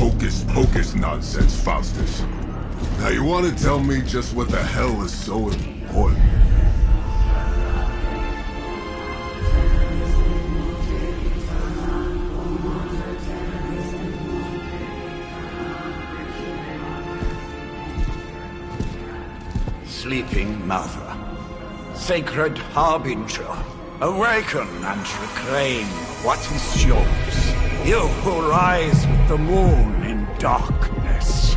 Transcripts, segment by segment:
hocus pocus nonsense, Faustus. Now you want to tell me just what the hell is so important? Sleeping Mother, sacred harbinger, awaken and reclaim what is yours. You who rise with the moon in darkness,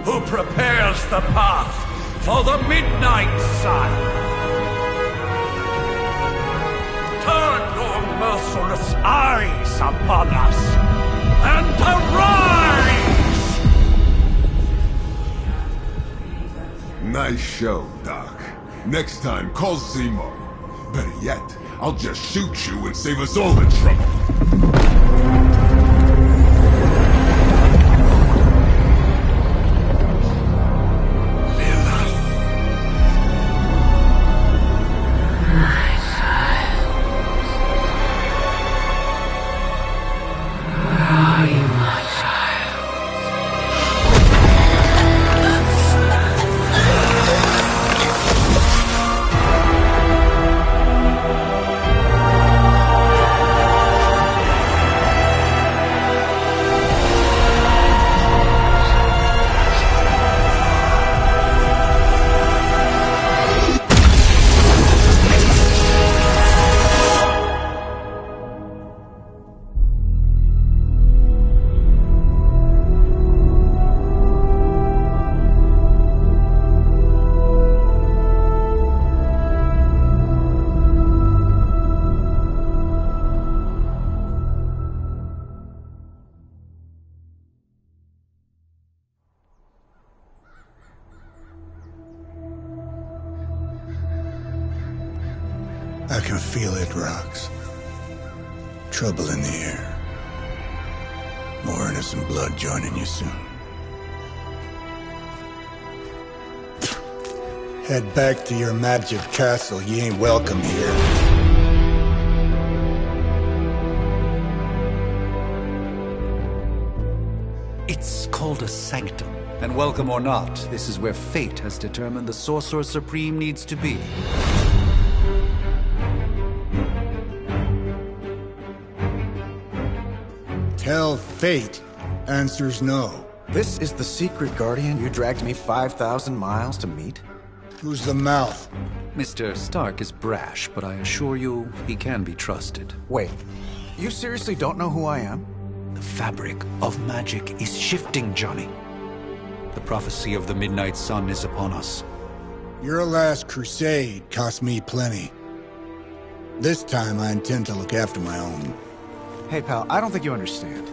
who prepares the path for the midnight sun. Turn your merciless eyes upon us, and arise! Nice show, Doc. Next time, call Seymour. Better yet, I'll just shoot you and save us all the trouble. I can feel it, Rox. Trouble in the air. More innocent blood joining you soon. Head back to your magic castle. You ain't welcome here. It's called a sanctum. And welcome or not, this is where fate has determined the Sorcerer Supreme needs to be. Tell fate. Answers no. This is the secret guardian you dragged me 5,000 miles to meet? Who's the mouth? Mr. Stark is brash, but I assure you, he can be trusted. Wait, you seriously don't know who I am? The fabric of magic is shifting, Johnny. The prophecy of the Midnight Sun is upon us. Your last crusade cost me plenty. This time I intend to look after my own. Hey pal, I don't think you understand.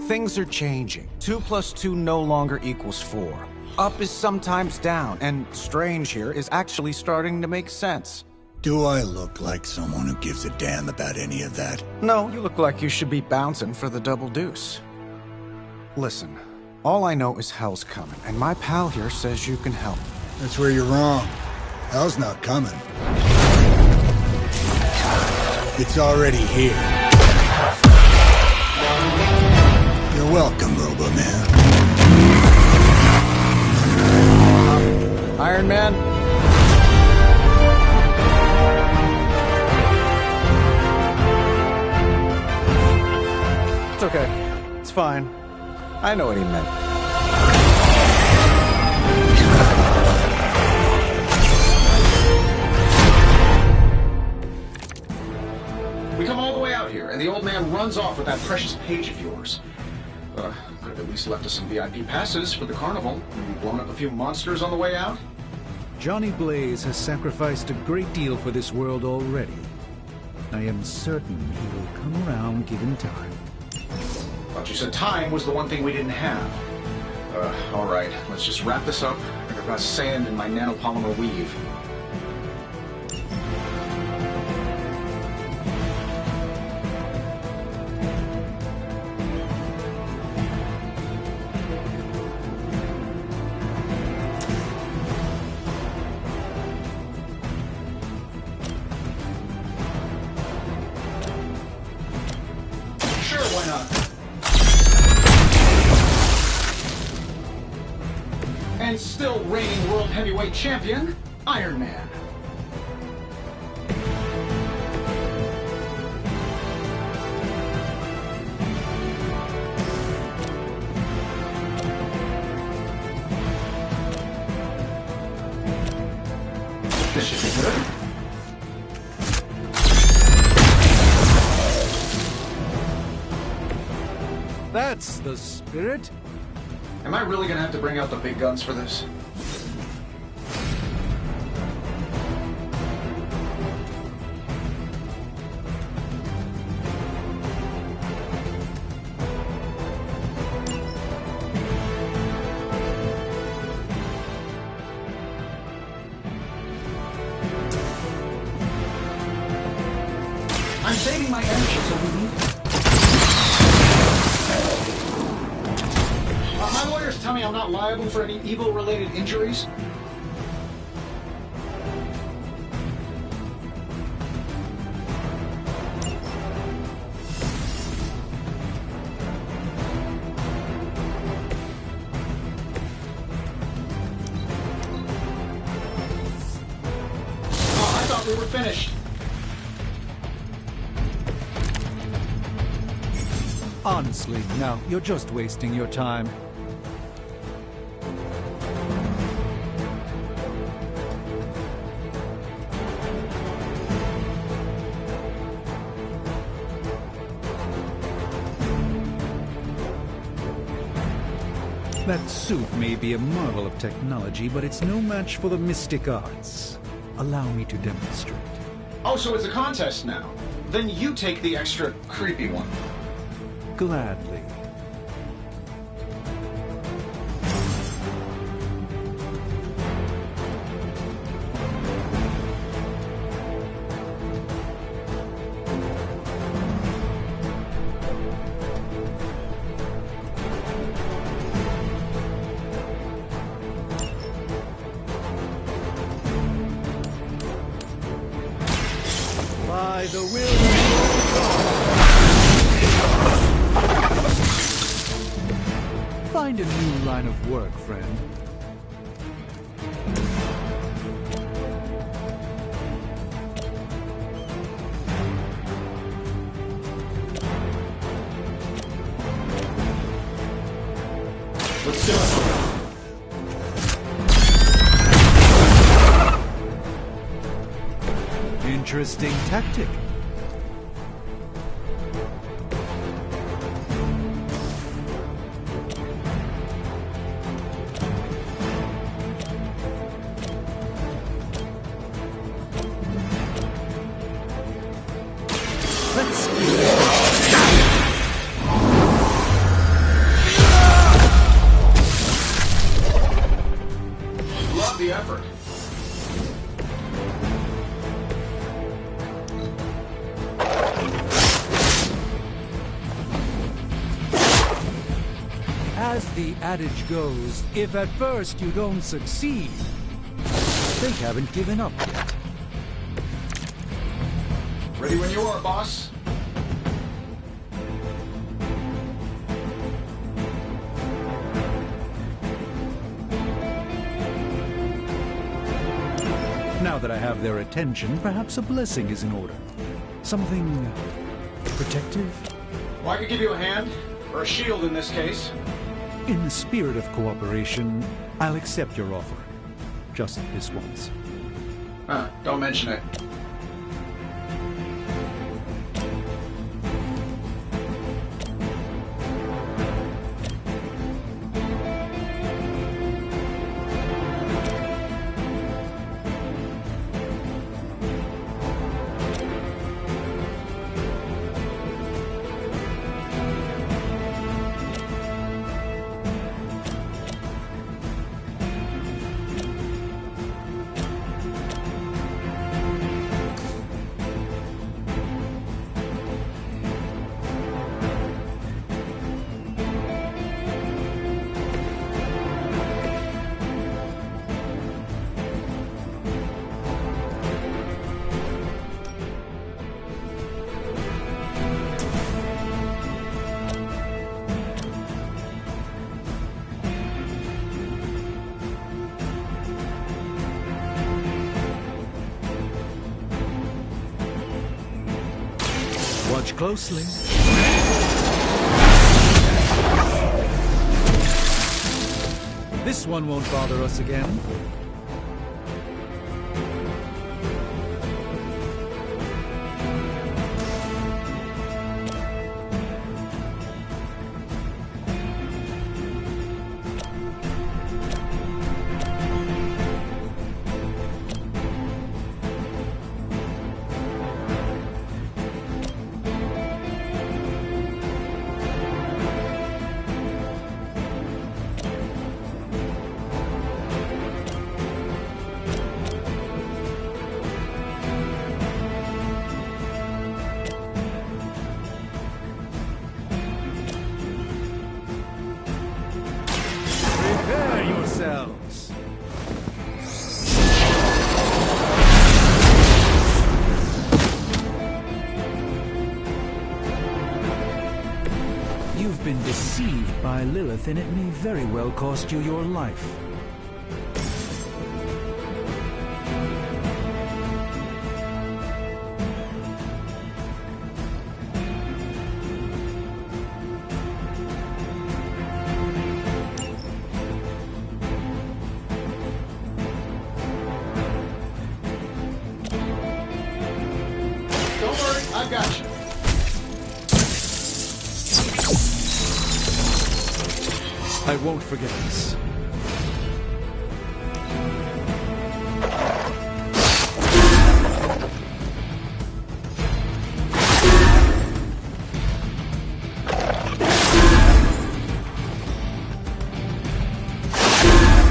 Things are changing. 2 + 2 no longer equals 4. Up is sometimes down, and strange here is actually starting to make sense. Do I look like someone who gives a damn about any of that? No, you look like you should be bouncing for the double deuce. Listen, all I know is hell's coming, and my pal here says you can help. That's where you're wrong. Hell's not coming. It's already here. You're welcome, Robo-Man. Iron Man? It's okay. It's fine. I know what he meant. We come all the way out here, and the old man runs off with that precious page of yours. Could have at least left us some VIP passes for the carnival. Maybe blown up a few monsters on the way out. Johnny Blaze has sacrificed a great deal for this world already. I am certain he will come around given time. Thought you said time was the one thing we didn't have. All right, let's just wrap this up. I've got sand in my nanopolymer weave. and still reigning World Heavyweight Champion, Iron Man. This should be good. That's the spirit. Am I really gonna have to bring out the big guns for this? I'm saving my energy so we need it. My lawyers tell me I'm not liable for any evil-related injuries. Oh, I thought we were finished. Honestly, no, you're just wasting your time. That suit may be a marvel of technology, but it's no match for the mystic arts. Allow me to demonstrate. Oh, so it's a contest now. Then you take the extra creepy one. Gladly. By the will of God. Find a new line of work, friend. Let's do it. Interesting tactic. Love the effort. As the adage goes, if at first you don't succeed, they haven't given up yet. Ready when you are, boss. Now that I have their attention, perhaps a blessing is in order. Something protective? Well, I could give you a hand, or a shield in this case. In the spirit of cooperation, I'll accept your offer. Just this once. Don't mention it. Watch closely. This one won't bother us again. Prepare yourselves. You've been deceived by Lilith, and it may very well cost you your life. Don't worry, I've got you. I won't forget this.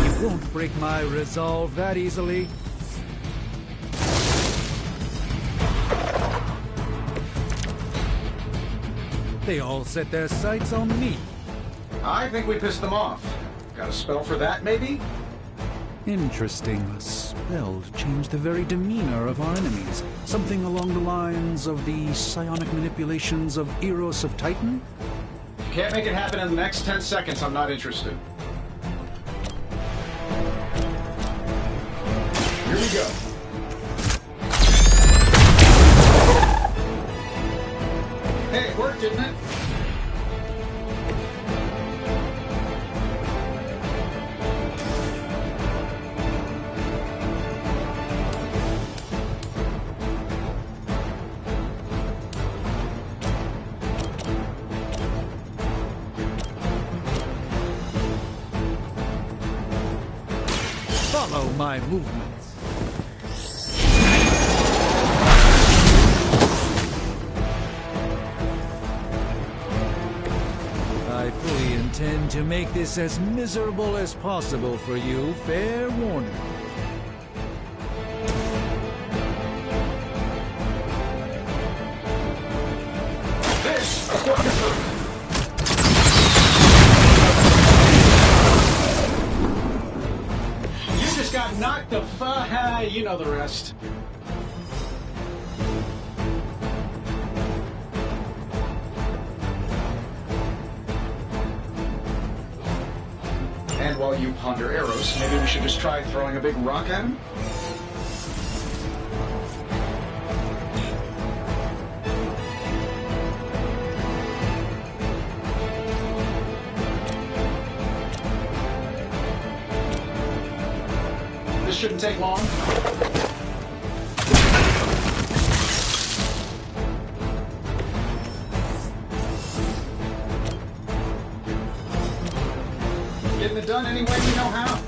You won't break my resolve that easily. They all set their sights on me. I think we pissed them off. Got a spell for that, maybe? Interesting. A spell to change the very demeanor of our enemies. Something along the lines of the psionic manipulations of Eros of Titan? If you can't make it happen in the next 10 seconds, I'm not interested. Here we go. Hey, it worked, didn't it? Follow my movements. I fully intend to make this as miserable as possible for you. Fair warning. This is what you just got knocked the you know the rest. And while you ponder arrows, maybe we should just try throwing a big rock at him? This shouldn't take long. Getting it done any way you know how.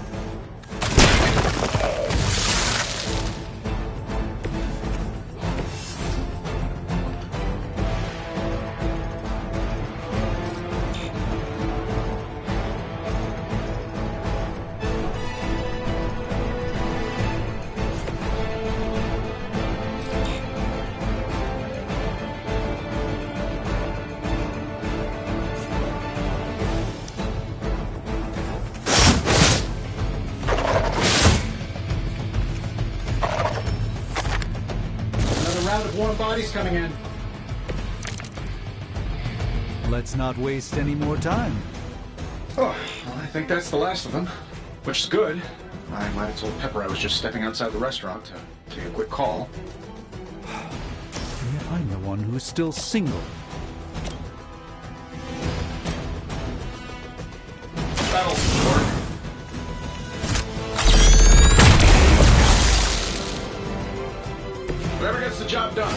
Round of warm bodies coming in. Let's not waste any more time. Oh, well, I think that's the last of them, which is good. I might have told Pepper I was just stepping outside the restaurant to take a quick call. Yet I'm the one anyone who's still single. That'll work. Whoever gets the job done.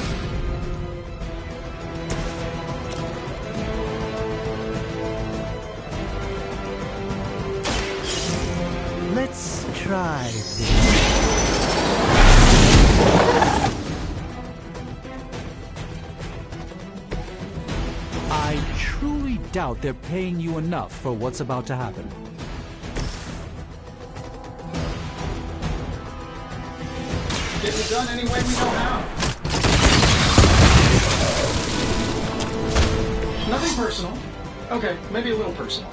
Let's try this. I truly doubt they're paying you enough for what's about to happen. Get it done any way we know how. Nothing personal. Okay, maybe a little personal.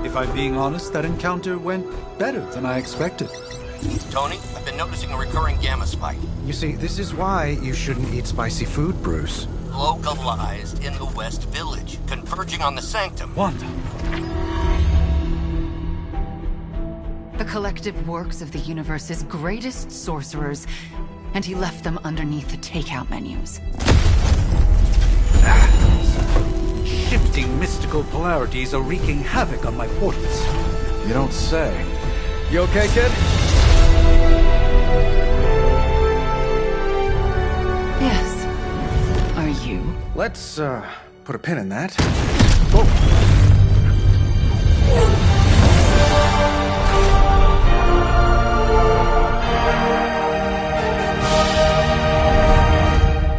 If I'm being honest, that encounter went better than I expected. Tony, I've been noticing a recurring gamma spike. You see, this is why you shouldn't eat spicy food, Bruce. Localized in the West Village, converging on the Sanctum. Wanda. The collective works of the universe's greatest sorcerers, and he left them underneath the takeout menus. Shifting mystical polarities are wreaking havoc on my portals. You don't say. You okay, kid? Yes. Are you? Let's, put a pin in that.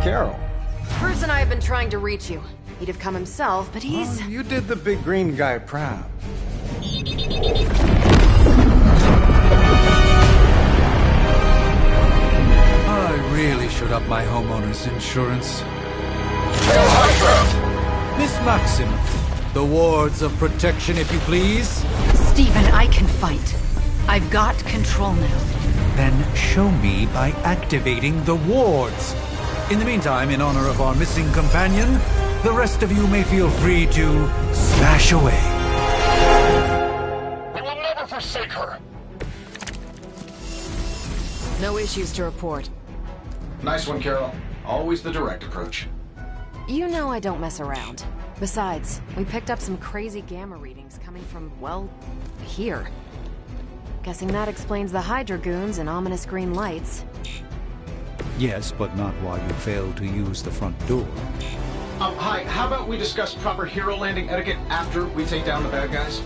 Carol. Bruce and I have been trying to reach you. He'd have come himself, but he's... Oh, you did the big green guy proud. I really should up my homeowner's insurance. Miss Maximoff, the wards of protection, if you please. Stephen, I can fight. I've got control now. Then show me by activating the wards. In the meantime, in honor of our missing companion, the rest of you may feel free to smash away. We will never forsake her. No issues to report. Nice one, Carol. Always the direct approach. You know I don't mess around. Besides, we picked up some crazy gamma readings coming from, well, here. Guessing that explains the Hydra goons and ominous green lights. Yes, but not while you fail to use the front door. Hi, how about we discuss proper hero landing etiquette after we take down the bad guys?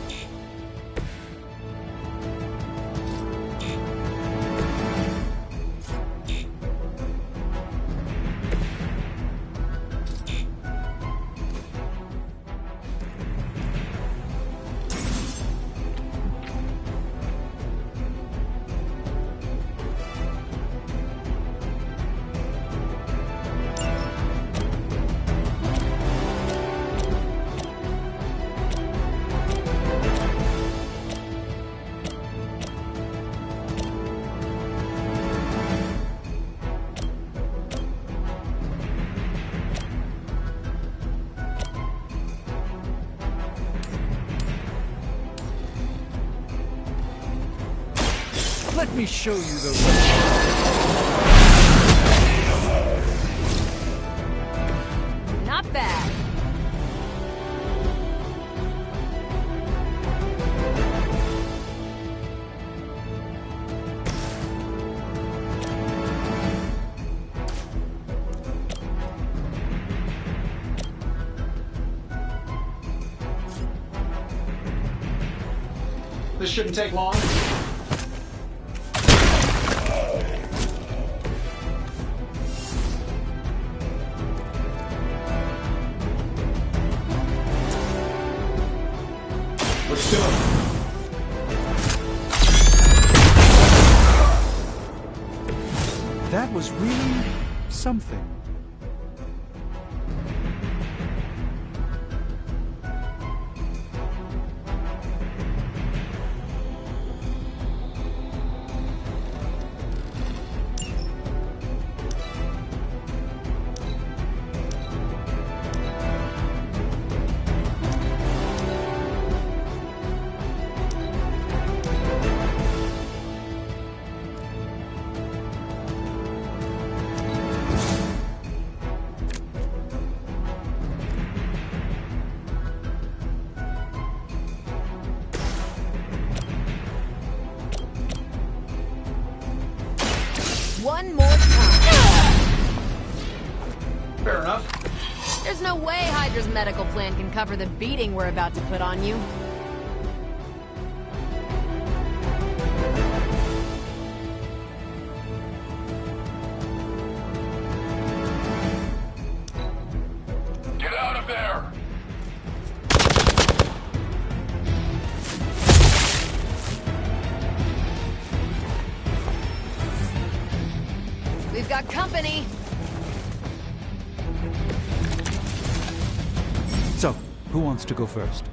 Let me show you the... Not bad. This shouldn't take long. Let's do it. That was really something. Fair enough. There's no way Hydra's medical plan can cover the beating we're about to put on you. Get out of there! We've got company. So, who wants to go first?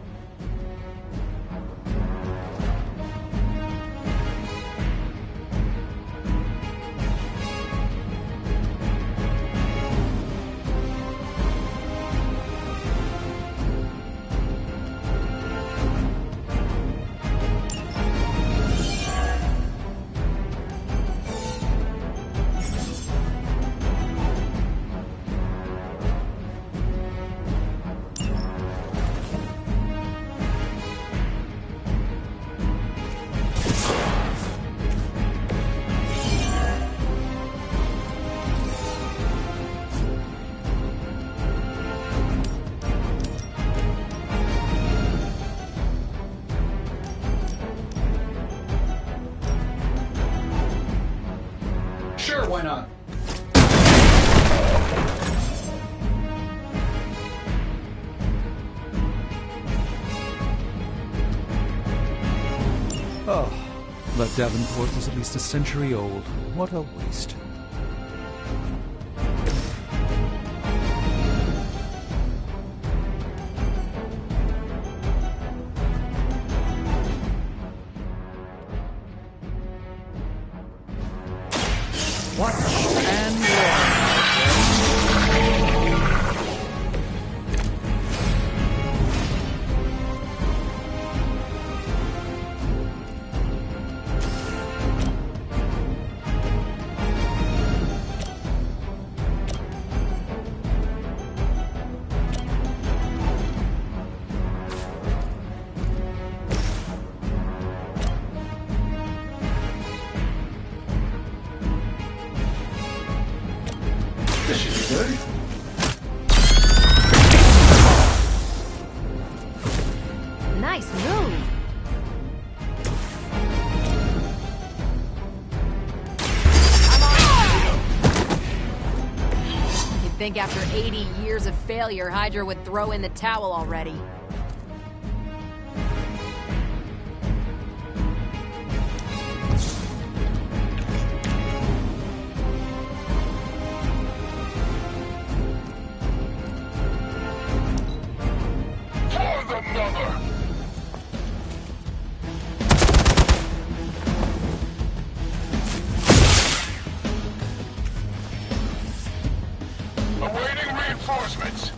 Sure, why not? Oh, but Davenport was at least a century old. What a waste. Watch and This should be good. Nice move. I'm on. You'd think after 80 years of failure, Hydra would throw in the towel already. For the mother! Awaiting reinforcements.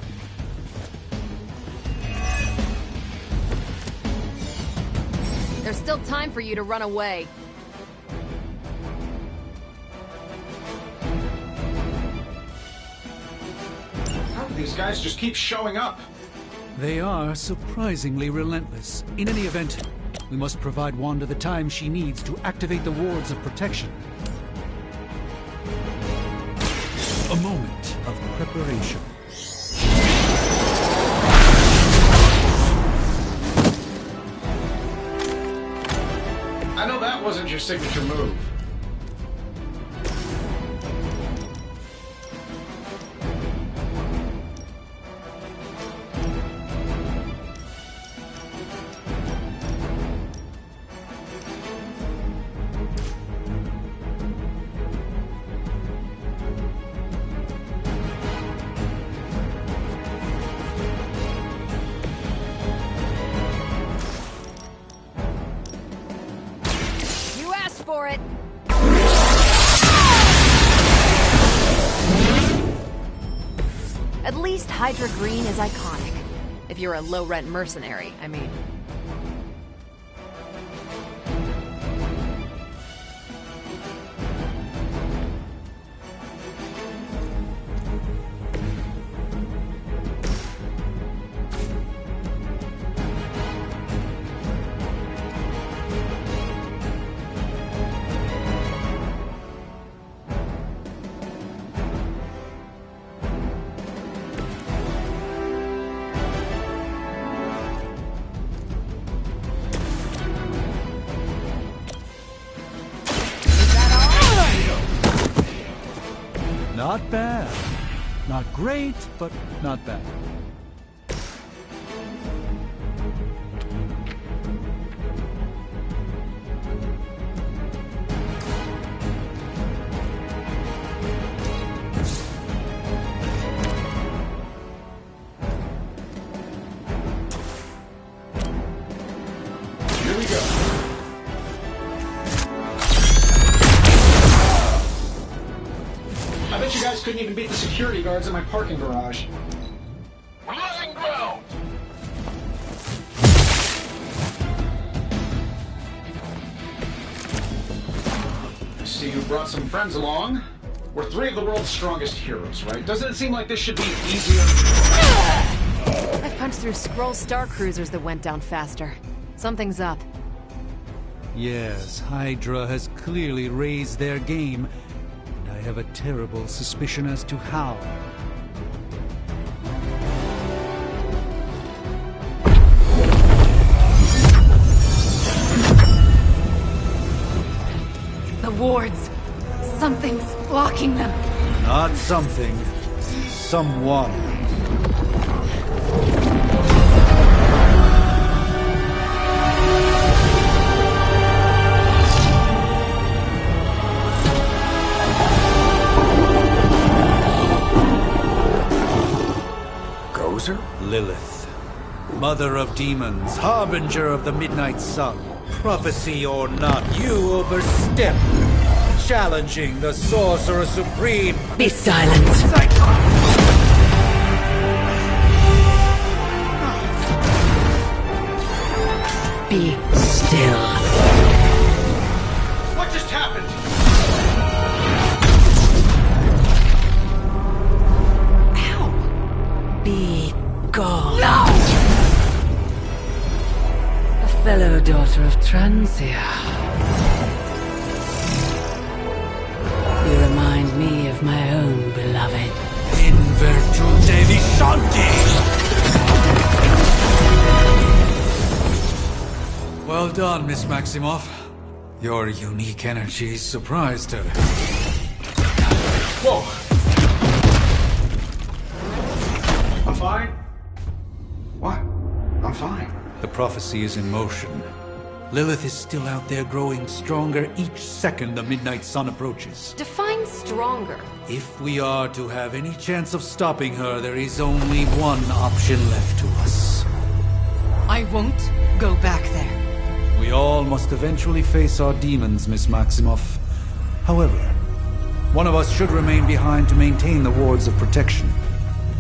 There's still time for you to run away. How do these guys just keep showing up? they are surprisingly relentless. In any event, we must provide Wanda the time she needs to activate the wards of protection. A moment of preparation. I know that wasn't your signature move. You asked for it. At least Hydra Green is iconic. If you're a low-rent mercenary, I mean. Not bad. Not great, but not bad. Here we go. I bet you guys couldn't even beat the security guards in my parking garage. We're losing ground. I see you brought some friends along. We're three of the world's strongest heroes, right? Doesn't it seem like this should be easier? I've punched through Skrull Star Cruisers that went down faster. Something's up. Yes, Hydra has clearly raised their game, and I have a terrible suspicion as to how. The wards. Something's blocking them. Not something. Someone. Gozer? Lilith. Mother of demons, harbinger of the midnight sun. Prophecy or not, you overstep. Challenging the Sorcerer Supreme. Be silent. Be still. What just happened? Be gone. No! A fellow daughter of Transia. You remind me of my own beloved. In virtute vishanti! Well done, Miss Maximoff. Your unique energy surprised her. Whoa! I'm fine. What? I'm fine. The prophecy is in motion. Lilith is still out there growing stronger each second the midnight sun approaches. Define stronger. If we are to have any chance of stopping her, there is only one option left to us. I won't go back there. We all must eventually face our demons, Miss Maximoff. However, one of us should remain behind to maintain the wards of protection.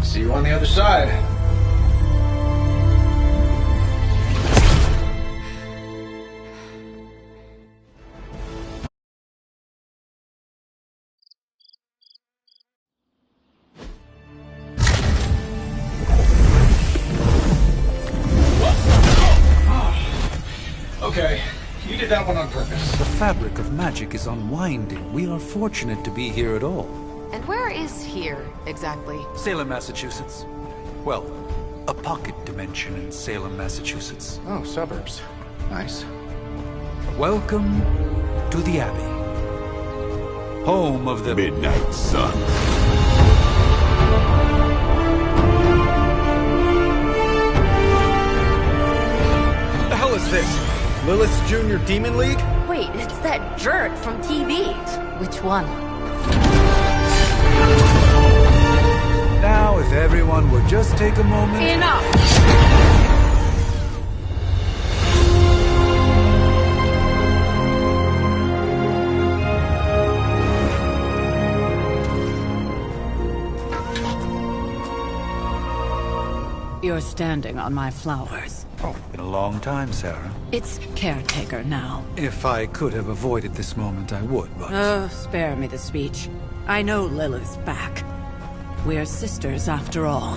See you on the other side. Okay, you did that one on purpose. The fabric of magic is unwinding. We are fortunate to be here at all. And where is here, exactly? Salem, Massachusetts. Well, a pocket dimension in Salem, Massachusetts. Oh, suburbs. Nice. Welcome to the Abbey. Home of the Midnight Sun. What the hell is this? Lilith's Junior Demon League? Wait, it's that jerk from TV. Which one? Now, if everyone would just take a moment... Enough! You're standing on my flowers. Oh, been a long time, Sarah. It's caretaker now. If I could have avoided this moment, I would, but... Oh, spare me the speech. I know Lilith's back. We're sisters, after all.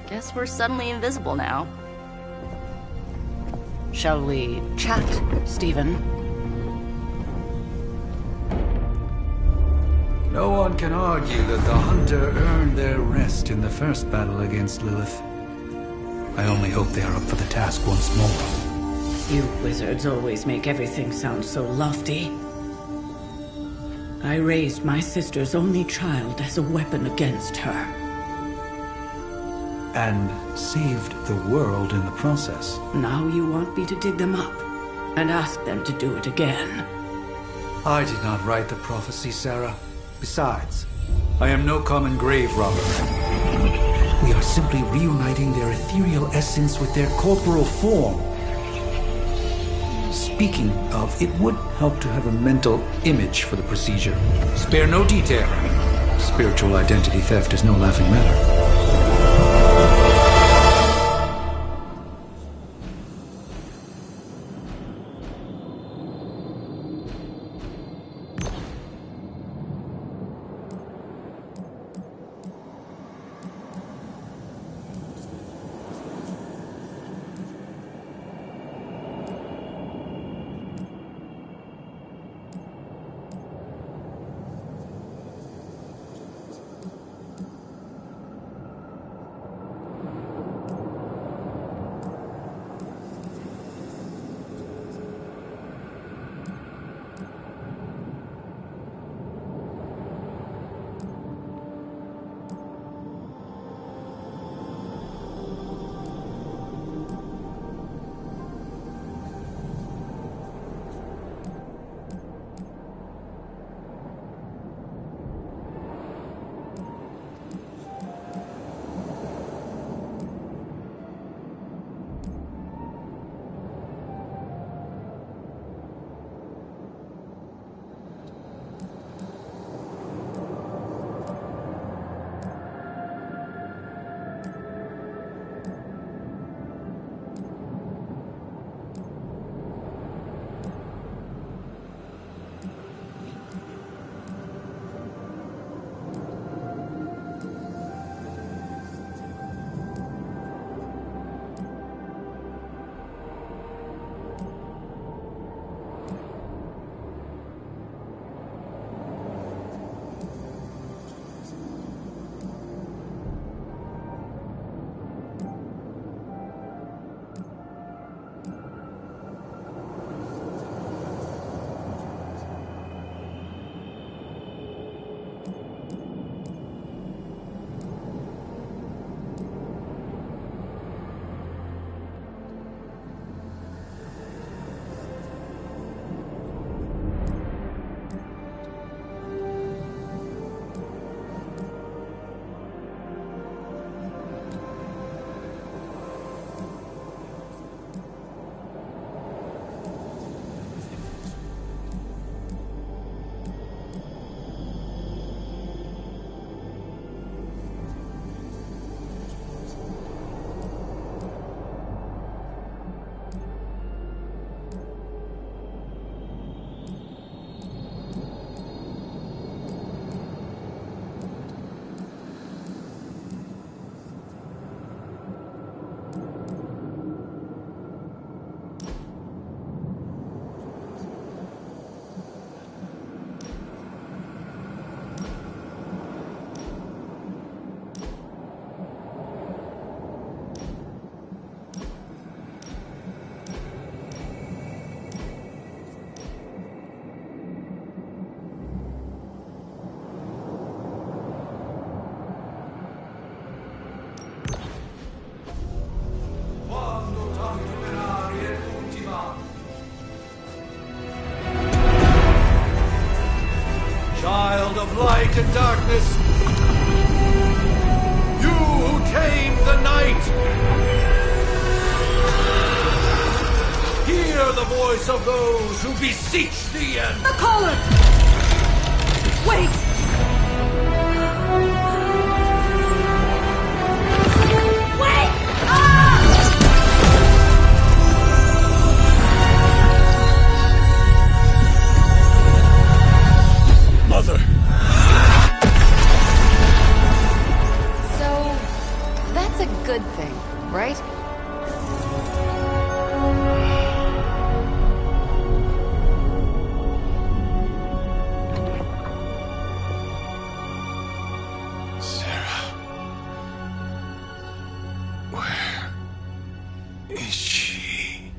Guess we're suddenly invisible now. Shall we chat, Stephen? No one can argue that the Hunter earned their rest in the first battle against Lilith. I only hope they are up for the task once more. You wizards always make everything sound so lofty. I raised my sister's only child as a weapon against her. And saved the world in the process. Now you want me to dig them up and ask them to do it again. I did not write the prophecy, Sarah. Besides, I am no common grave robber. We are simply reuniting their ethereal essence with their corporal form. Speaking of, it would help to have a mental image for the procedure. Spare no detail. Spiritual identity theft is no laughing matter. Child of light and darkness, you who tame the night, hear the voice of those who beseech thee and... The caller! Wait! Wait! Mother! So, that's a good thing, right? Sarah. Where is she?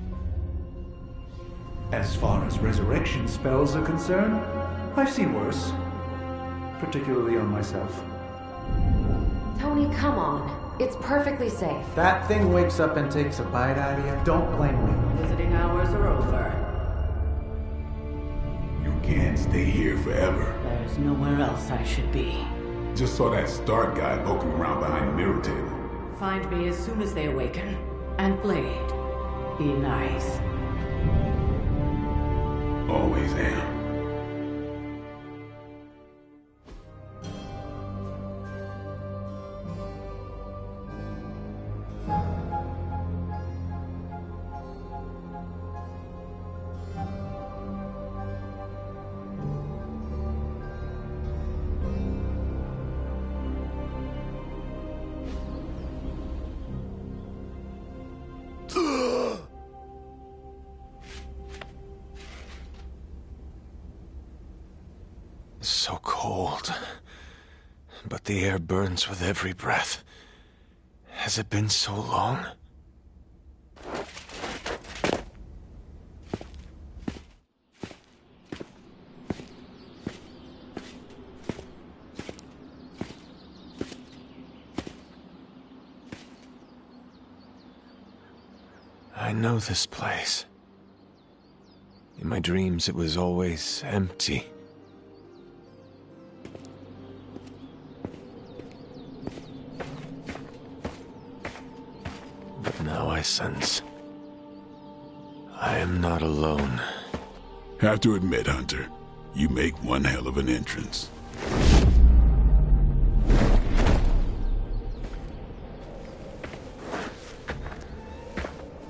As far as resurrection spells are concerned, I've seen worse. Particularly on myself. Tony, come on. It's perfectly safe. That thing wakes up and takes a bite out of you. Don't blame me. Visiting hours are over. You can't stay here forever. There's nowhere else I should be. Just saw that Stark guy poking around behind the mirror table. Find me as soon as they awaken. And Blade, be nice. Always am. So cold. But the air burns with every breath. Has it been so long? I know this place. In my dreams, it was always empty. But now I sense I am not alone. Have to admit, Hunter, you make one hell of an entrance.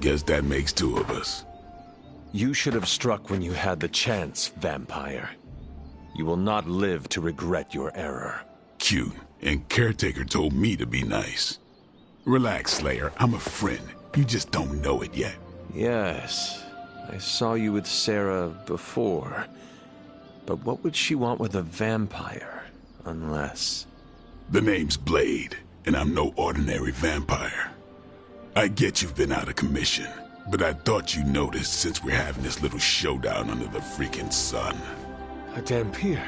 Guess that makes two of us. You should have struck when you had the chance, vampire. You will not live to regret your error. Cute, and Caretaker told me to be nice. Relax, Slayer. I'm a friend. You just don't know it yet. Yes, I saw you with Sarah before. But what would she want with a vampire, unless... The name's Blade, and I'm no ordinary vampire. I get you've been out of commission, but I thought you noticed since we're having this little showdown under the freaking sun. A Dhampir.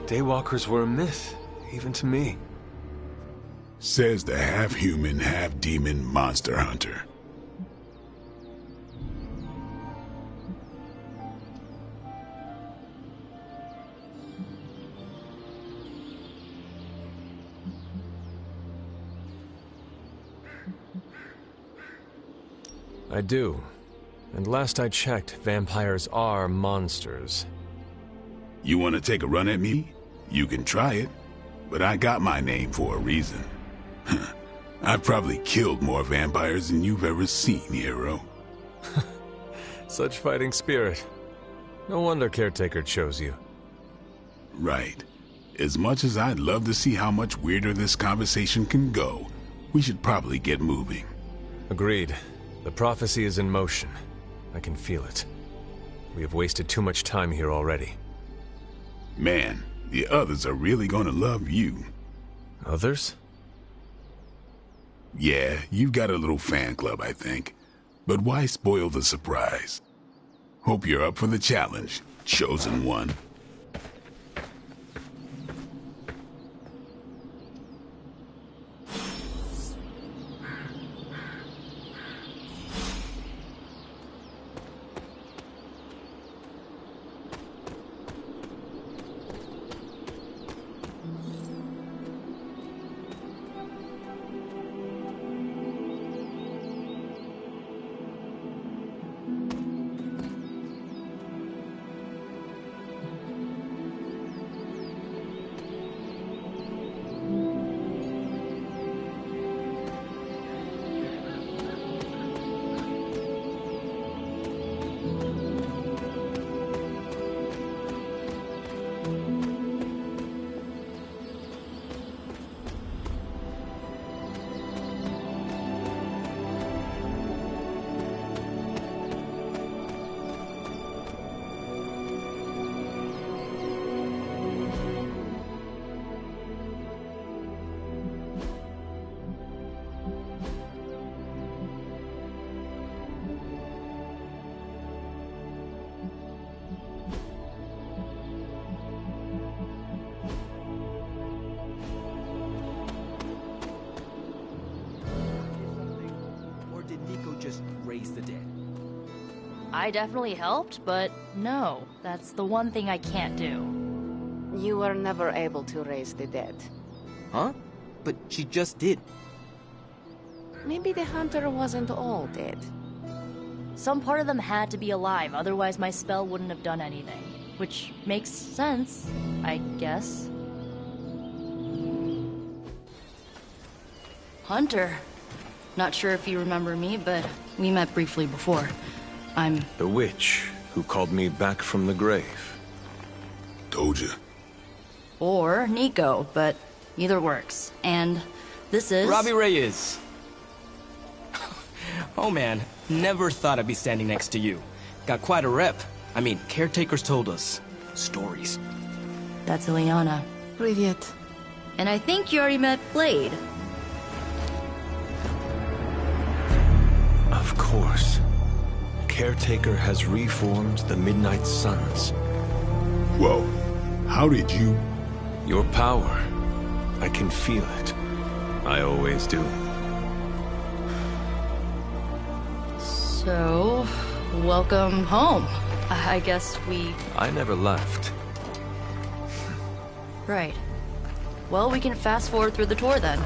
Daywalkers were a myth, even to me. Says the half-human, half-demon monster hunter. I do. And last I checked, vampires are monsters. You want to take a run at me? You can try it. But I got my name for a reason. I've probably killed more vampires than you've ever seen, hero. Such fighting spirit. No wonder Caretaker chose you. Right. As much as I'd love to see how much weirder this conversation can go, we should probably get moving. Agreed. The prophecy is in motion. I can feel it. We have wasted too much time here already. Man, the others are really gonna love you. Others? Yeah, you've got a little fan club, I think. But why spoil the surprise? Hope you're up for the challenge, chosen one. I definitely helped, but no, that's the one thing I can't do. You were never able to raise the dead. Huh? But she just did. Maybe the hunter wasn't all dead. Some part of them had to be alive, otherwise my spell wouldn't have done anything. Which makes sense, I guess. Hunter. Not sure if you remember me, but we met briefly before. I'm... The witch who called me back from the grave. Told you. Or Nico, but either works. And this is... Robbie Reyes. Oh man, never thought I'd be standing next to you. Got quite a rep. I mean, caretakers told us stories. That's Ileana. Привет. And I think you already met Blade. Of course. Caretaker has reformed the Midnight Suns. Whoa. How did you... Your power. I can feel it. I always do. So, welcome home. I guess we... I never left. Right. Well, we can fast forward through the tour then.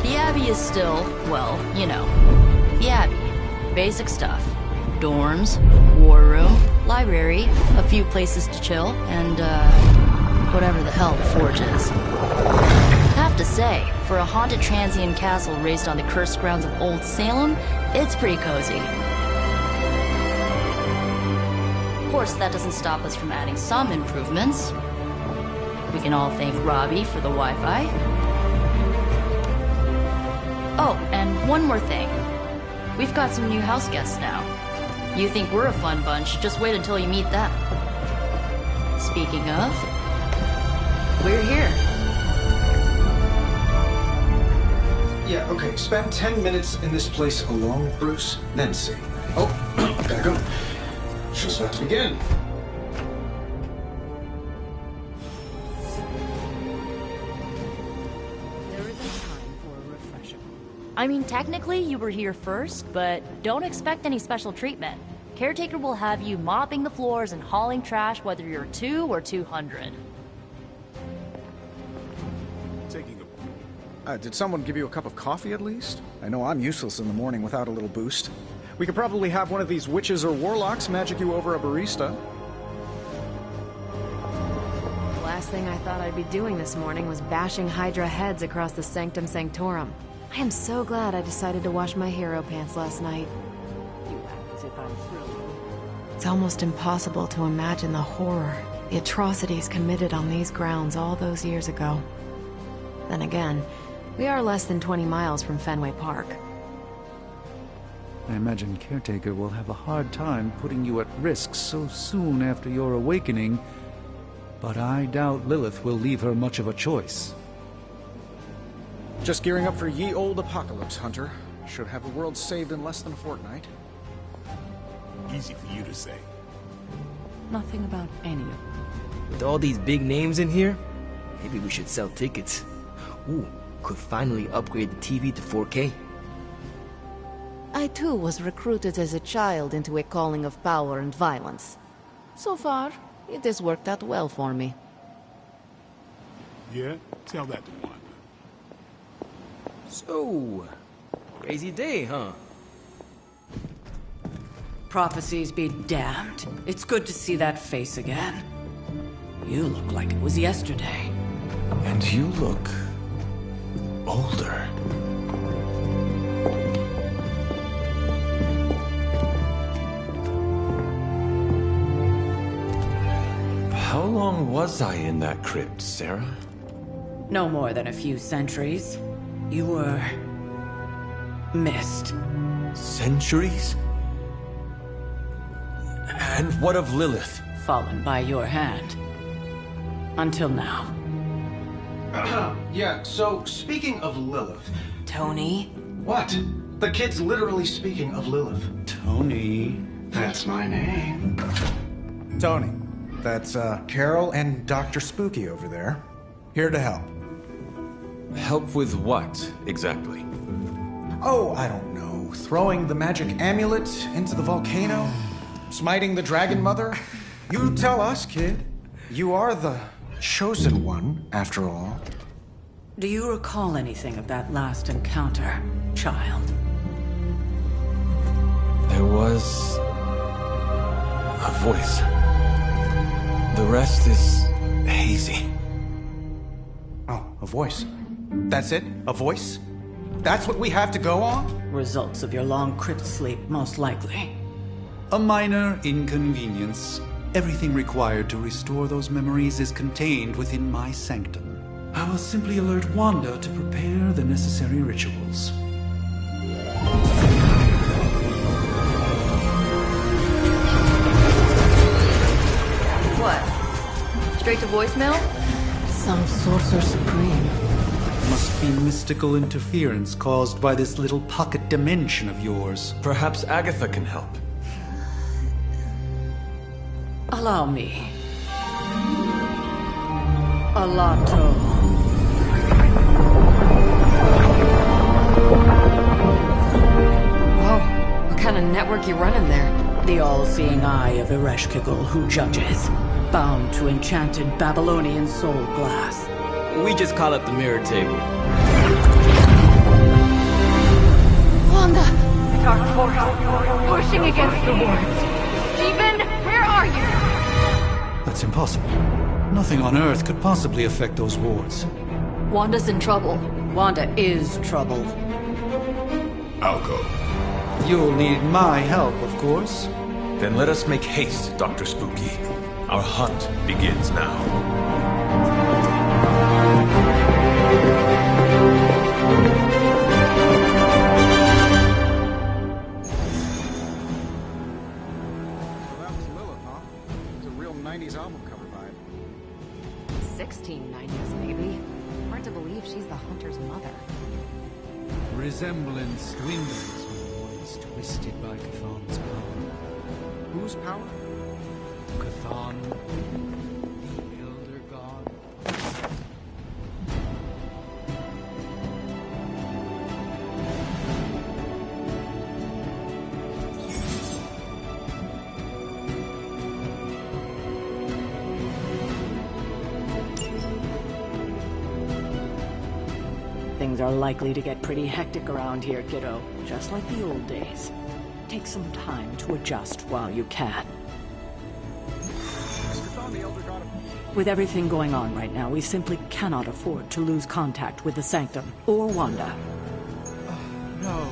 The Abbey is still, well, you know, the Abbey. Basic stuff. Dorms, war room, library, a few places to chill, and, whatever the hell the Forge is. Have to say, for a haunted transient castle raised on the cursed grounds of Old Salem, it's pretty cozy. Of course, that doesn't stop us from adding some improvements. We can all thank Robbie for the Wi-Fi. Oh, and one more thing. We've got some new house guests now. You think we're a fun bunch, just wait until you meet them. Speaking of, we're here. Yeah, okay. Spend 10 minutes in this place alone, Bruce, then see. Oh, gotta go. Show's about to begin. I mean, technically you were here first, but don't expect any special treatment. Caretaker will have you mopping the floors and hauling trash whether you're 2 or 200. Did someone give you a cup of coffee at least? I know I'm useless in the morning without a little boost. We could probably have one of these witches or warlocks magic you over a barista. The last thing I thought I'd be doing this morning was bashing Hydra heads across the Sanctum Sanctorum. I am so glad I decided to wash my hero pants last night. You act as if I'm thrilled. It's almost impossible to imagine the horror, the atrocities committed on these grounds all those years ago. Then again, we are less than 20 miles from Fenway Park. I imagine Caretaker will have a hard time putting you at risk so soon after your awakening, but I doubt Lilith will leave her much of a choice. Just gearing up for ye old apocalypse, Hunter. Should have the world saved in less than a fortnight. Easy for you to say. Nothing about any of them. With all these big names in here, maybe we should sell tickets. Ooh, could finally upgrade the TV to 4K. I too was recruited as a child into a calling of power and violence. So far, it has worked out well for me. Yeah? Tell that to Wanda. So, crazy day, huh? Prophecies be damned. It's good to see that face again. You look like it was yesterday. And you look... older. How long was I in that crypt, Sarah? No more than a few centuries. You were... missed. Centuries? And what of Lilith? Fallen by your hand. Until now. Yeah, so speaking of Lilith... Tony? What? The kid's literally speaking of Lilith. Tony... That's my name. Tony. That's, Carol and Dr. Spooky over there. Here to help. Help with what, exactly? Oh, I don't know. throwing the magic amulet into the volcano? Smiting the Dragon Mother? You tell us, kid. You are the chosen one, after all. Do you recall anything of that last encounter, child? There was a voice. The rest is hazy. Oh, a voice. That's it? A voice? That's what we have to go on? Results of your long crypt sleep, most likely. A minor inconvenience. Everything required to restore those memories is contained within my sanctum. I will simply alert Wanda to prepare the necessary rituals. What? Straight to voicemail? Some Sorcerer Supreme. Must be mystical interference caused by this little pocket dimension of yours. Perhaps Agatha can help. Allow me. Alato. Whoa, what kind of network you running there? The all-seeing eye of Ereshkigal who judges, bound to enchanted Babylonian soul glass. We just call it the mirror table. Wanda! Dark force, pushing against the wards. Stephen, where are you? That's impossible. Nothing on Earth could possibly affect those wards. Wanda's in trouble. Wanda is troubled. I'll go. You'll need my help, of course. Then let us make haste, Dr. Spooky. Our hunt begins now. So that was Lilith, huh? It's a real 90s album cover vibe. 1690s, maybe. Hard to believe she's the hunter's mother. Resemblance dwindles when one is twisted by Chthon's power. Whose power? Chthon, the Elder God. Things are likely to get pretty hectic around here, kiddo. Just like the old days. Take some time to adjust while you can. With everything going on right now, we simply cannot afford to lose contact with the Sanctum or Wanda. No.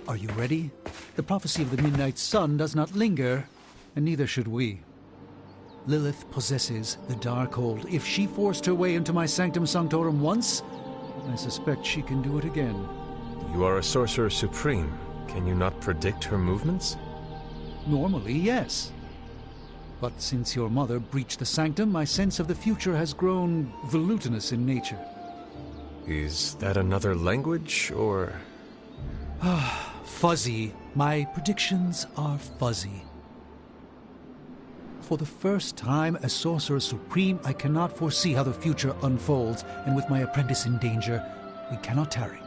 Are you ready? The prophecy of the Midnight Sun does not linger, and neither should we. Lilith possesses the Darkhold. If she forced her way into my Sanctum Sanctorum once, I suspect she can do it again. You are a Sorcerer Supreme. Can you not predict her movements? Normally, yes. But since your mother breached the Sanctum, my sense of the future has grown volutinous in nature. Is that another language, or...? Fuzzy. My predictions are fuzzy. For the first time as Sorcerer Supreme, I cannot foresee how the future unfolds, and with my apprentice in danger, we cannot tarry.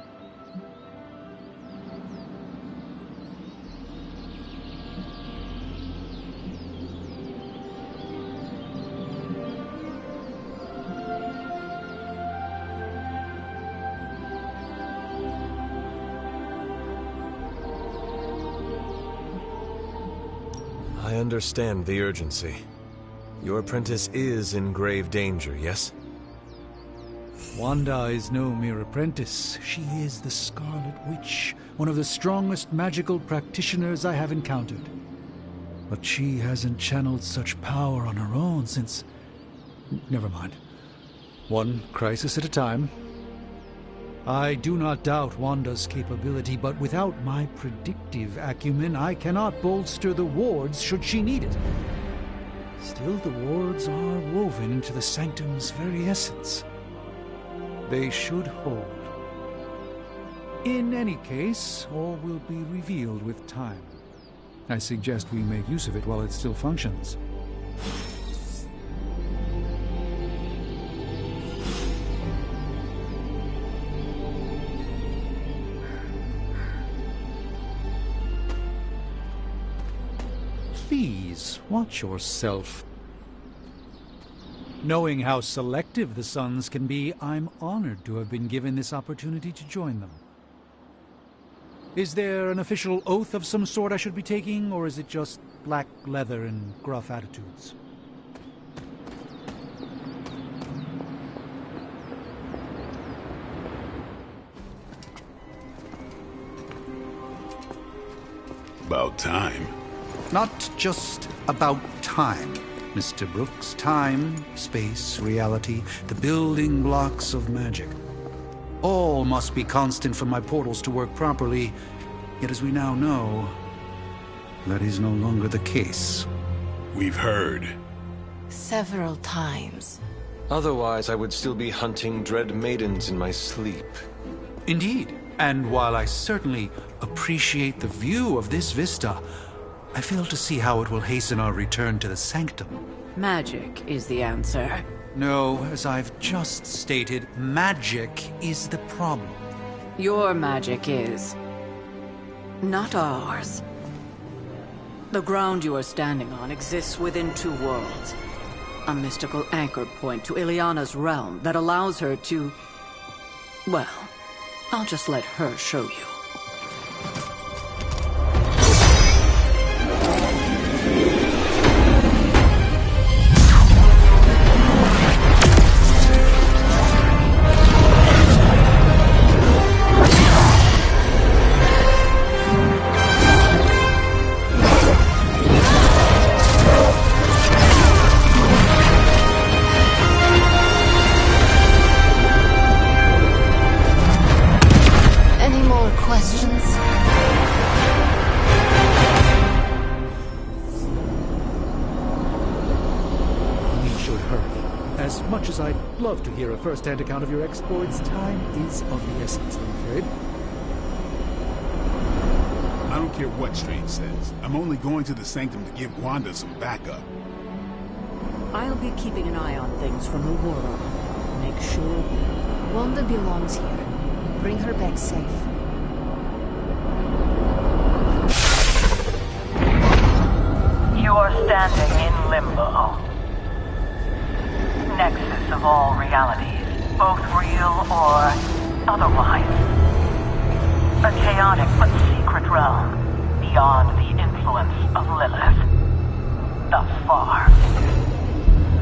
I understand the urgency. Your apprentice is in grave danger, yes? Wanda is no mere apprentice. She is the Scarlet Witch, one of the strongest magical practitioners I have encountered. But she hasn't channeled such power on her own since... Never mind. One crisis at a time. I do not doubt Wanda's capability, but without my predictive acumen, I cannot bolster the wards should she need it. Still, the wards are woven into the Sanctum's very essence. They should hold. In any case, all will be revealed with time. I suggest we make use of it while it still functions. Please, watch yourself. Knowing how selective the Suns can be, I'm honored to have been given this opportunity to join them. Is there an official oath of some sort I should be taking, or is it just black leather and gruff attitudes? About time. Not just about time, Mr. Brooks. Time, space, reality, the building blocks of magic. All must be constant for my portals to work properly, yet as we now know, that is no longer the case. We've heard. Several times. Otherwise, I would still be hunting dread maidens in my sleep. Indeed, and while I certainly appreciate the view of this vista, I fail to see how it will hasten our return to the Sanctum. Magic is the answer. No, as I've just stated, magic is the problem. Your magic is... not ours. The ground you are standing on exists within two worlds. A mystical anchor point to Ileana's realm that allows her to... well, I'll just let her show you. Love to hear a first-hand account of your exploits. Time is of the essence, I'm afraid. I don't care what Strange says. I'm only going to the Sanctum to give Wanda some backup. I'll be keeping an eye on things from the world. Make sure... Wanda belongs here. Bring her back safe. You are standing in limbo. Nexus of all realities, both real or otherwise. A chaotic but secret realm, beyond the influence of Lilith. Thus far.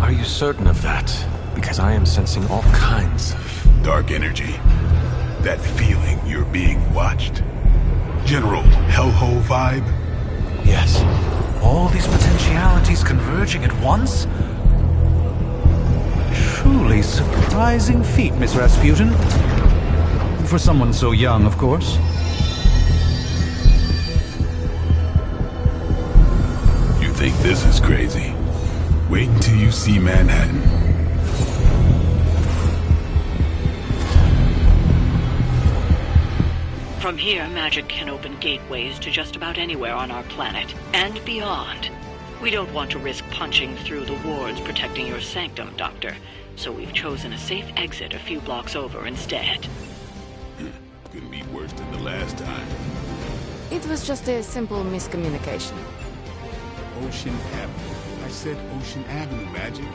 Are you certain of that? Because I am sensing all kinds of... dark energy. That feeling you're being watched. General hellhole vibe? Yes. All these potentialities converging at once? Truly surprising feat, Miss Rasputin. For someone so young, of course. You think this is crazy? Wait until you see Manhattan. From here, magic can open gateways to just about anywhere on our planet, and beyond. We don't want to risk punching through the wards protecting your sanctum, Doctor. So we've chosen a safe exit a few blocks over instead. Couldn't be worse than the last time. It was just a simple miscommunication. Ocean Avenue. I said Ocean Avenue, Magic.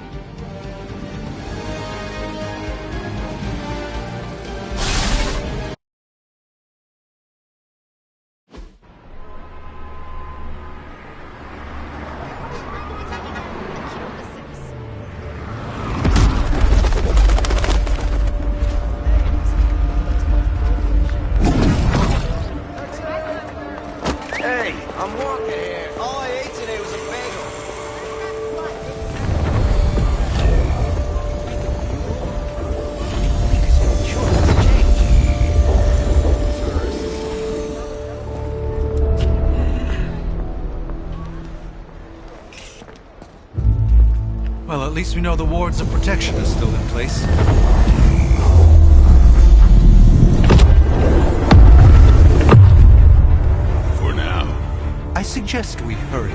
Well, at least we know the wards of protection are still in place. For now. I suggest we hurry.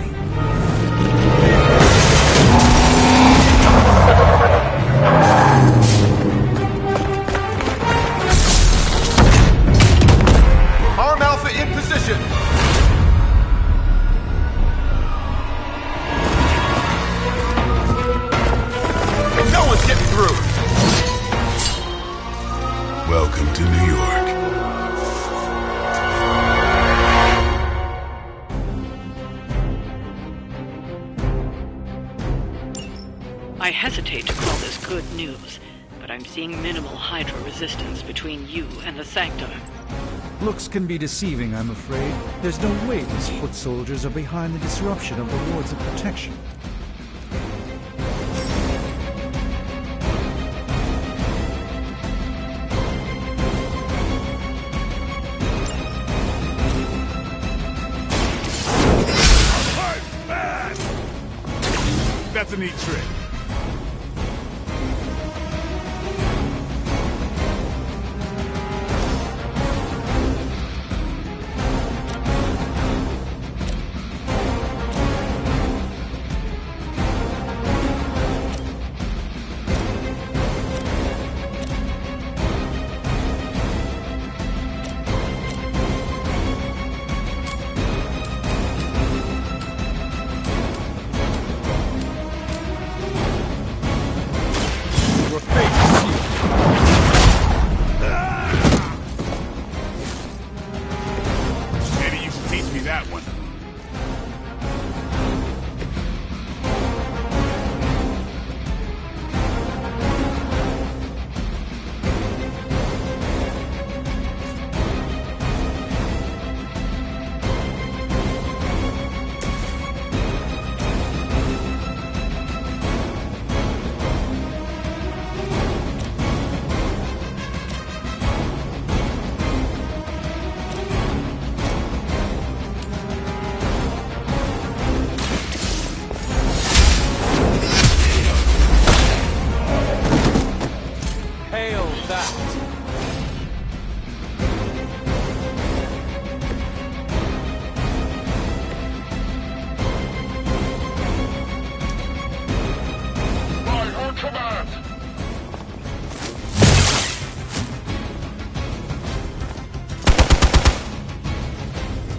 Arm Alpha in position! No one's getting through! Welcome to New York. I hesitate to call this good news, but I'm seeing minimal Hydra resistance between you and the Sanctum. Looks can be deceiving, I'm afraid. There's no way these foot soldiers are behind the disruption of the wards of protection. That's a neat trick.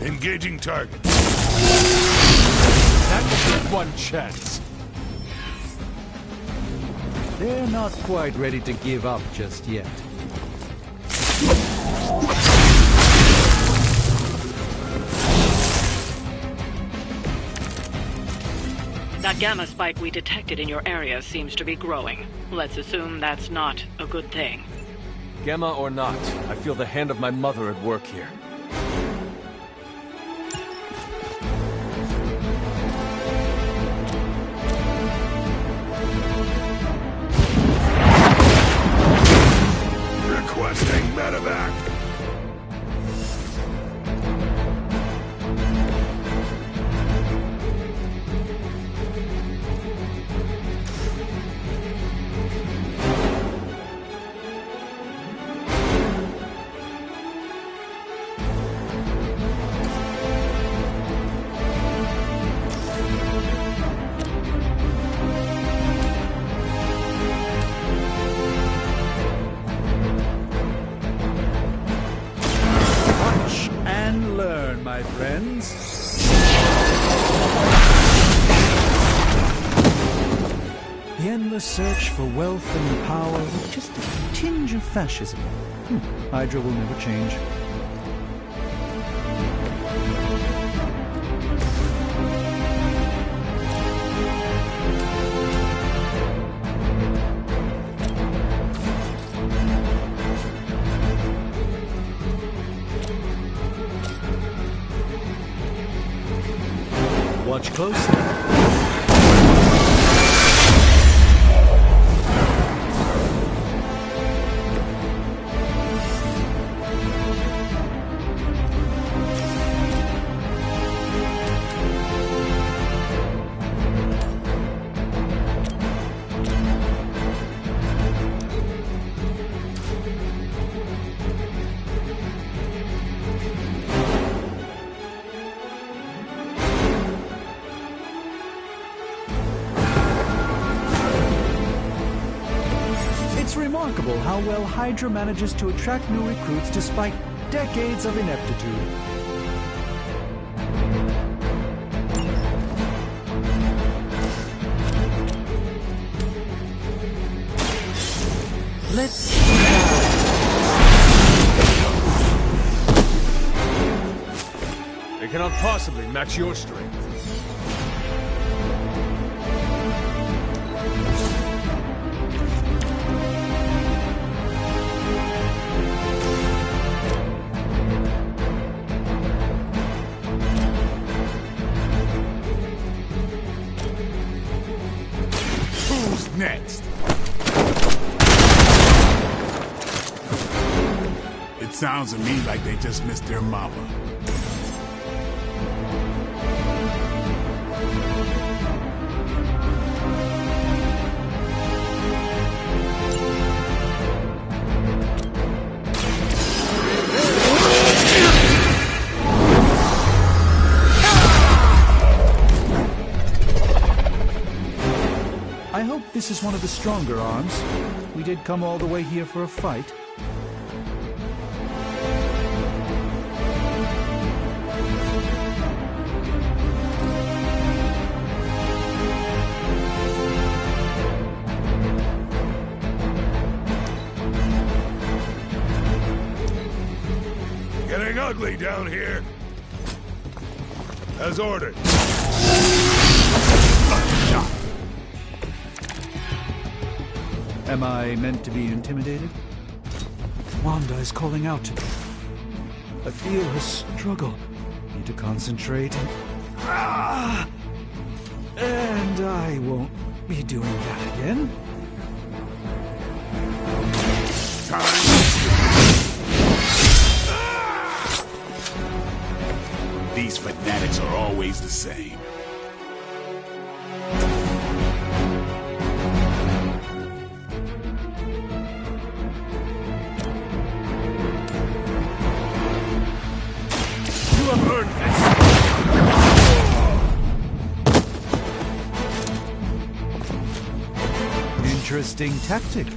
Engaging target. That will be one chance. They're not quite ready to give up just yet. That gamma spike we detected in your area seems to be growing. Let's assume that's not a good thing. Gamma or not, I feel the hand of my mother at work here. Requesting medevac. My friends. The endless search for wealth and power with just a tinge of fascism. Hydra will never change. Watch closely. It's remarkable how well Hydra manages to attract new recruits despite decades of ineptitude. Let's They cannot possibly match your strength. Who's next? It sounds to me like they just missed their mama. I hope this is one of the stronger arms. We did come all the way here for a fight. Getting ugly down here. As ordered. Am I meant to be intimidated? Wanda is calling out to me. I feel her struggle. Need to concentrate and... And I won't be doing that again. These fanatics are always the same. You have earned this. Interesting tactic.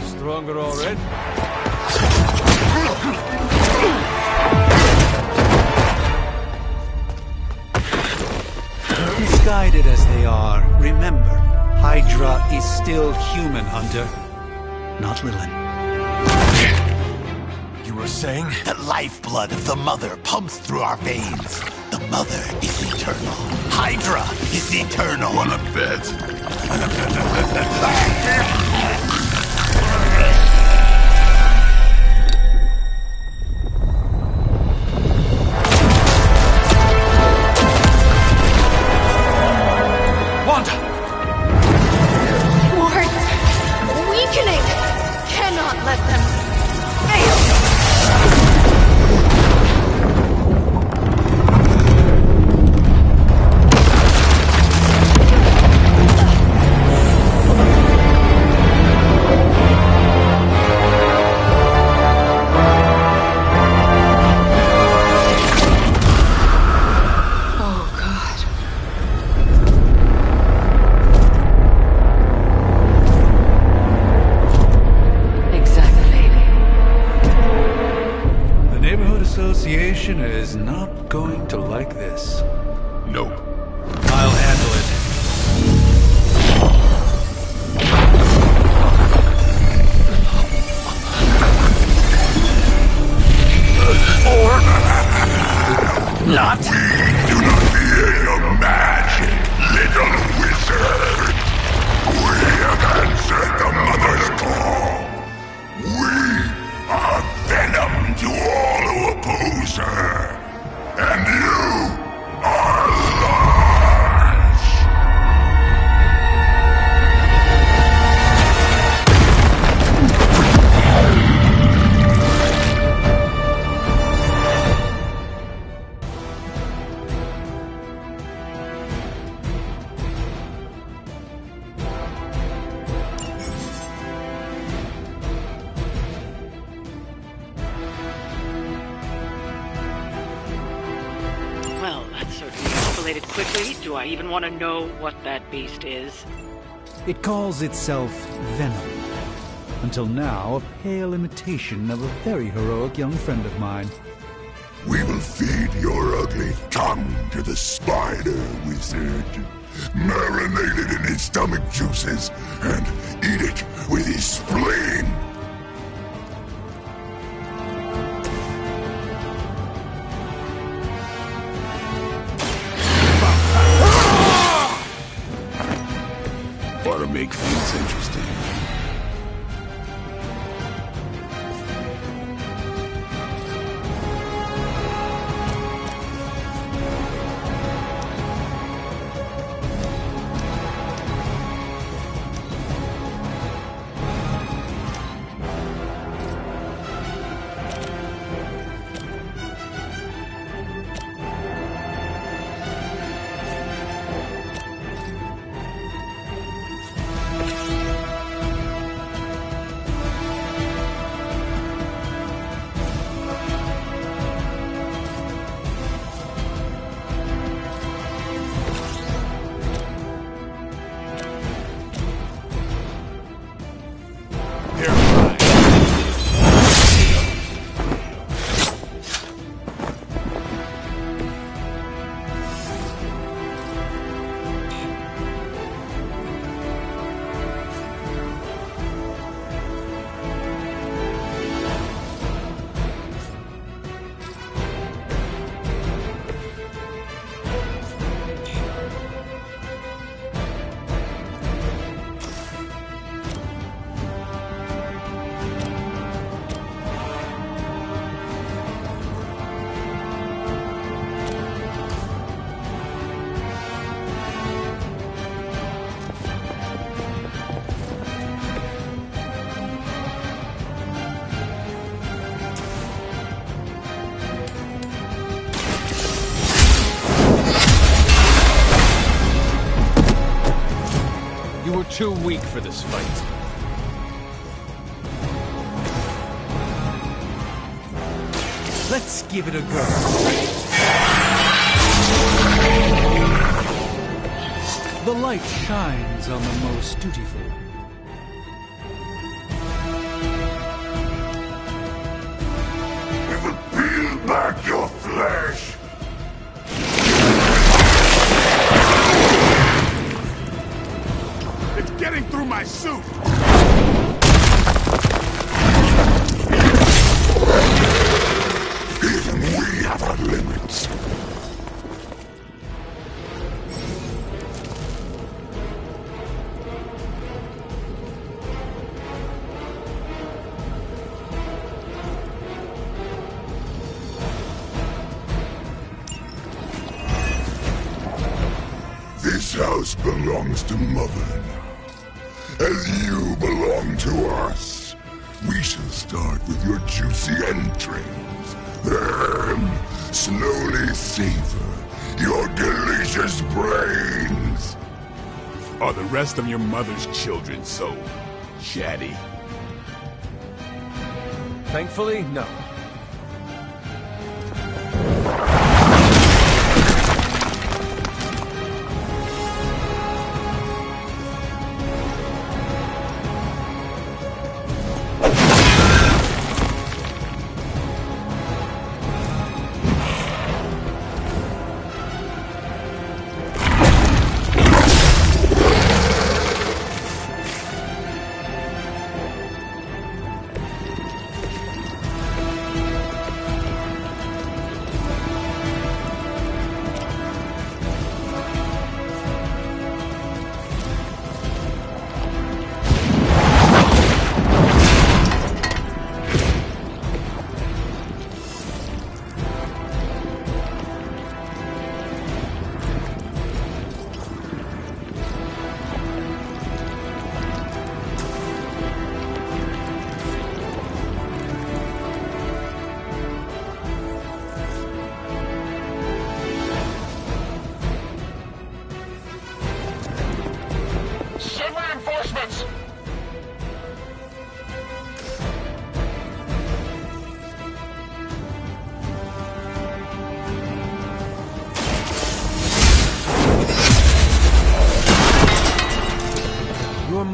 Stronger already? Misguided as they are, remember, Hydra is still human, Hunter. Not Lilin. You were saying? The lifeblood of the Mother pumps through our veins. The Mother is eternal. Hydra is eternal. Wanna bet? Cannot let them fail! quickly, do I even want to know what that beast is? It calls itself Venom. Until now, a pale imitation of a very heroic young friend of mine. We will feed your ugly tongue to the spider wizard. Marinate it in his stomach juices and eat it with his spleen. Ought to make things interesting. Too weak for this fight. Let's give it a go. The light shines on the most dutiful. It will peel back your flesh. Getting through my suit! Even we have our limits. This house belongs to Mother. As you belong to us, we shall start with your juicy entrails, then slowly savor your delicious brains. Are the rest of your mother's children so chatty? Thankfully, no.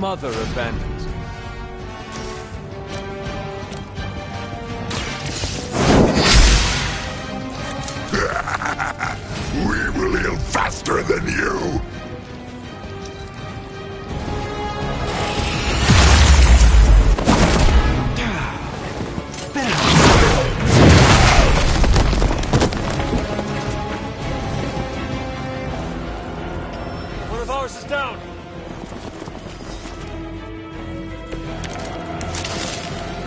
mother abandoned? We will heal faster than you! One of ours is down!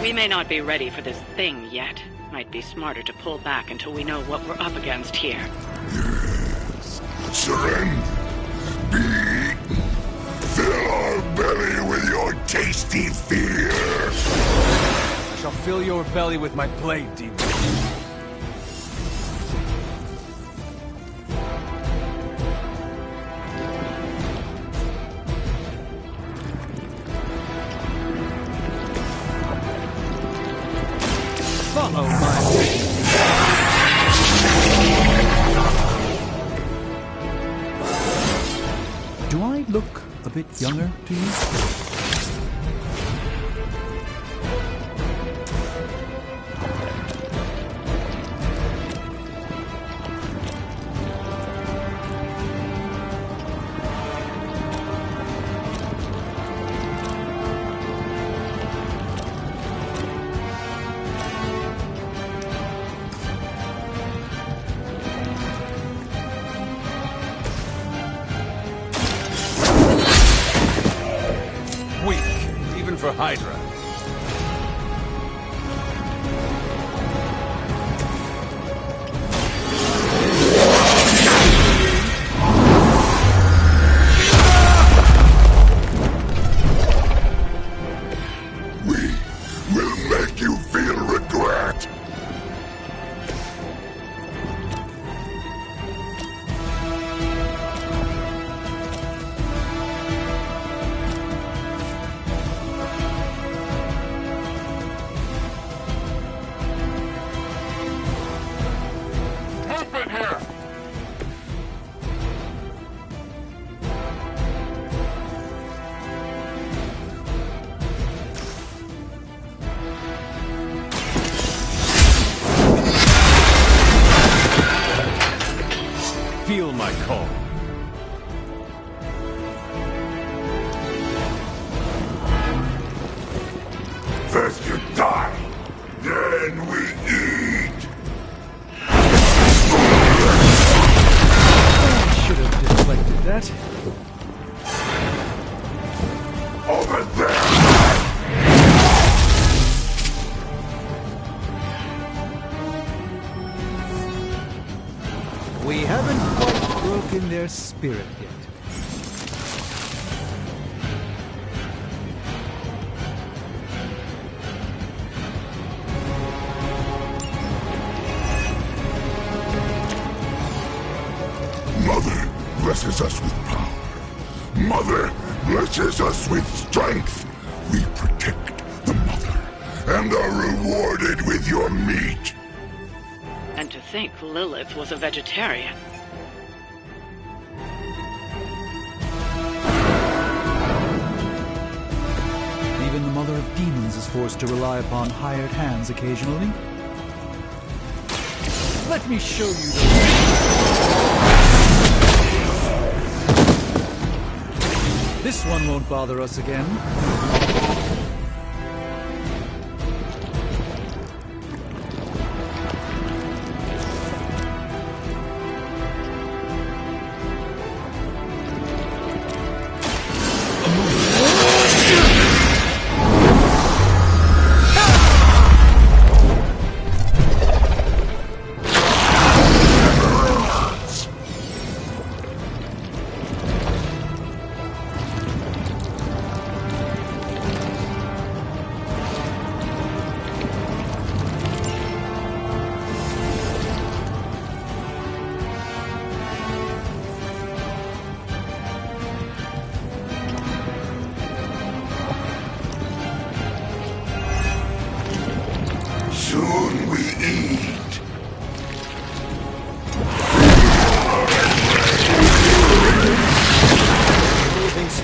We may not be ready for this thing yet. Might be smarter to pull back until we know what we're up against here. Yes. Surrender. Be eaten. Fill our belly with your tasty fear. I shall fill your belly with my blade, demon. Follow my lead. Do I look a bit younger to you? Even for Hydra. We will make you feel regret. Feel my call. First you die, then we eat. I should have deflected that. Over there. We haven't quite broken their spirit yet. Mother blesses us with power. Mother blesses us with strength. We protect the mother and are rewarded with your meat. And to think Lilith was a vegetarian. Even the Mother of Demons is forced to rely upon hired hands occasionally. Let me show you the way. This one won't bother us again.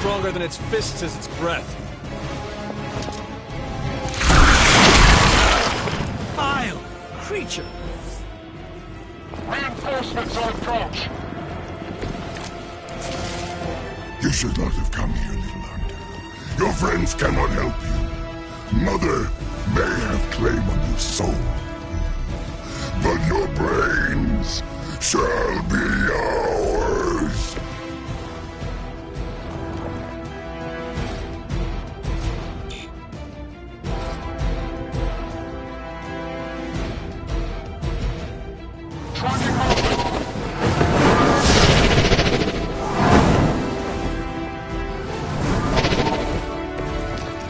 stronger than its fists is its breath. Vile creature! Reinforcements on approach! You should not have come here, little hunter. Your friends cannot help you. Mother may have claim on your soul, but your brains shall be ours!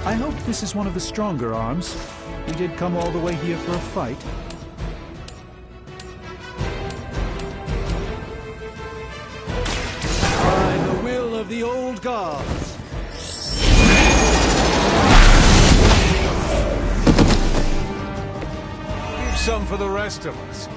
I hope this is one of the stronger arms. We did come all the way here for a fight. By the will of the old gods. Leave some for the rest of us.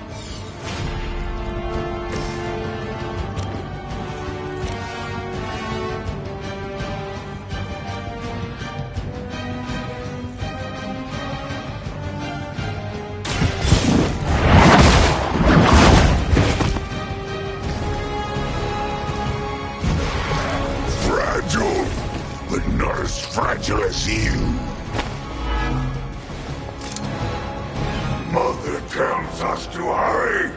Fragile, but not as fragile as you. Mother tells us to hurry.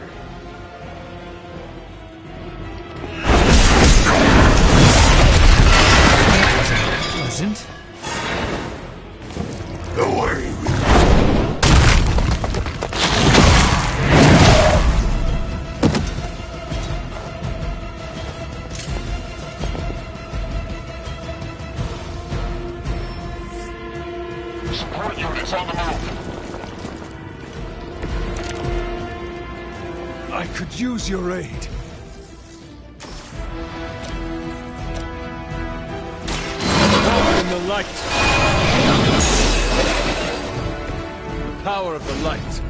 Pleasant. Away with support units on the move. I could use your aid. Power in the light. The power of the light.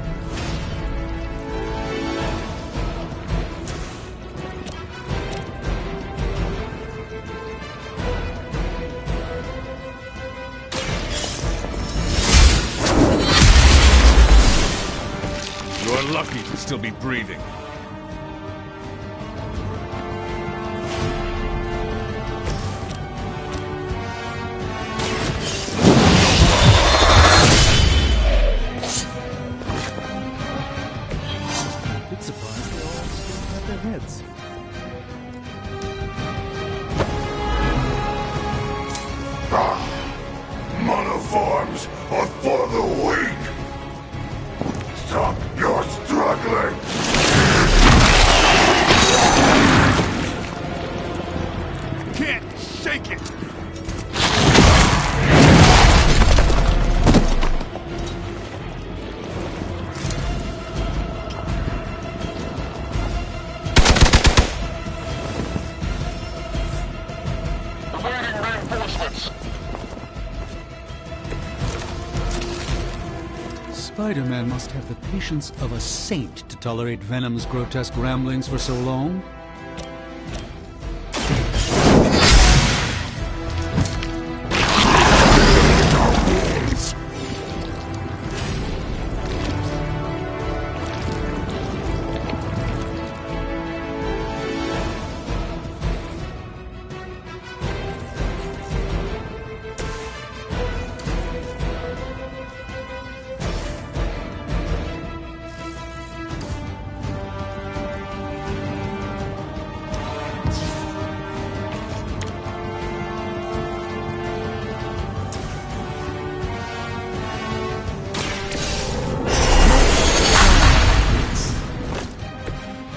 You're lucky to still be breathing. Bit surprised they all still have their heads. Monoforms are for the weak. Stop your struggling. Can't shake it! Awaiting reinforcements. Spider-Man must have the patience of a saint to tolerate Venom's grotesque ramblings for so long.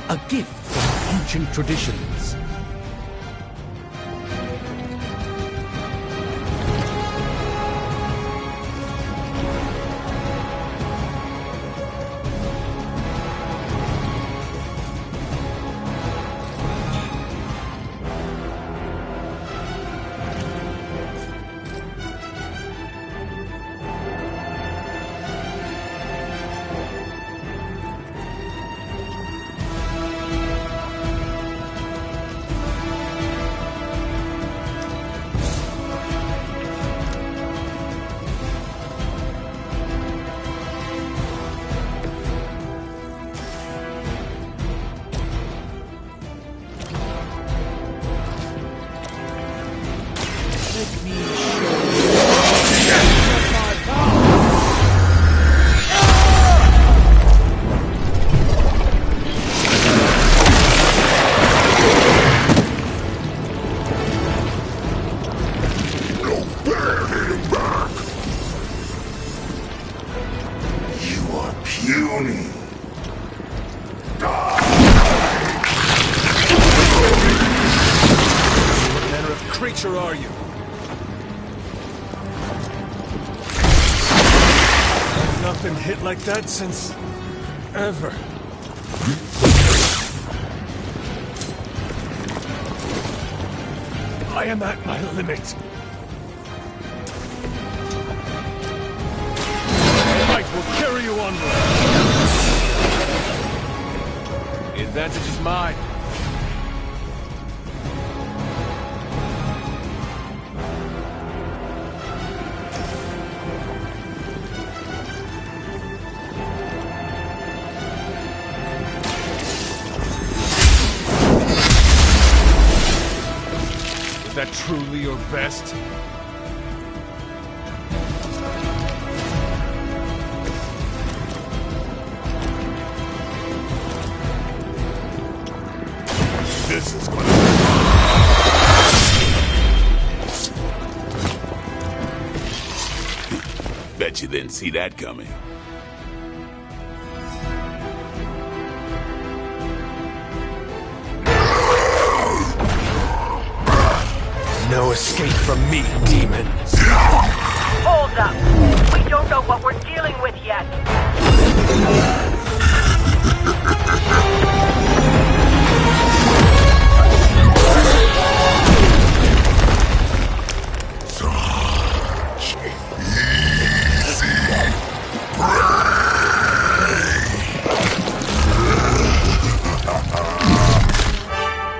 A gift from ancient traditions. creature are you? I've not been hit like that since... ever. I am at my limit. Might will carry you onward. The advantage is mine. Is that truly your best? This is gonna Bet you didn't see that coming. No escape from me, demon. Hold up. We don't know what we're dealing with yet. Such easy prey.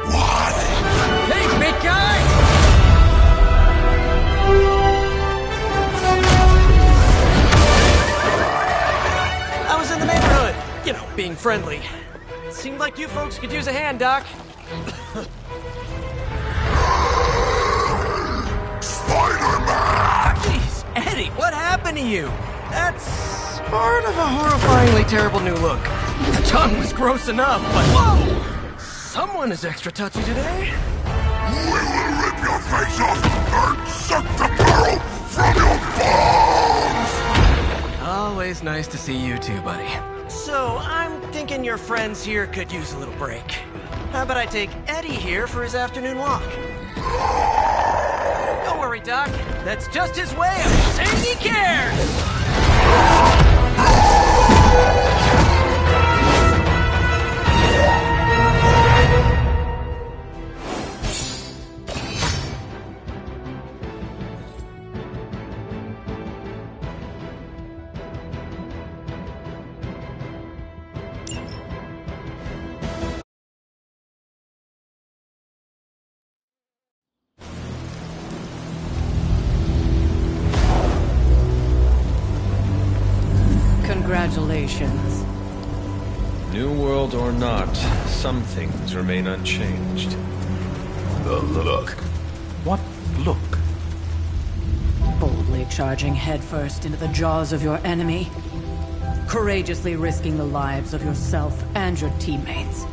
What? Hey, big guy! I was in the neighborhood, you know, being friendly. Seemed like you folks could use a hand, Doc. Spider-Man! Jeez, Eddie, what happened to you? That's sort of a horrifyingly terrible new look. The tongue was gross enough, but whoa! Someone is extra touchy today. We will rip your face off and suck the marrow from your bones! Always nice to see you too, buddy. So, I'm thinking your friends here could use a little break. How about I take Eddie here for his afternoon walk? Don't worry, Doc. That's just his way of saying he cares! Congratulations. New world or not, some things remain unchanged. The look. What look? Boldly charging headfirst into the jaws of your enemy. Courageously risking the lives of yourself and your teammates.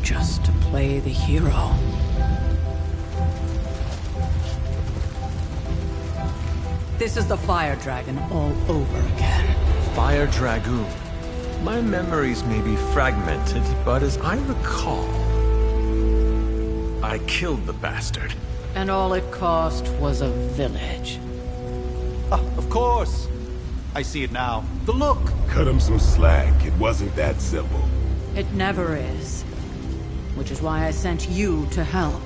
Just to play the hero. This is the Fire Dragon all over again. Fire Dragoon. My memories may be fragmented, but as I recall, I killed the bastard. And all it cost was a village. Of course. I see it now. The look. Cut him some slack. It wasn't that simple. It never is. Which is why I sent you to help.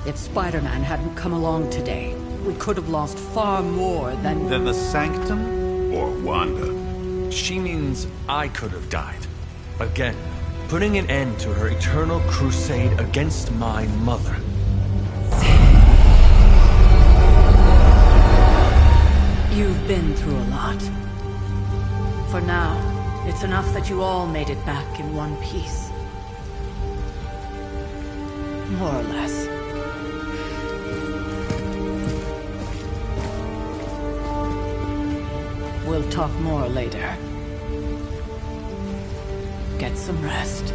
If Spider-Man hadn't come along today, we could have lost far more than... Than the Sanctum? Or Wanda. She means I could have died. Again, putting an end to her eternal crusade against my mother. You've been through a lot. For now, it's enough that you all made it back in one piece. More or less. We'll talk more later. Get some rest.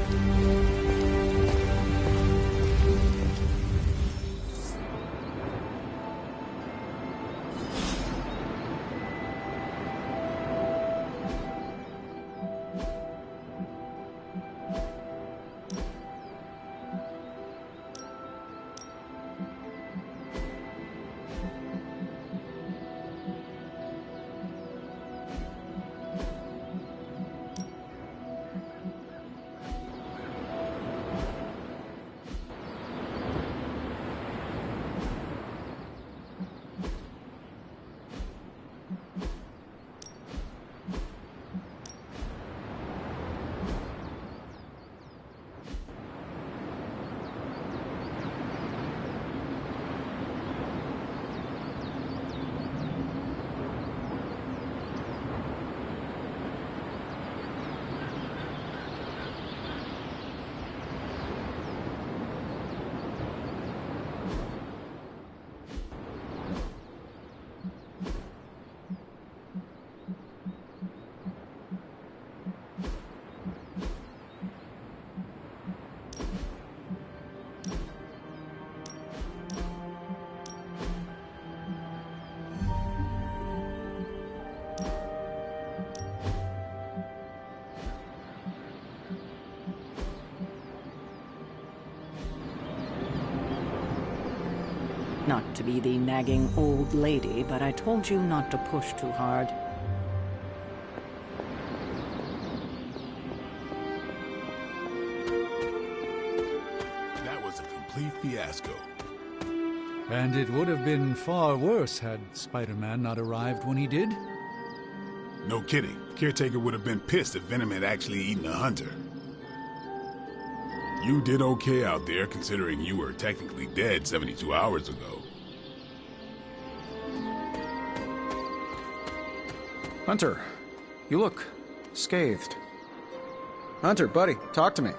Not to be the nagging old lady, but I told you not to push too hard. That was a complete fiasco. And it would have been far worse had Spider-Man not arrived when he did. No kidding. Caretaker would have been pissed if Venom had actually eaten a hunter. You did okay out there, considering you were technically dead 72 hours ago. Hunter, you look scathed. Hunter, buddy, talk to me.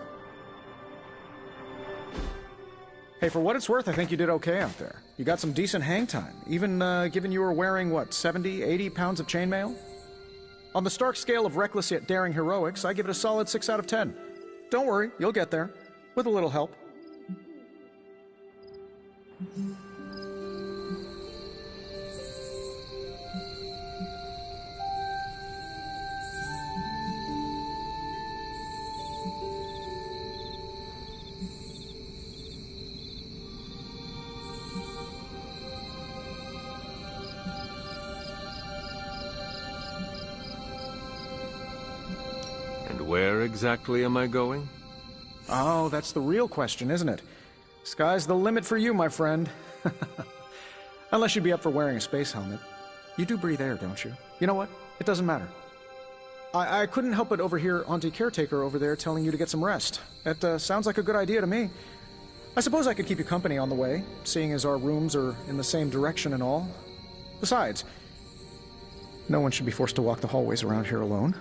Hey, for what it's worth, I think you did okay out there. You got some decent hang time, even given you were wearing, what, 70, 80 pounds of chainmail? On the Stark scale of reckless yet daring heroics, I give it a solid 6 out of 10. Don't worry, you'll get there. With a little help. And where exactly am I going? Oh, that's the real question, isn't it? Sky's the limit for you, my friend. Unless you'd be up for wearing a space helmet. You do breathe air, don't you? You know what? It doesn't matter. I couldn't help but overhear Auntie Caretaker over there telling you to get some rest. That sounds like a good idea to me. I suppose I could keep you company on the way, seeing as our rooms are in the same direction and all. Besides, no one should be forced to walk the hallways around here alone.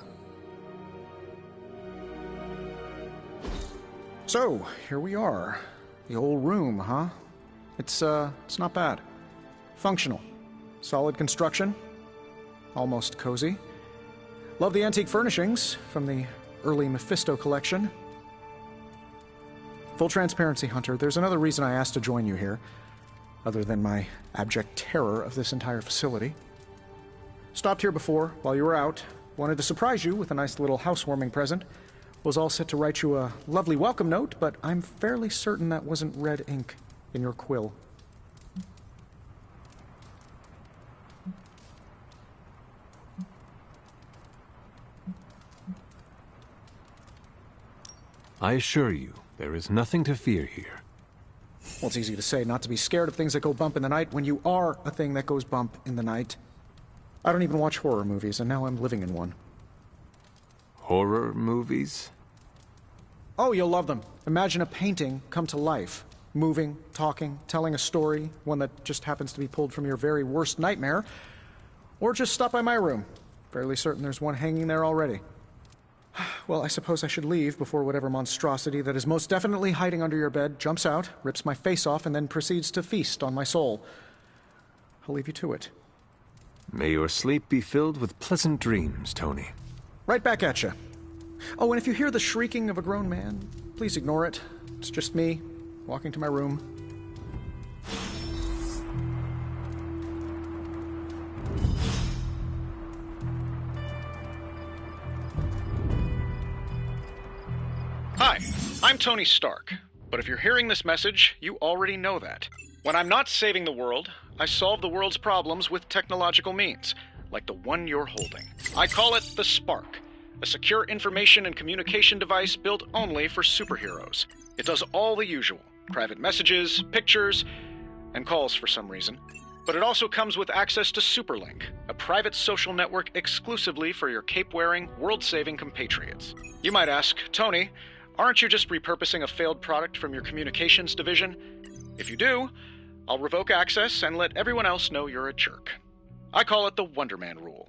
So, here we are. The old room, huh? It's not bad. Functional. Solid construction. Almost cozy. Love the antique furnishings from the early Mephisto collection. Full transparency, Hunter, there's another reason I asked to join you here, other than my abject terror of this entire facility. Stopped here before, while you were out. Wanted to surprise you with a nice little housewarming present. Was all set to write you a lovely welcome note, but I'm fairly certain that wasn't red ink in your quill. I assure you, there is nothing to fear here. Well, it's easy to say not to be scared of things that go bump in the night when you are a thing that goes bump in the night. I don't even watch horror movies, and now I'm living in one. Horror movies? Oh, you'll love them. Imagine a painting come to life. Moving, talking, telling a story, one that just happens to be pulled from your very worst nightmare. Or just stop by my room. Fairly certain there's one hanging there already. Well, I suppose I should leave before whatever monstrosity that is most definitely hiding under your bed jumps out, rips my face off, and then proceeds to feast on my soul. I'll leave you to it. May your sleep be filled with pleasant dreams, Tony. Right back at you. Oh, and if you hear the shrieking of a grown man, please ignore it. It's just me, walking to my room. Hi, I'm Tony Stark. But if you're hearing this message, you already know that. When I'm not saving the world, I solve the world's problems with technological means, like the one you're holding. I call it the Spark. A secure information and communication device built only for superheroes. It does all the usual. Private messages, pictures, and calls for some reason. But it also comes with access to Superlink, a private social network exclusively for your cape-wearing, world-saving compatriots. You might ask, Tony, aren't you just repurposing a failed product from your communications division? If you do, I'll revoke access and let everyone else know you're a jerk. I call it the Wonder Man rule.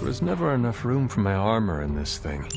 There was never enough room for my armor in this thing.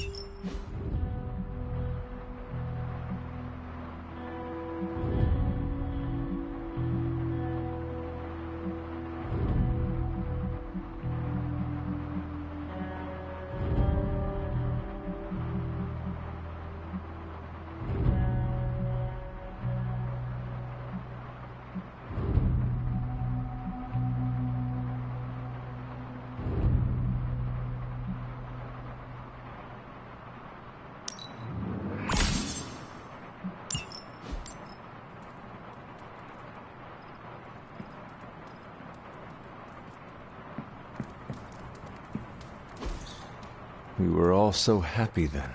We were all so happy then.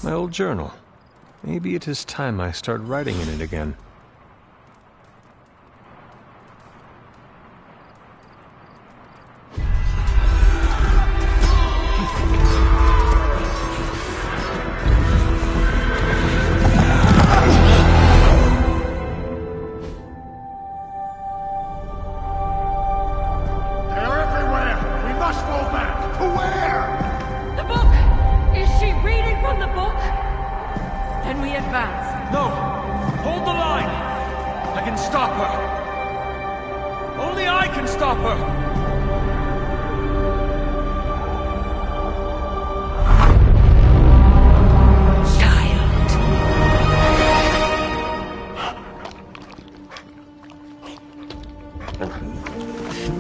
My old journal. Maybe it is time I start writing in it again.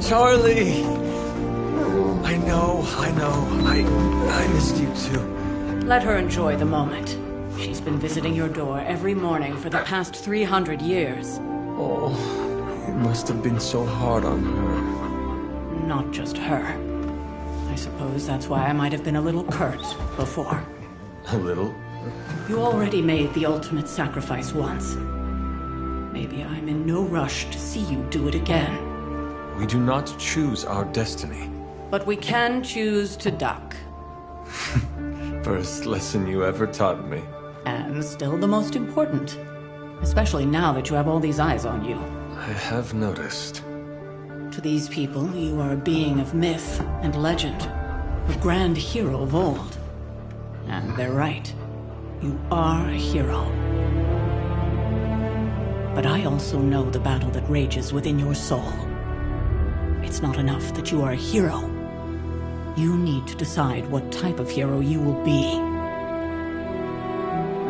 Charlie! I know. I missed you too. Let her enjoy the moment. She's been visiting your door every morning for the past 300 years. Oh, it must have been so hard on her. Not just her. I suppose that's why I might have been a little curt before. A little? You already made the ultimate sacrifice once. Maybe I'm in no rush to see you do it again. We do not choose our destiny. But we can choose to duck. First lesson you ever taught me. And still the most important. Especially now that you have all these eyes on you. I have noticed. To these people, you are a being of myth and legend. A grand hero of old. And they're right. You are a hero. But I also know the battle that rages within your soul. It's not enough that you are a hero. You need to decide what type of hero you will be.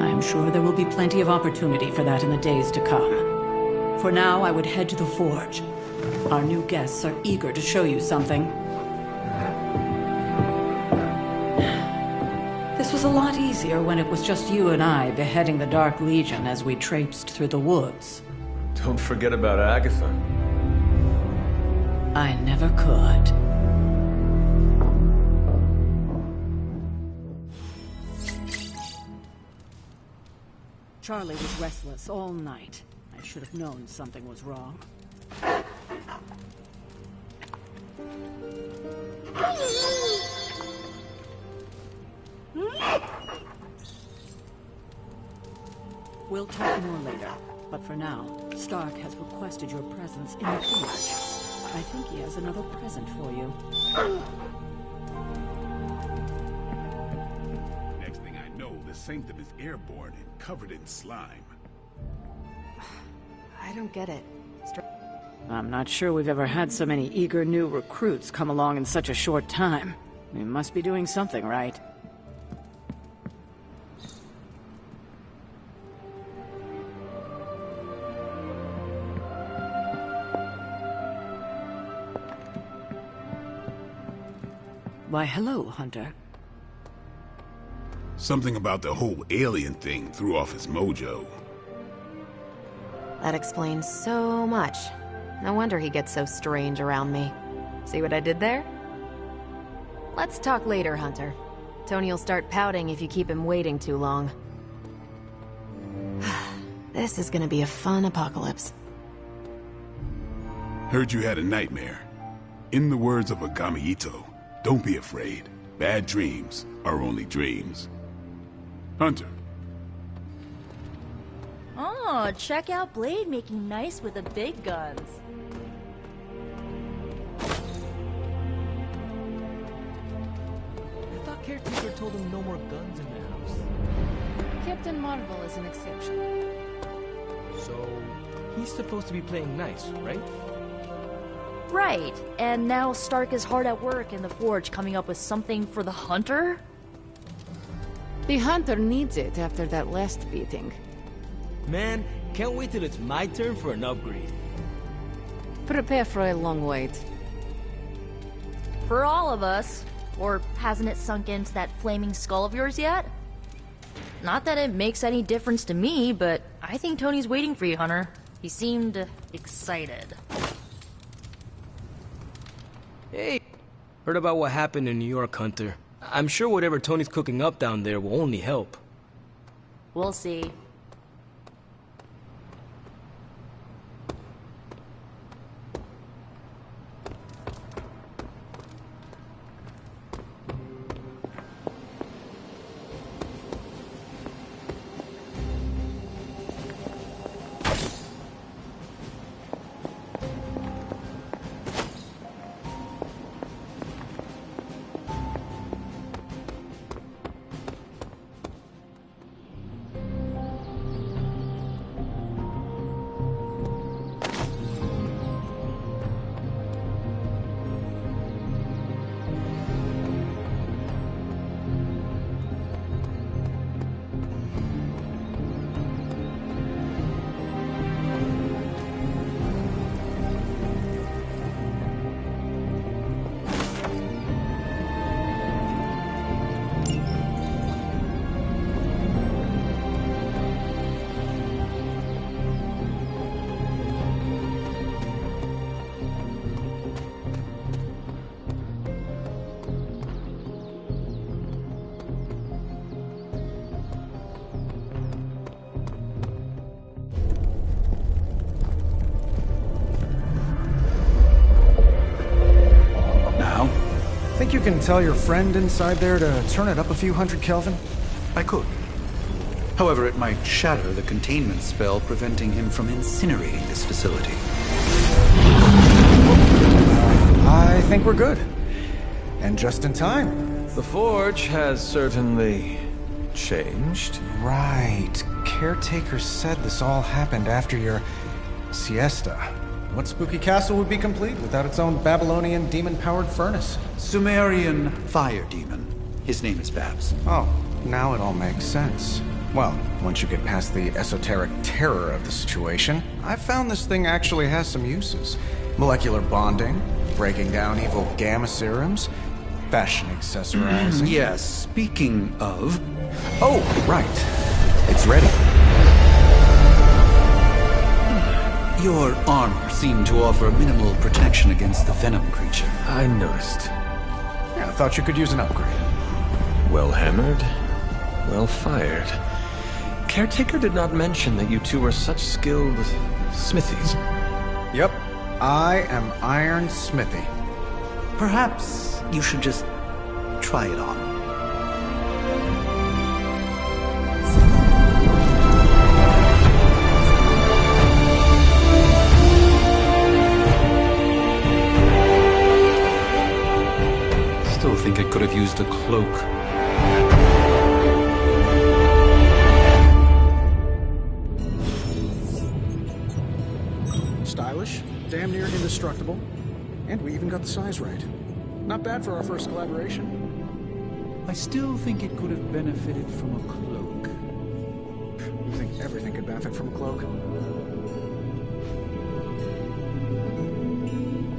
I'm sure there will be plenty of opportunity for that in the days to come. For now, I would head to the Forge. Our new guests are eager to show you something. This was a lot easier when it was just you and I beheading the Dark Legion as we traipsed through the woods. Don't forget about Agatha. I never could. Charlie was restless all night. I should have known something was wrong. We'll talk more later, but for now, Stark has requested your presence in the Forge. I think he has another present for you. Next thing I know, the Sanctum is airborne and covered in slime. I don't get it. I'm not sure we've ever had so many eager new recruits come along in such a short time. We must be doing something right. Why, hello, Hunter. Something about the whole alien thing threw off his mojo. That explains so much. No wonder he gets so strange around me. See what I did there? Let's talk later, Hunter. Tony will start pouting if you keep him waiting too long. This is gonna be a fun apocalypse. Heard you had a nightmare. In the words of Agami Ito, don't be afraid. Bad dreams are only dreams. Hunter. Oh, check out Blade making nice with the big guns. I thought Caretaker told him no more guns in the house. Captain Marvel is an exception. So, he's supposed to be playing nice, right? Right, and now Stark is hard at work in the Forge coming up with something for the Hunter? The Hunter needs it after that last beating. Man, can't wait till it's my turn for an upgrade. Prepare for a long wait. For all of us. Or hasn't it sunk into that flaming skull of yours yet? Not that it makes any difference to me, but I think Tony's waiting for you, Hunter. He seemed excited. Hey, heard about what happened in New York, Hunter. I'm sure whatever Tony's cooking up down there will only help. We'll see. Think you can tell your friend inside there to turn it up a few hundred Kelvin? I could. However, it might shatter the containment spell, preventing him from incinerating this facility. I think we're good. And just in time. The Forge has certainly changed. Right. Caretaker said this all happened after your siesta. What spooky castle would be complete without its own Babylonian demon-powered furnace? Sumerian fire demon. His name is Babs. Oh, now it all makes sense. Well, once you get past the esoteric terror of the situation, I've found this thing actually has some uses. Molecular bonding, breaking down evil gamma serums, fashion accessorizing. Yes, speaking of... Oh, right. It's ready. Your armor seemed to offer minimal protection against the venom creature. I noticed. Yeah, I thought you could use an upgrade. Well hammered, well fired. Caretaker did not mention that you two were such skilled smithies. Yep, I am Iron Smithy. Perhaps you should just try it on. Still think it could have used a cloak. Stylish, damn near indestructible, and we even got the size right. Not bad for our first collaboration. I still think it could have benefited from a cloak. You think everything could benefit from a cloak?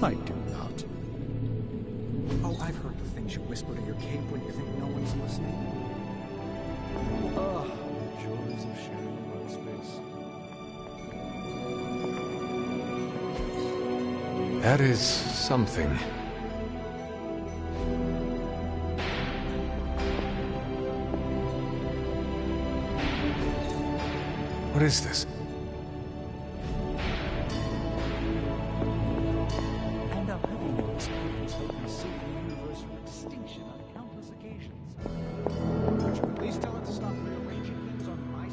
I do not. Oh, I've heard the things you whisper to your cape when you think no one's listening. Ah, joys of sharing workspace. That is something. What is this? And our heavy notes could help me save the universe from extinction on countless Please tell it to stop rearranging things on my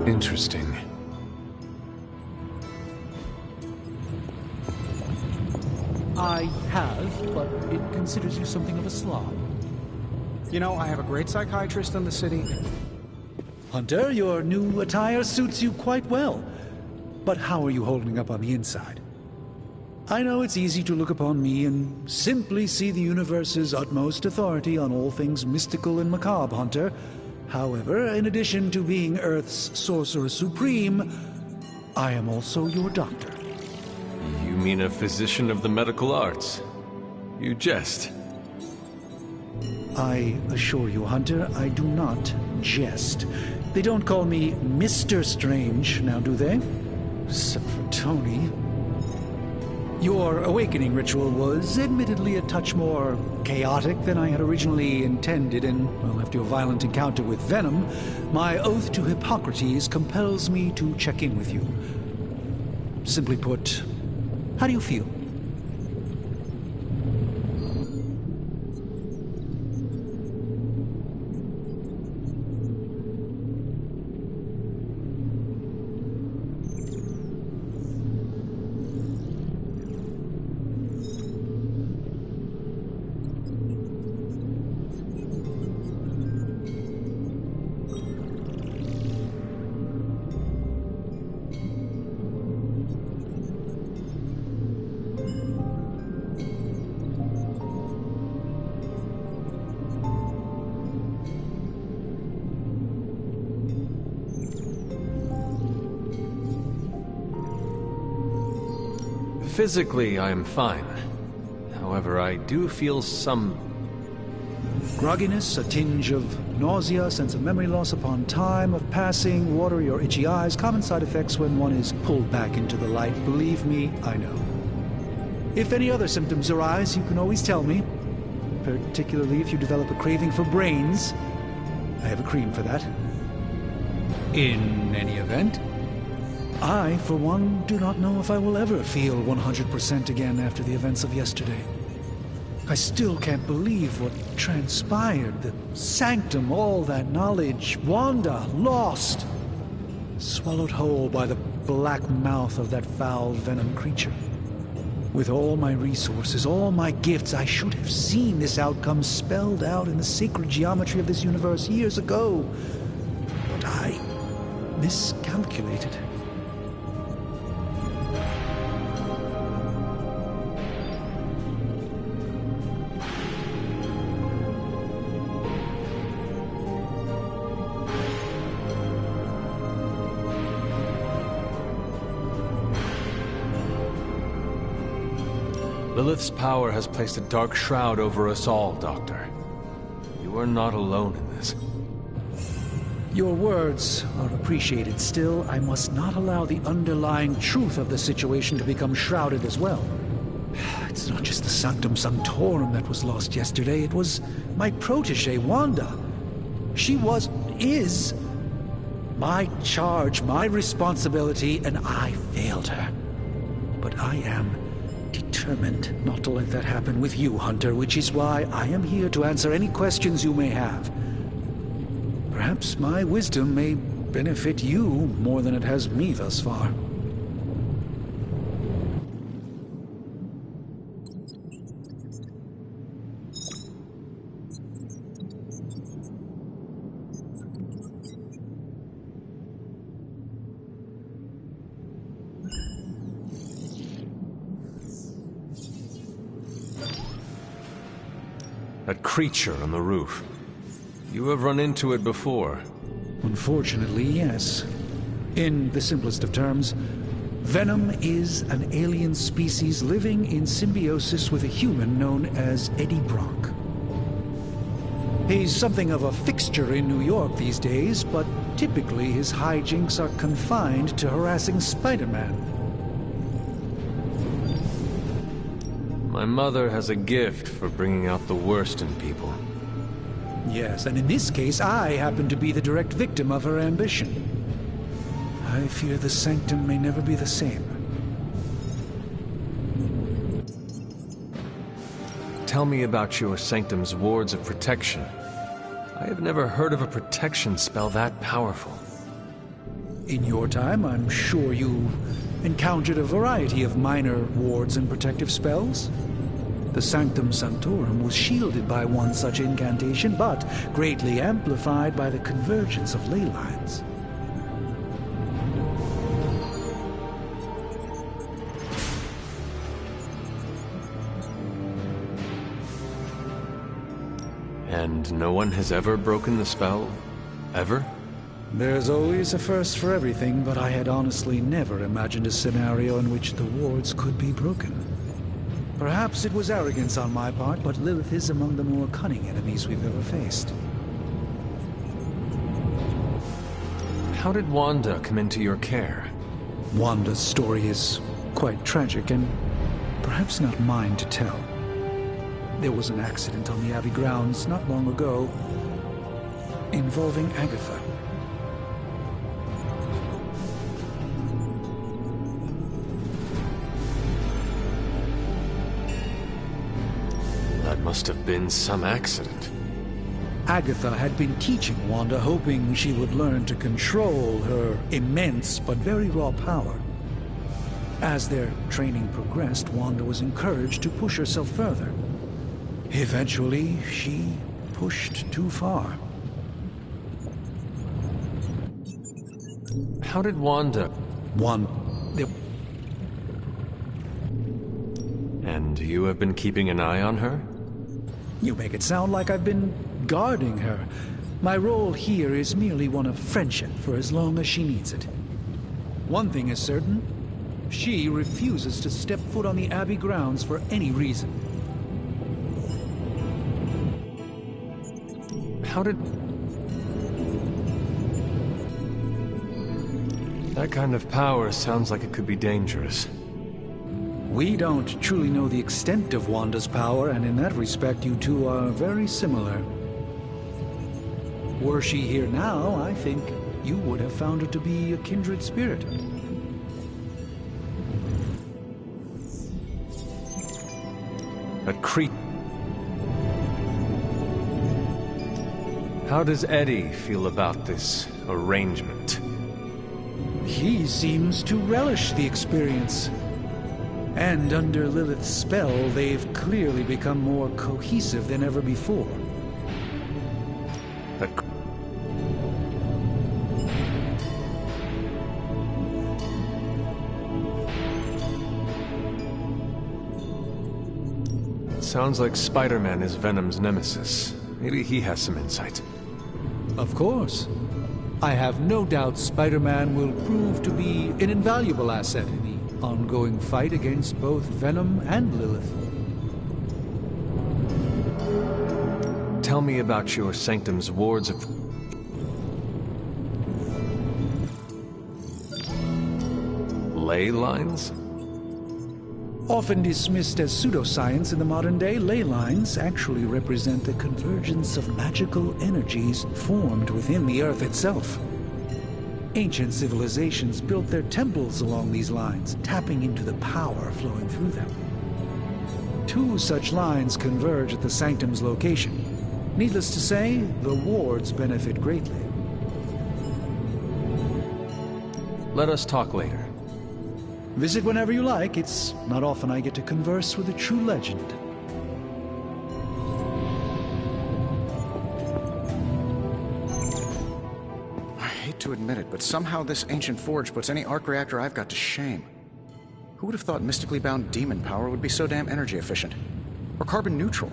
side. Interesting. I have, but it considers you something of a slob. You know, I have a great psychiatrist in the city. Hunter, your new attire suits you quite well. But how are you holding up on the inside? I know it's easy to look upon me and simply see the universe's utmost authority on all things mystical and macabre, Hunter. However, in addition to being Earth's Sorcerer Supreme, I am also your doctor. You mean a physician of the medical arts? You jest. I assure you, Hunter, I do not jest. They don't call me Mr. Strange, now do they? Except for Tony. Your awakening ritual was admittedly a touch more chaotic than I had originally intended, and, well, after your violent encounter with Venom, my oath to Hippocrates compels me to check in with you. Simply put, how do you feel? Physically, I am fine. However, I do feel some... grogginess, a tinge of nausea, sense of memory loss upon time of passing, watery or itchy eyes, common side effects when one is pulled back into the light. Believe me, I know. If any other symptoms arise, you can always tell me. Particularly if you develop a craving for brains. I have a cream for that. In any event, I, for one, do not know if I will ever feel 100% again after the events of yesterday. I still can't believe what transpired. The sanctum, all that knowledge, Wanda, lost. Swallowed whole by the black mouth of that foul venom creature. With all my resources, all my gifts, I should have seen this outcome spelled out in the sacred geometry of this universe years ago. But I miscalculated. Lilith's power has placed a dark shroud over us all, Doctor. You are not alone in this. Your words are appreciated. Still, I must not allow the underlying truth of the situation to become shrouded as well. It's not just the Sanctum Sanctorum that was lost yesterday. It was my protege, Wanda. She is my charge, my responsibility, and I failed her. But I am determined not to let that happen with you, Hunter, which is why I am here to answer any questions you may have. Perhaps my wisdom may benefit you more than it has me thus far. That creature on the roof. You have run into it before. Unfortunately, yes. In the simplest of terms, Venom is an alien species living in symbiosis with a human known as Eddie Brock. He's something of a fixture in New York these days, but typically his hijinks are confined to harassing Spider-Man. My mother has a gift for bringing out the worst in people. Yes, and in this case, I happen to be the direct victim of her ambition. I fear the Sanctum may never be the same. Tell me about your Sanctum's wards of protection. I have never heard of a protection spell that powerful. In your time, I'm sure you encountered a variety of minor wards and protective spells. The Sanctum Sanctorum was shielded by one such incantation, but greatly amplified by the convergence of ley lines. And no one has ever broken the spell? Ever? There's always a first for everything, but I had honestly never imagined a scenario in which the wards could be broken. Perhaps it was arrogance on my part, but Lilith is among the more cunning enemies we've ever faced. How did Wanda come into your care? Wanda's story is quite tragic, and perhaps not mine to tell. There was an accident on the Abbey grounds not long ago involving Agatha. That must have been some accident. Agatha had been teaching Wanda, hoping she would learn to control her immense but very raw power. As their training progressed, Wanda was encouraged to push herself further. Eventually, she pushed too far. How did Wanda... And you have been keeping an eye on her? You make it sound like I've been guarding her. My role here is merely one of friendship for as long as she needs it. One thing is certain, she refuses to step foot on the Abbey grounds for any reason. How did... That kind of power sounds like it could be dangerous. We don't truly know the extent of Wanda's power, and in that respect, you two are very similar. Were she here now, I think you would have found her to be a kindred spirit. A creep. How does Eddie feel about this arrangement? He seems to relish the experience. And under Lilith's spell, they've clearly become more cohesive than ever before. Sounds like Spider-Man is Venom's nemesis. Maybe he has some insight. Of course. I have no doubt Spider-Man will prove to be an invaluable asset in the ongoing fight against both Venom and Lilith. Tell me about your Sanctum's wards of... Ley lines? Often dismissed as pseudoscience in the modern day, ley lines actually represent the convergence of magical energies formed within the Earth itself. Ancient civilizations built their temples along these lines, tapping into the power flowing through them. 2 such lines converge at the Sanctum's location. Needless to say, the wards benefit greatly. Let us talk later. Visit whenever you like. It's not often I get to converse with a true legend. I hate to admit it, but somehow this ancient forge puts any arc reactor I've got to shame. Who would have thought mystically bound demon power would be so damn energy efficient? Or carbon neutral?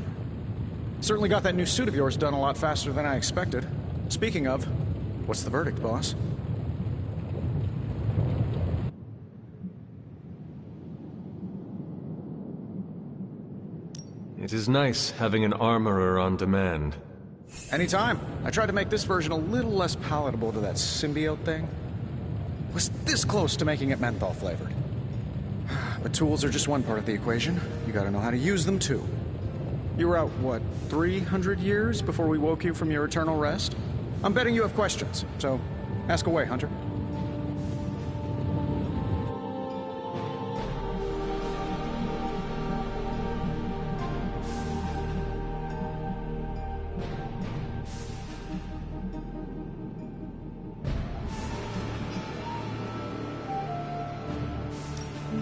Certainly got that new suit of yours done a lot faster than I expected. Speaking of, what's the verdict, boss? It is nice having an armorer on demand. Anytime. I tried to make this version a little less palatable to that symbiote thing. Was this close to making it menthol flavored. But tools are just one part of the equation. You gotta know how to use them too. You were out, what, 300 years before we woke you from your eternal rest? I'm betting you have questions, so ask away, Hunter.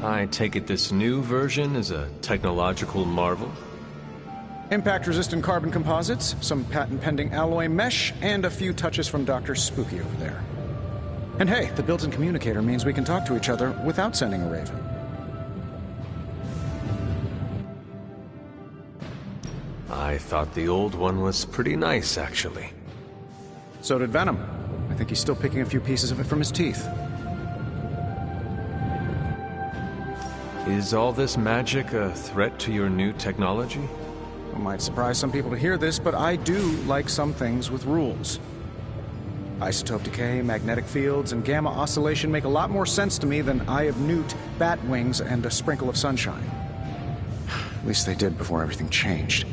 I take it this new version is a technological marvel? Impact-resistant carbon composites, some patent-pending alloy mesh, and a few touches from Dr. Spooky over there. And hey, the built-in communicator means we can talk to each other without sending a raven. I thought the old one was pretty nice, actually. So did Venom. I think he's still picking a few pieces of it from his teeth. Is all this magic a threat to your new technology? It might surprise some people to hear this, but I do like some things with rules. Isotope decay, magnetic fields, and gamma oscillation make a lot more sense to me than Eye of Newt, bat wings, and a sprinkle of sunshine. At least they did before everything changed.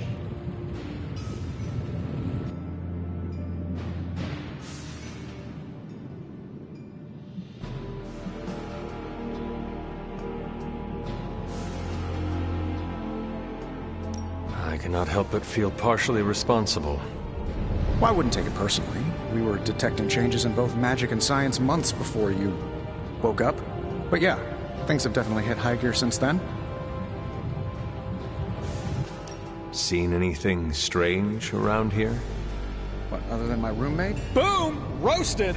I cannot help but feel partially responsible. Well, I wouldn't take it personally. We were detecting changes in both magic and science months before you woke up. But yeah, things have definitely hit high gear since then. Seen anything strange around here? What, other than my roommate? Boom! Roasted!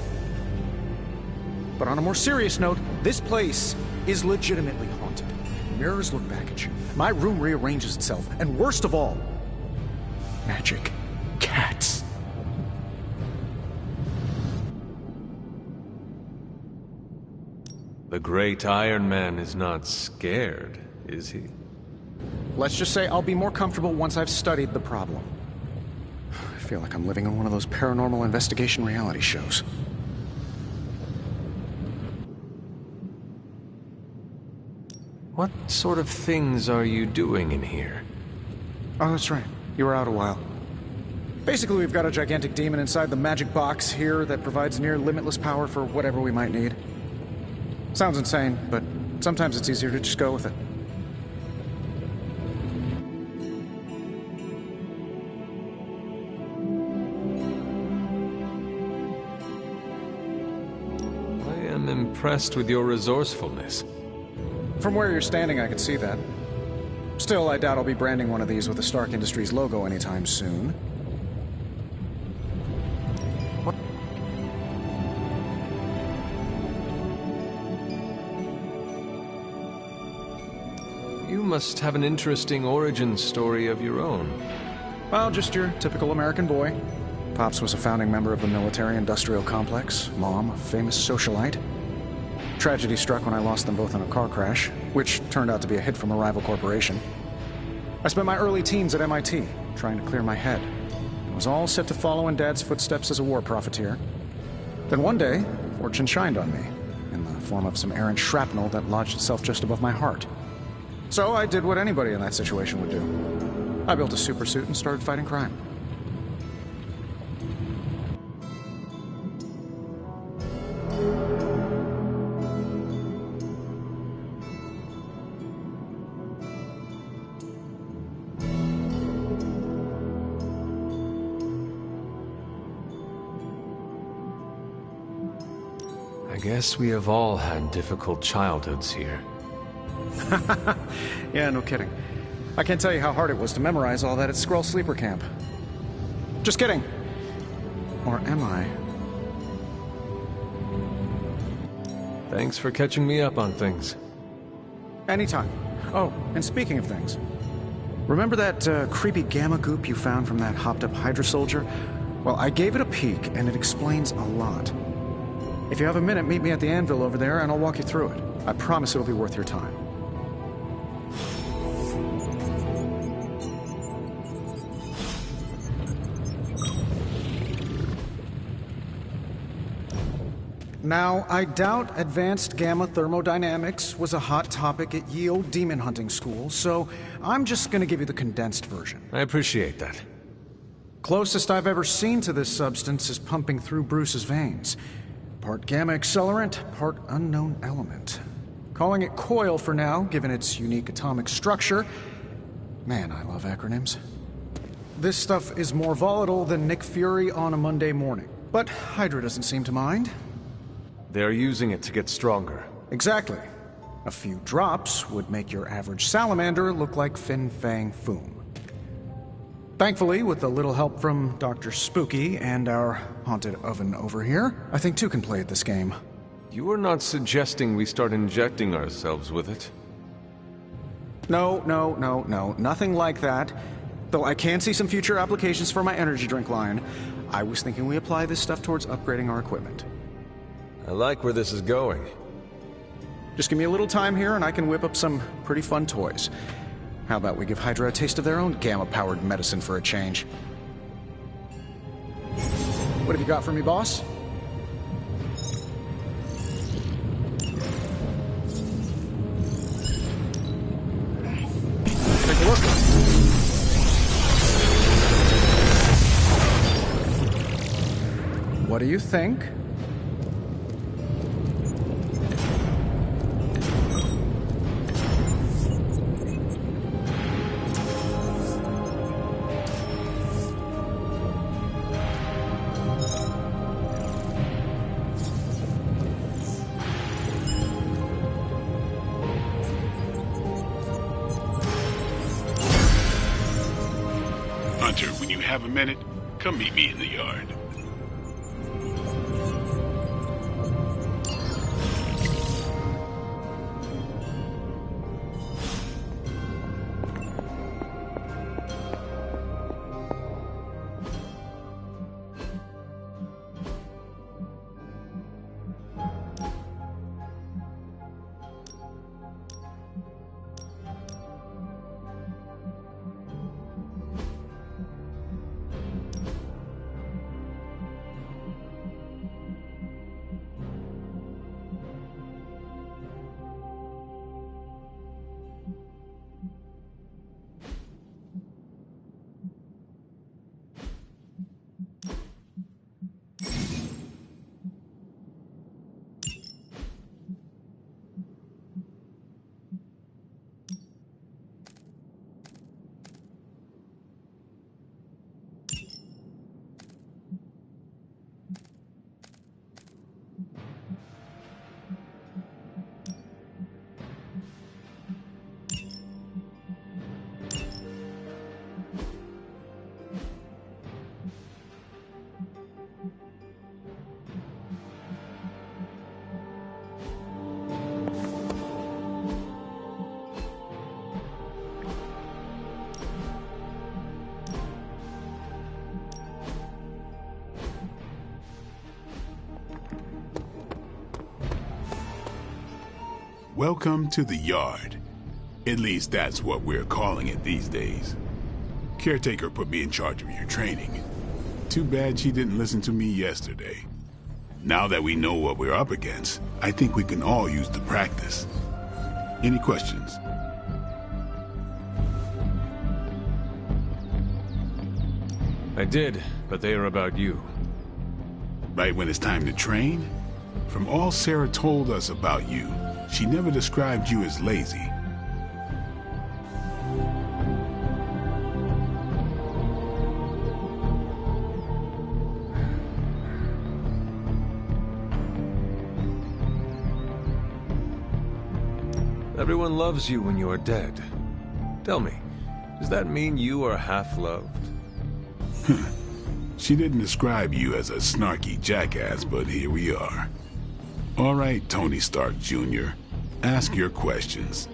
But on a more serious note, this place is legitimately haunted. Mirrors look back at you. My room rearranges itself. And worst of all, magic cats. The great Iron Man is not scared, is he? Let's just say I'll be more comfortable once I've studied the problem. I feel like I'm living in one of those paranormal investigation reality shows. What sort of things are you doing in here? Oh, that's right. You were out a while. Basically, we've got a gigantic demon inside the magic box here that provides near limitless power for whatever we might need. Sounds insane, but sometimes it's easier to just go with it. I am impressed with your resourcefulness. From where you're standing, I can see that. Still, I doubt I'll be branding one of these with the Stark Industries logo anytime soon. What? You must have an interesting origin story of your own. Well, just your typical American boy. Pops was a founding member of the military-industrial complex. Mom, a famous socialite. Tragedy struck when I lost them both in a car crash, which turned out to be a hit from a rival corporation. I spent my early teens at MIT, trying to clear my head. It was all set to follow in Dad's footsteps as a war profiteer. Then one day, fortune shined on me, in the form of some errant shrapnel that lodged itself just above my heart. So I did what anybody in that situation would do. I built a supersuit and started fighting crime. I guess we have all had difficult childhoods here. Yeah, no kidding. I can't tell you how hard it was to memorize all that at Skrull Sleeper Camp. Just kidding. Or am I? Thanks for catching me up on things. Anytime. Oh, and speaking of things, remember that creepy gamma goop you found from that hopped-up Hydra soldier? Well, I gave it a peek, and it explains a lot. If you have a minute, meet me at the anvil over there, and I'll walk you through it. I promise it'll be worth your time. Now, I doubt advanced gamma thermodynamics was a hot topic at Ye Olde Demon Hunting School, so I'm just gonna give you the condensed version. I appreciate that. Closest I've ever seen to this substance is pumping through Bruce's veins. Part gamma accelerant, part unknown element. Calling it coil for now, given its unique atomic structure. Man, I love acronyms. This stuff is more volatile than Nick Fury on a Monday morning. But Hydra doesn't seem to mind. They're using it to get stronger. Exactly. A few drops would make your average salamander look like Fin Fang Foom. Thankfully, with a little help from Dr. Spooky and our haunted oven over here, I think two can play at this game. You are not suggesting we start injecting ourselves with it? No, nothing like that. Though I can see some future applications for my energy drink line. I was thinking we apply this stuff towards upgrading our equipment. I like where this is going. Just give me a little time here and I can whip up some pretty fun toys. How about we give Hydra a taste of their own gamma-powered medicine for a change? What have you got for me, boss? Take a look. What do you think? Hunter, when you have a minute, come meet me in the yard. Welcome to the yard. At least that's what we're calling it these days. Caretaker put me in charge of your training. Too bad she didn't listen to me yesterday. Now that we know what we're up against, I think we can all use the practice. Any questions? I did, but they are about you. Right when it's time to train? From all Sarah told us about you, she never described you as lazy. Everyone loves you when you are dead. Tell me, does that mean you are half-loved? She didn't describe you as a snarky jackass, but here we are. All right, Tony Stark Jr., ask your questions.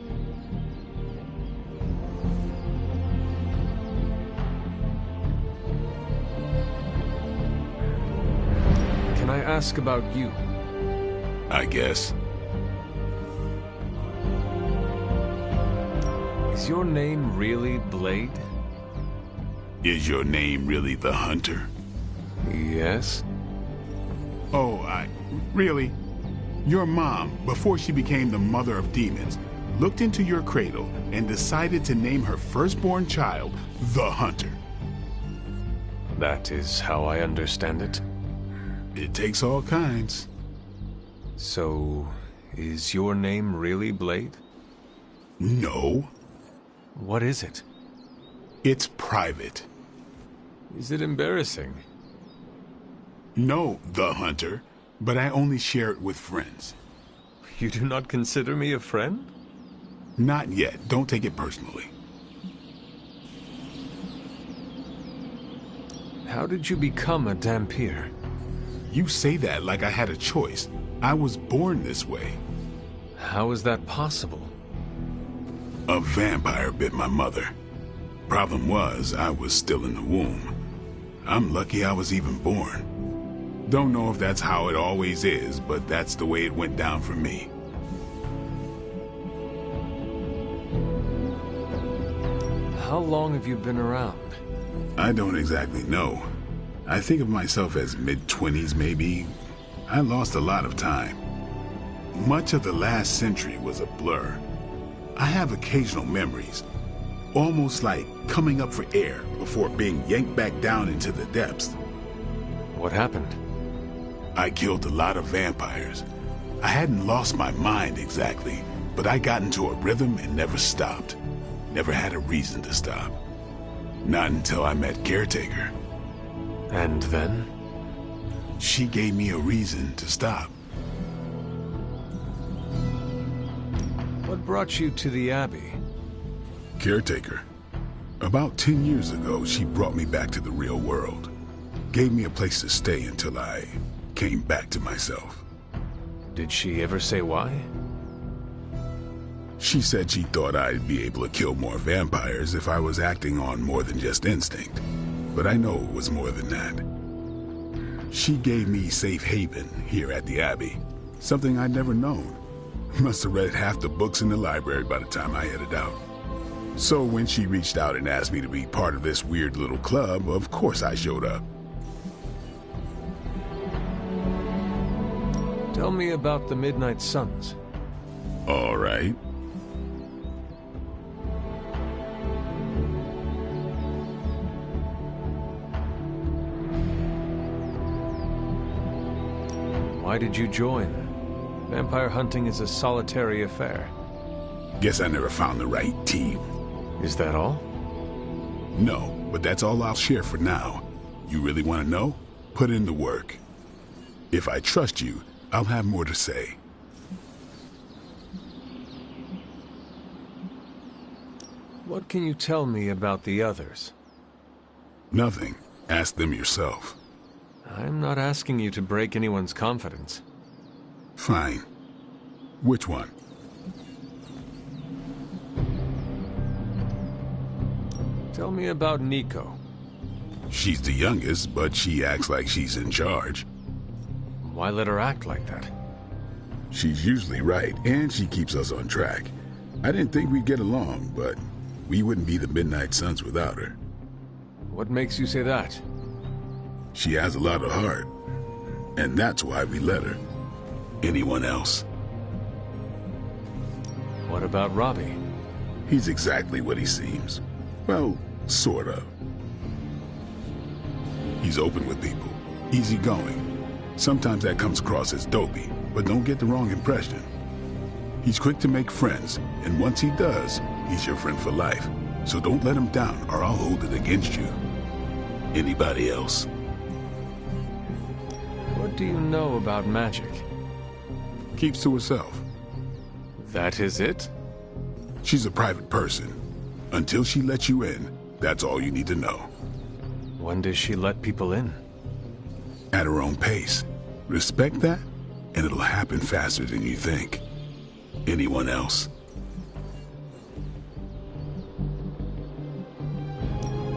Can I ask about you? I guess. Is your name really Blade? Is your name really the Hunter? Yes. Oh, really? Your mom, before she became the mother of demons, looked into your cradle and decided to name her firstborn child the Hunter. That is how I understand it. It takes all kinds. So, is your name really Blade? No. What is it? It's private. Is it embarrassing? No, the Hunter, but I only share it with friends. You do not consider me a friend? Not yet. Don't take it personally. How did you become a Dhampir? You say that like I had a choice. I was born this way. How is that possible? A vampire bit my mother. Problem was, I was still in the womb. I'm lucky I was even born. Don't know if that's how it always is, but that's the way it went down for me. How long have you been around? I don't exactly know. I think of myself as mid-20s, maybe. I lost a lot of time. Much of the last century was a blur. I have occasional memories, almost like coming up for air before being yanked back down into the depths. What happened? I killed a lot of vampires. I hadn't lost my mind exactly, but I got into a rhythm and never stopped. Never had a reason to stop. Not until I met Caretaker. And then? She gave me a reason to stop. What brought you to the Abbey? Caretaker. About 10 years ago, she brought me back to the real world. Gave me a place to stay until I came back to myself. Did she ever say why? She said she thought I'd be able to kill more vampires if I was acting on more than just instinct. But I know it was more than that. She gave me safe haven here at the Abbey. Something I'd never known. Must have read half the books in the library by the time I headed out. So when she reached out and asked me to be part of this weird little club, of course I showed up. Tell me about the Midnight Suns. All right. Why did you join? Vampire hunting is a solitary affair. Guess I never found the right team. Is that all? No, but that's all I'll share for now. You really want to know? Put in the work. If I trust you, I'll have more to say. What can you tell me about the others? Nothing. Ask them yourself. I'm not asking you to break anyone's confidence. Fine. Which one? Tell me about Nico. She's the youngest, but she acts like she's in charge. Why let her act like that? She's usually right, and she keeps us on track. I didn't think we'd get along, but we wouldn't be the Midnight Suns without her. What makes you say that? She has a lot of heart, and that's why we let her. Anyone else? What about Robbie? He's exactly what he seems. Well, sort of. He's open with people, easygoing. Sometimes that comes across as dopey, but don't get the wrong impression. He's quick to make friends, and once he does, he's your friend for life. So don't let him down, or I'll hold it against you. Anybody else? What do you know about magic? Keeps to herself. That is it? She's a private person. Until she lets you in, that's all you need to know. When does she let people in? At her own pace. Respect that, and it'll happen faster than you think. Anyone else?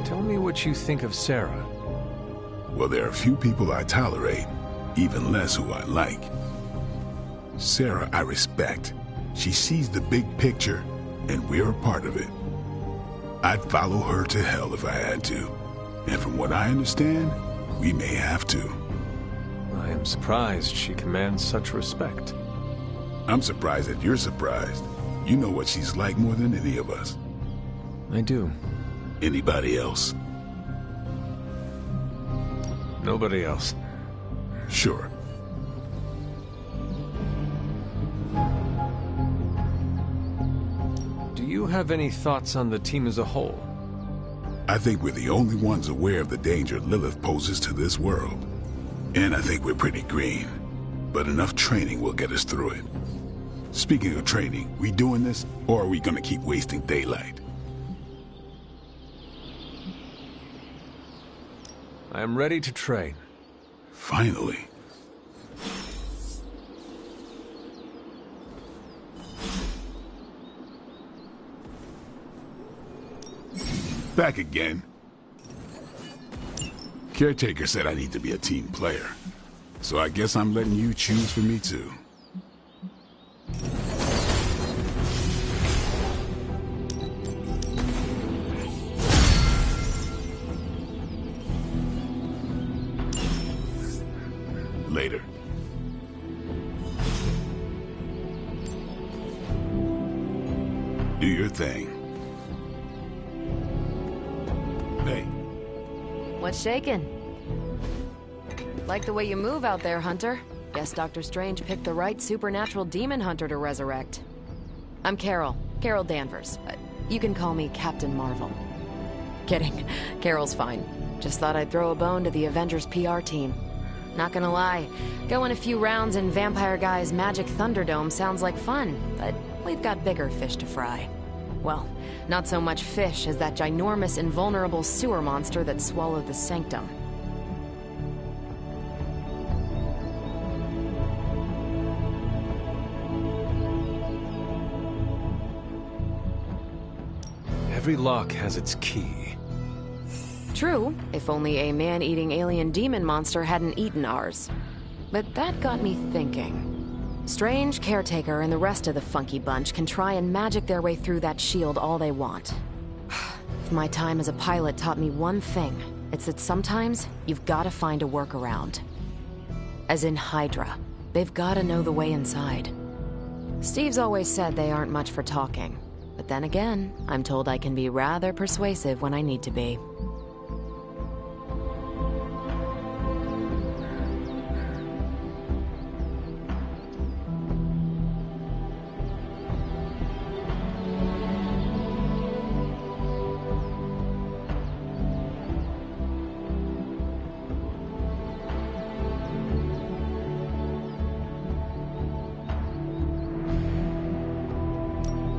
Tell me what you think of Sarah. Well, there are a few people I tolerate, even less who I like. Sarah I respect. She sees the big picture, and we're a part of it. I'd follow her to hell if I had to. And from what I understand, we may have to. I am surprised she commands such respect. I'm surprised that you're surprised. You know what she's like more than any of us. I do. Anybody else? Nobody else. Sure. Do you have any thoughts on the team as a whole? I think we're the only ones aware of the danger Lilith poses to this world. And I think we're pretty green. But enough training will get us through it. Speaking of training, we doing this, or are we gonna keep wasting daylight? I am ready to train. Finally. Back again. Caretaker said I need to be a team player. So I guess I'm letting you choose for me too. Later. Do your thing. Hey. What's shaking? Like the way you move out there, Hunter. Guess Dr. Strange picked the right supernatural demon hunter to resurrect. I'm Carol Danvers, but you can call me Captain Marvel. Kidding, Carol's fine. Just thought I'd throw a bone to the Avengers PR team. Not gonna lie, going a few rounds in Vampire Guy's Magic Thunderdome sounds like fun, but we've got bigger fish to fry. Well, not so much fish as that ginormous invulnerable sewer monster that swallowed the Sanctum. Every lock has its key. True, if only a man-eating alien demon monster hadn't eaten ours. But that got me thinking. Strange, Caretaker, and the rest of the funky bunch can try and magic their way through that shield all they want. If my time as a pilot taught me one thing, it's that sometimes you've gotta find a workaround. As in Hydra. They've gotta know the way inside. Steve's always said they aren't much for talking. But then again, I'm told I can be rather persuasive when I need to be.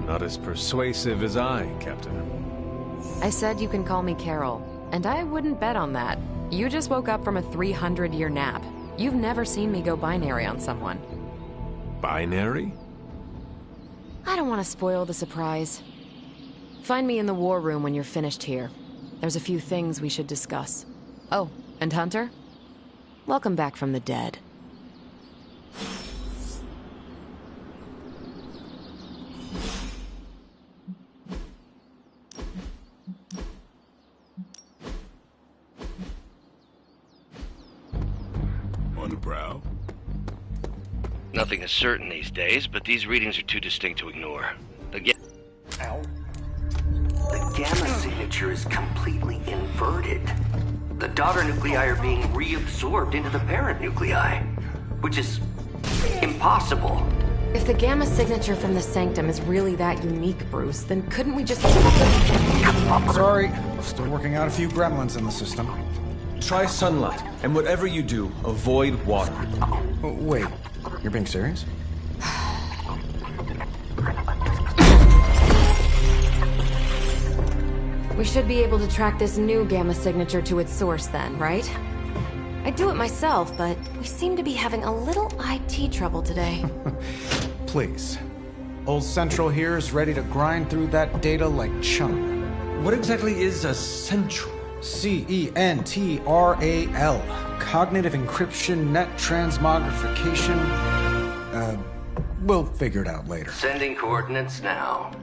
Not as persuasive as I, Captain. I said you can call me Carol, and I wouldn't bet on that. You just woke up from a 300-year nap. You've never seen me go binary on someone. Binary? I don't want to spoil the surprise. Find me in the war room when you're finished here. There's a few things we should discuss. Oh, and Hunter? Welcome back from the dead. On the prowl? Nothing is certain these days, but these readings are too distinct to ignore. The gamma signature is completely inverted. The daughter nuclei are being reabsorbed into the parent nuclei, which is impossible. If the gamma signature from the Sanctum is really that unique, Bruce, then couldn't we just... Sorry, still working out a few gremlins in the system. Try sunlight, and whatever you do, avoid water. Wait, you're being serious? We should be able to track this new gamma signature to its source then, right? I'd do it myself, but we seem to be having a little IT trouble today. Please. Old Central here is ready to grind through that data like chum. What exactly is a Central? CENTRAL. Cognitive encryption, net transmogrification. We'll figure it out later. Sending coordinates now.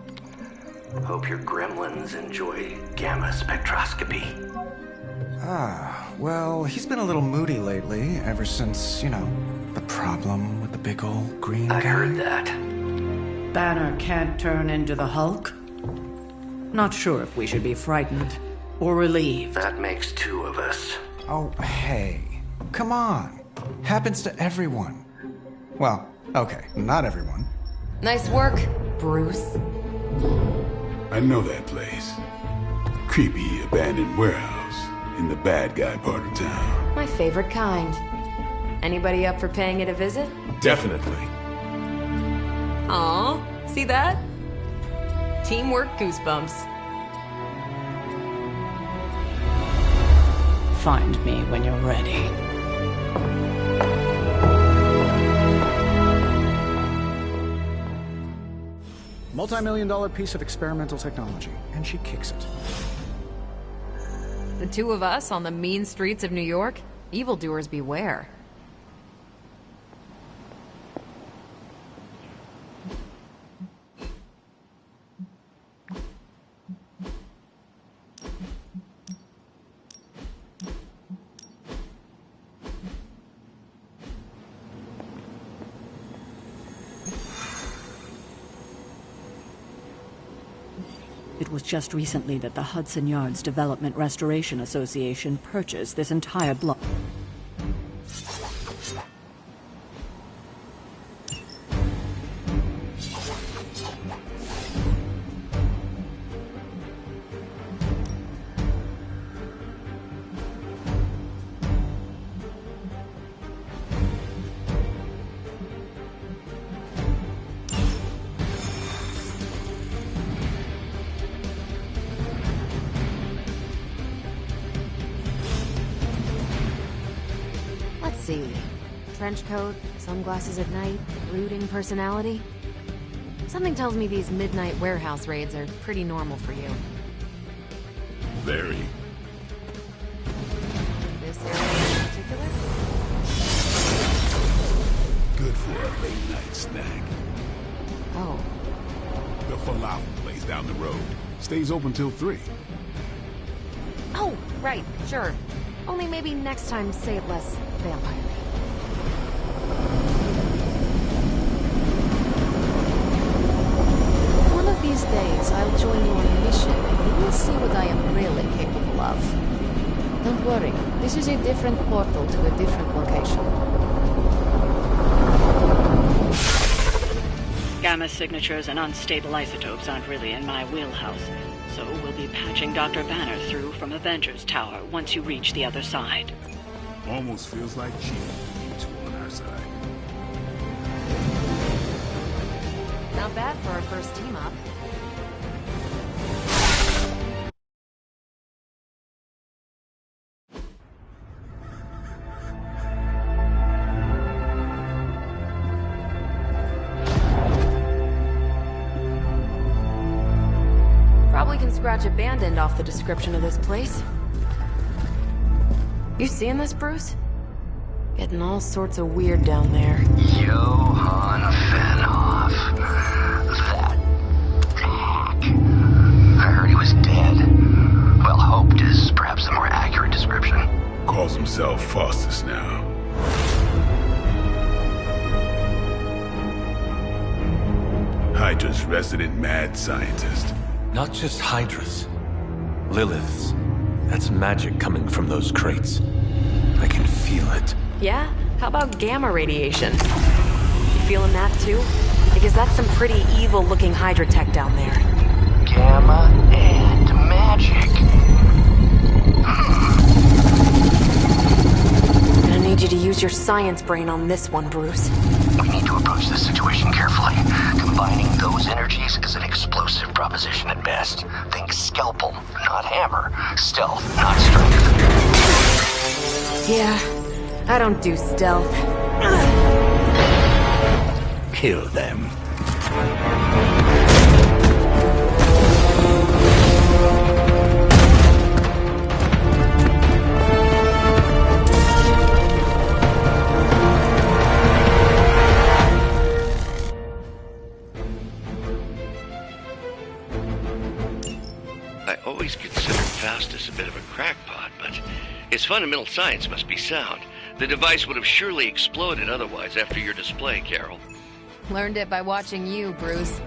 Hope your gremlins enjoy gamma spectroscopy. Well, he's been a little moody lately, ever since, the problem with the big old green guy. I heard that. Banner can't turn into the Hulk? Not sure if we should be frightened or relieved. That makes two of us. Oh, hey. Come on. Happens to everyone. Well, okay, not everyone. Nice work, Bruce. I know that place. Creepy, abandoned warehouse in the bad guy part of town. My favorite kind. Anybody up for paying it a visit? Definitely. Aw, see that? Teamwork goosebumps. Find me when you're ready. Multi-million-dollar piece of experimental technology, and she kicks it. The two of us on the mean streets of New York? Evildoers beware. It was just recently that the Hudson Yards Development Restoration Association purchased this entire block. Let's see. Trench coat, sunglasses at night, brooding personality. Something tells me these midnight warehouse raids are pretty normal for you. Very. This area in particular? Good for a late night snack. Oh. The falafel place down the road. Stays open till 3. Oh, right, sure. Only maybe next time say it less vampire-y. One of these days, I'll join you on a mission, and you will see what I am really capable of. Don't worry, this is a different portal to a different location. Gamma signatures and unstable isotopes aren't really in my wheelhouse, so we'll be patching Dr. Banner through from Avengers Tower once you reach the other side. Almost feels like cheating with you two on our side. Not bad for our first team-up. Probably can scratch a band end off the description of this place. You seeing this, Bruce? Getting all sorts of weird down there. Johann Fenhoff. That hack. I heard he was dead. Well, hoped is perhaps the more accurate description. Calls himself Faustus now. Hydra's resident mad scientist. Not just Hydra's. Lilith's. That's magic coming from those crates. I can feel it. Yeah? How about gamma radiation? You feeling that too? Because that's some pretty evil-looking Hydra tech down there. Gamma and magic. Gonna need you to use your science brain on this one, Bruce. We need to approach this situation carefully. Combining those energies is an explosive proposition at best. Think scalpel, not hammer. Stealth, not strength. Yeah, I don't do stealth. Kill them. I always considered Faustus a bit of a crackpot, but his fundamental science must be sound. The device would have surely exploded otherwise after your display, Carol. Learned it by watching you, Bruce.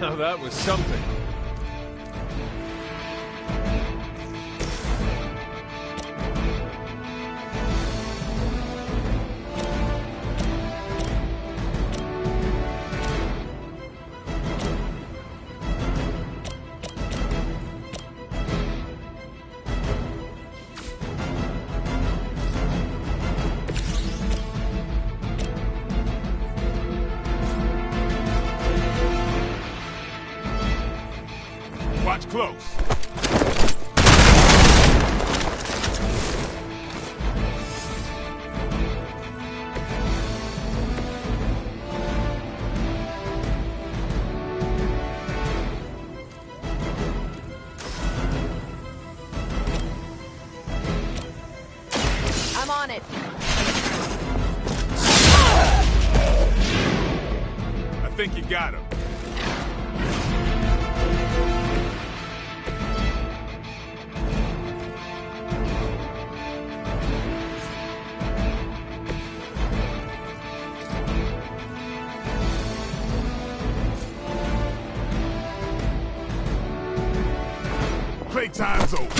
Now that was something. close. I'm on it. I think you got him. Playtime's over.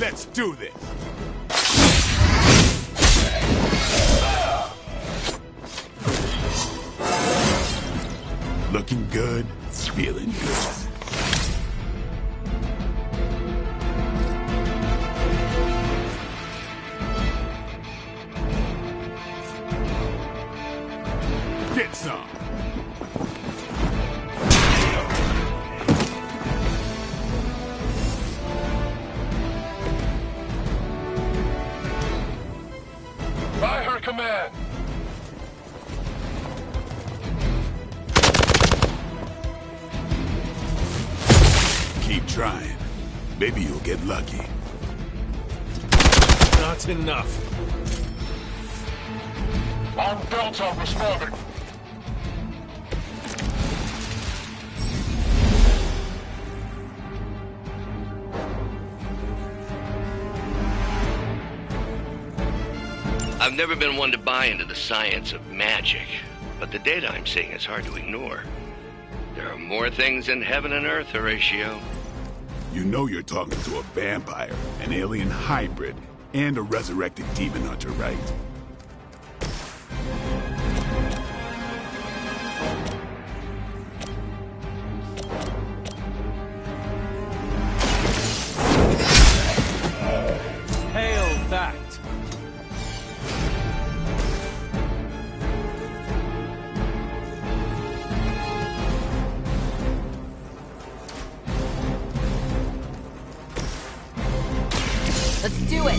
Let's do this. Looking good, feeling good. Get some. By her command. Keep trying. Maybe you'll get lucky. Not enough. On Delta responding. I've never been one to buy into the science of magic, but the data I'm seeing is hard to ignore. There are more things in heaven and earth, Horatio. You know you're talking to a vampire, an alien hybrid, and a resurrected demon hunter, right? Hail that! Let's do it!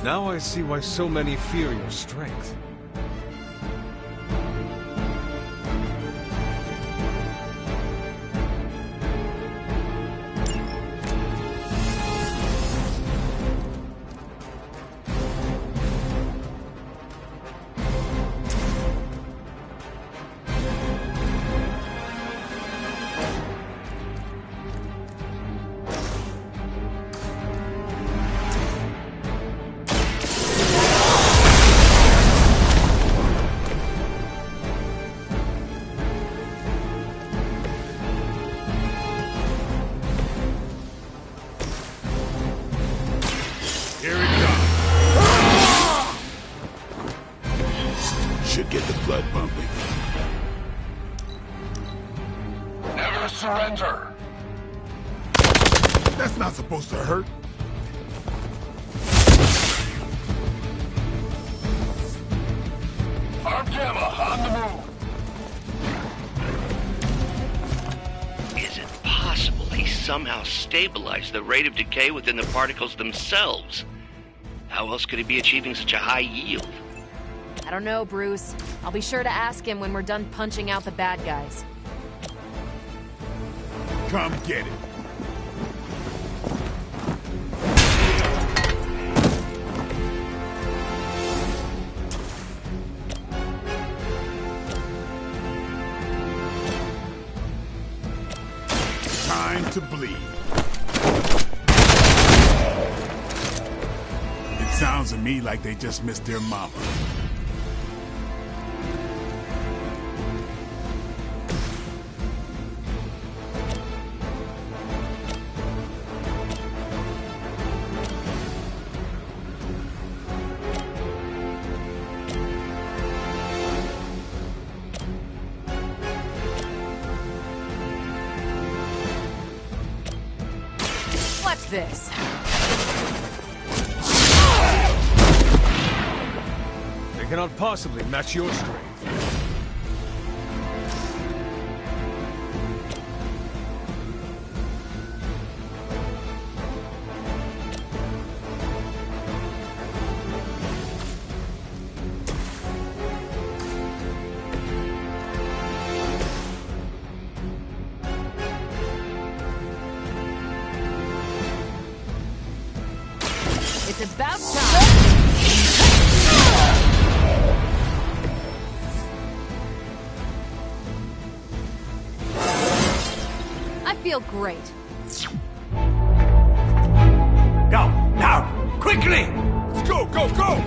Now I see why so many fear your strength. should get the blood pumping. Never surrender. That's not supposed to hurt. Armed Gamma on the move. Is it possible he somehow stabilized the rate of decay within the particles themselves? How else could he be achieving such a high yield? I don't know, Bruce. I'll be sure to ask him when we're done punching out the bad guys. Come get it. Time to bleed. It sounds to me like they just missed their mama. What's this? They cannot possibly match your strength. It's about time! I feel great. Go, now, quickly! Let's go, go, go!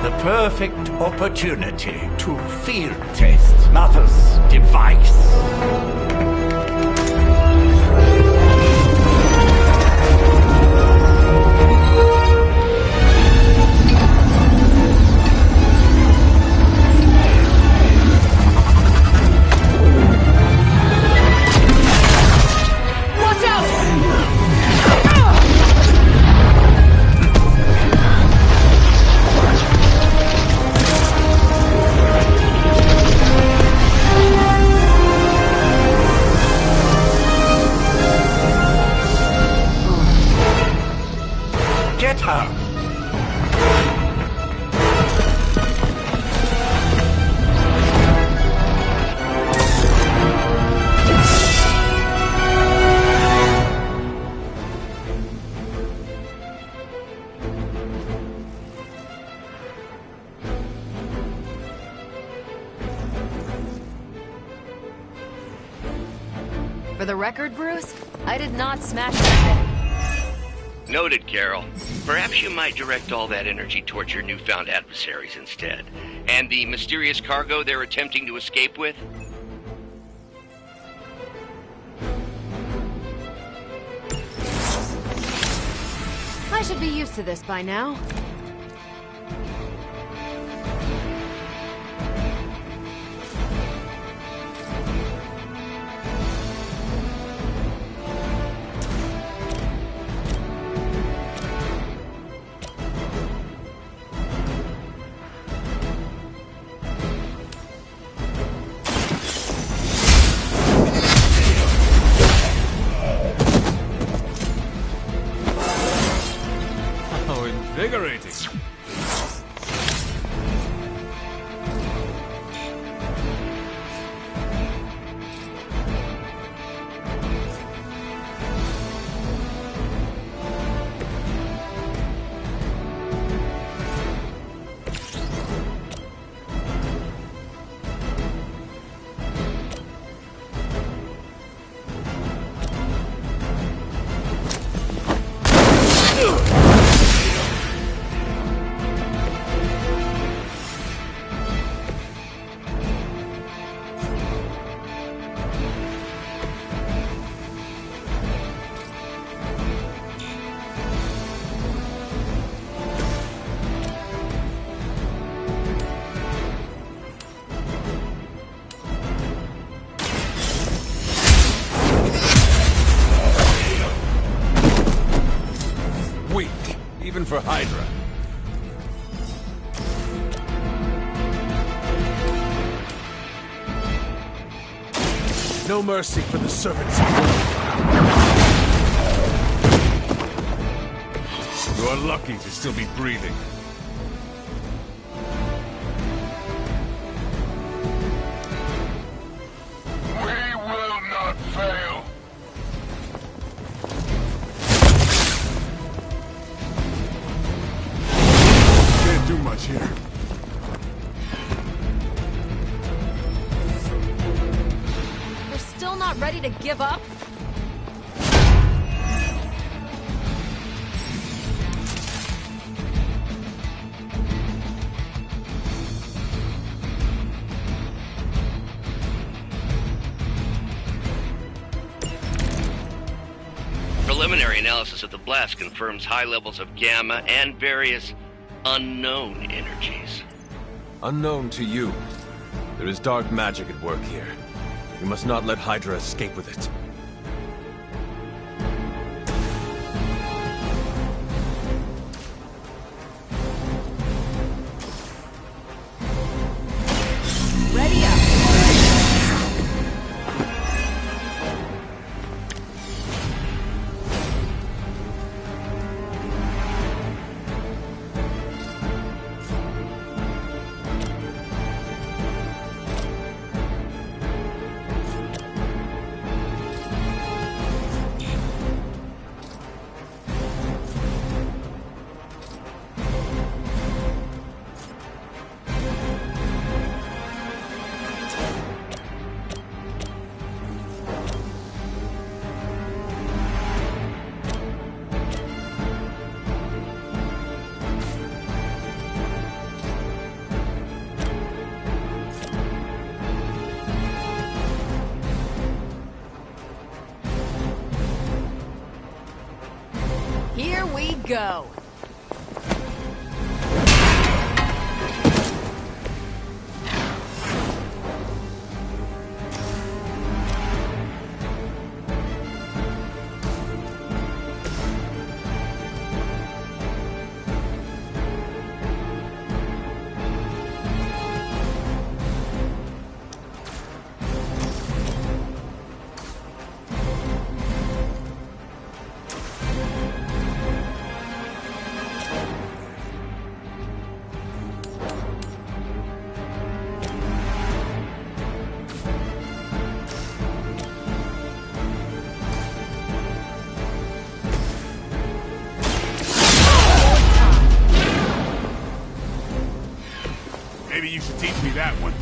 The perfect opportunity to field test Mother's device. Watch out! Get her! For the record, Bruce, I did not smash that thing. Noted, Carol. Perhaps you might direct all that energy towards your newfound adversaries instead. And the mysterious cargo they're attempting to escape with? I should be used to this by now. How invigorating. for Hydra. No mercy for the servants of war. You are lucky to still be breathing. We will not fail. Can't do much here. They're still not ready to give up? Preliminary analysis of the blast confirms high levels of gamma and various unknown energies. Unknown to you. There is dark magic at work here. We must not let Hydra escape with it. Ready up. Here we go. Maybe you should teach me that one.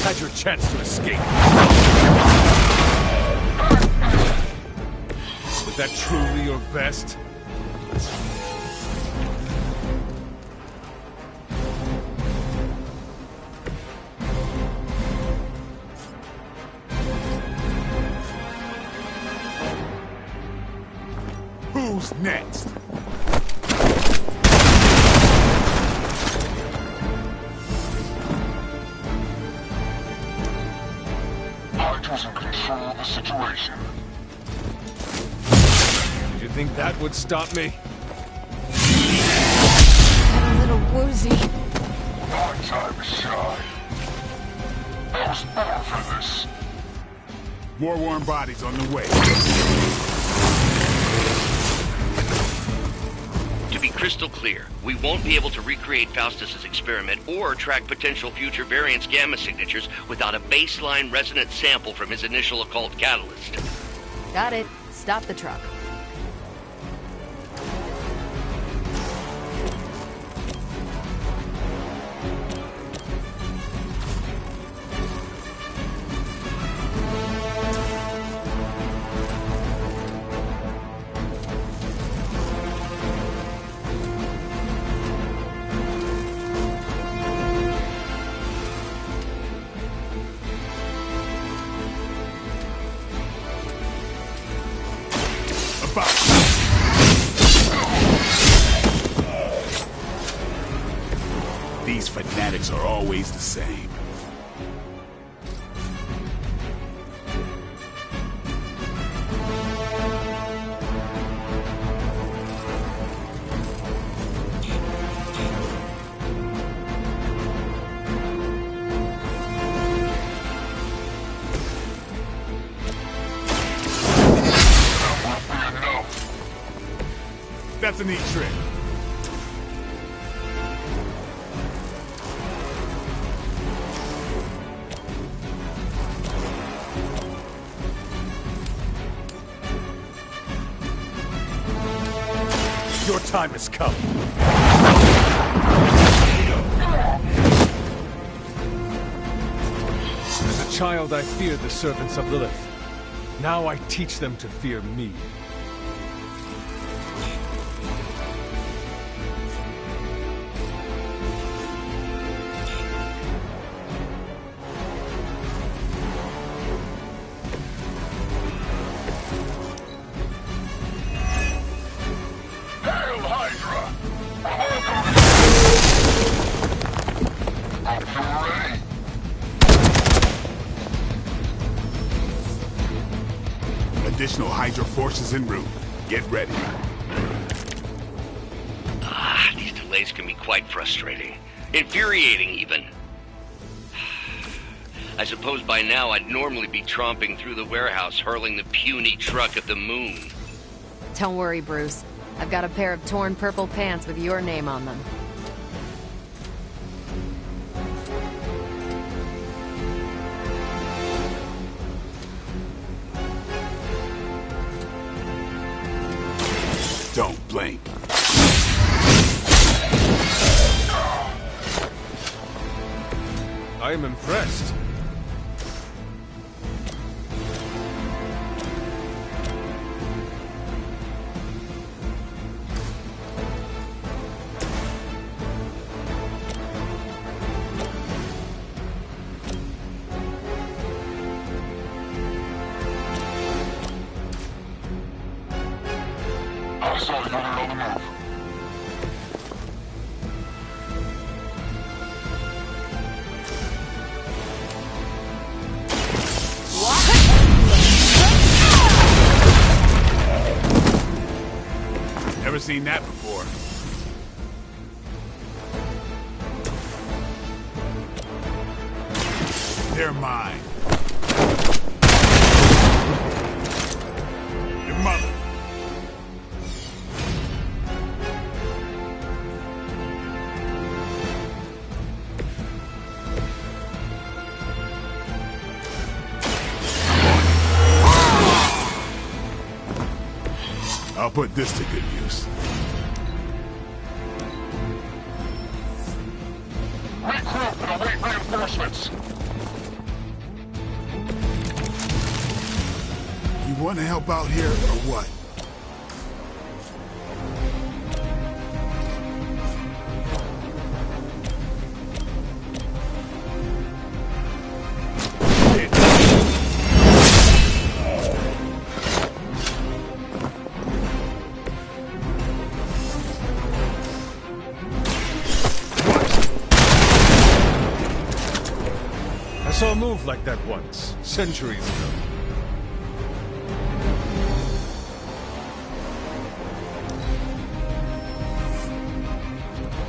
Had your chance to escape. Was that truly your best? Who's next? Hydra's in control of the situation. Did you think that would stop me? I'm a little woozy. My time is short. I was born for this. War-worn bodies on the way. To be crystal clear, we won't be able to recreate Faustus's experiment or track potential future variants' gamma signatures without a baseline resonant sample from his initial occult catalyst. Got it. Stop the truck. These fanatics are always the same. That's a neat trick. Your time has come. As a child, I feared the servants of Lilith. Now I teach them to fear me. Additional Hydra forces en route. Get ready. These delays can be quite frustrating. Infuriating, even. I suppose by now I'd normally be tromping through the warehouse hurling the puny truck at the moon. Don't worry, Bruce. I've got a pair of torn purple pants with your name on them. Don't blink. I am impressed. Never seen that before. They're mine. Your mother. I'll put this to good use. Regroup and await reinforcements. You want to help out here or what? I saw a move like that once, centuries ago.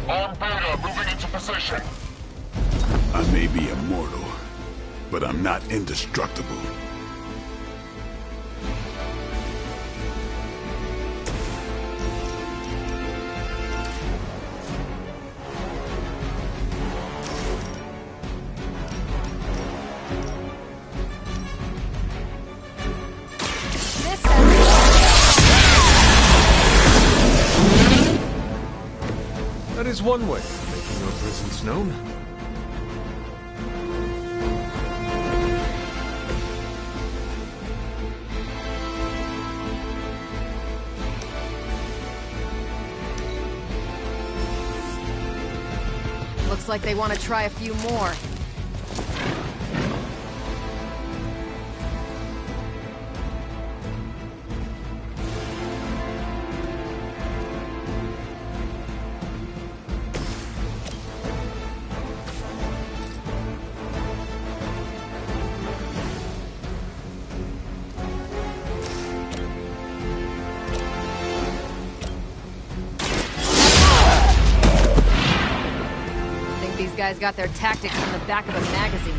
On Beta, moving into position. I may be immortal, but I'm not indestructible. is one way of making your presence known. Looks like they want to try a few more. These guys got their tactics from the back of a magazine.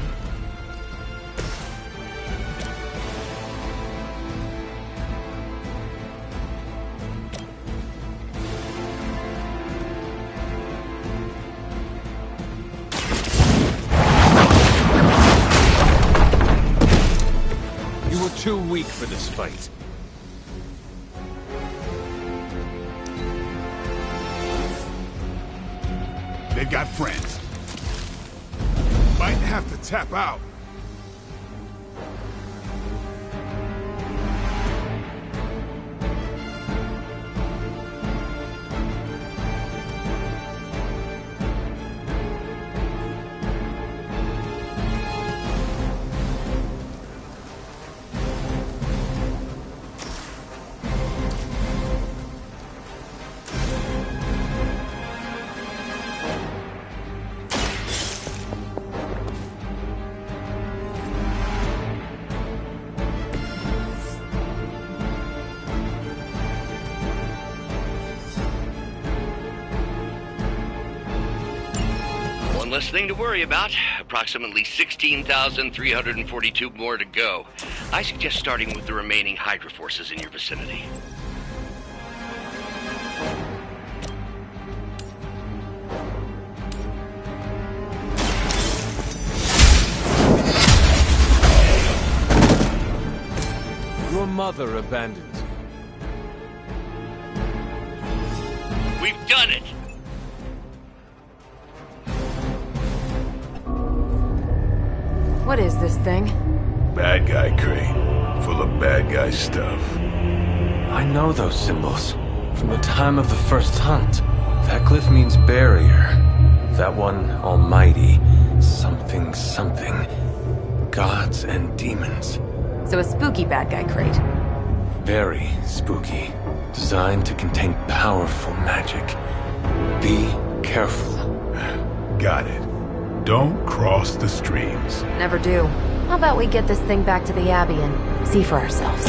You were too weak for this fight. They've got friends. Might have to tap out. Less thing to worry about. Approximately 16,342 more to go. I suggest starting with the remaining Hydra forces in your vicinity. Your mother abandoned you. We've done it! What is this thing? Bad guy crate. Full of bad guy stuff. I know those symbols. From the time of the first hunt. That glyph means barrier. That one, almighty. Something, something. Gods and demons. So a spooky bad guy crate. Very spooky. Designed to contain powerful magic. Be careful. Got it. Don't cross the streams. Never do. How about we get this thing back to the Abbey and see for ourselves?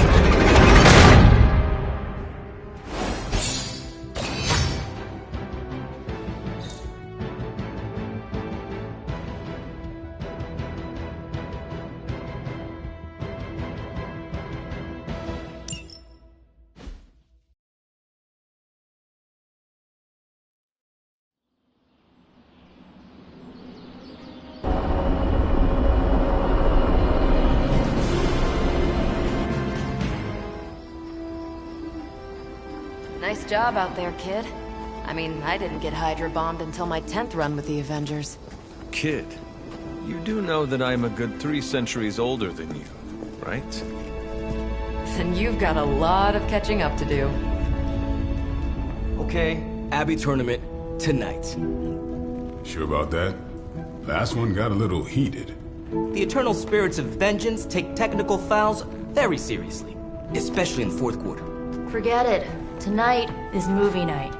Nice job out there, kid. I mean, I didn't get Hydra bombed until my 10th run with the Avengers. Kid, you do know that I'm a good 3 centuries older than you, right? Then you've got a lot of catching up to do. Okay, Abbey tournament tonight. Sure about that? Last one got a little heated. The Eternal Spirits of Vengeance take technical fouls very seriously, especially in the fourth quarter. Forget it. Tonight is movie night.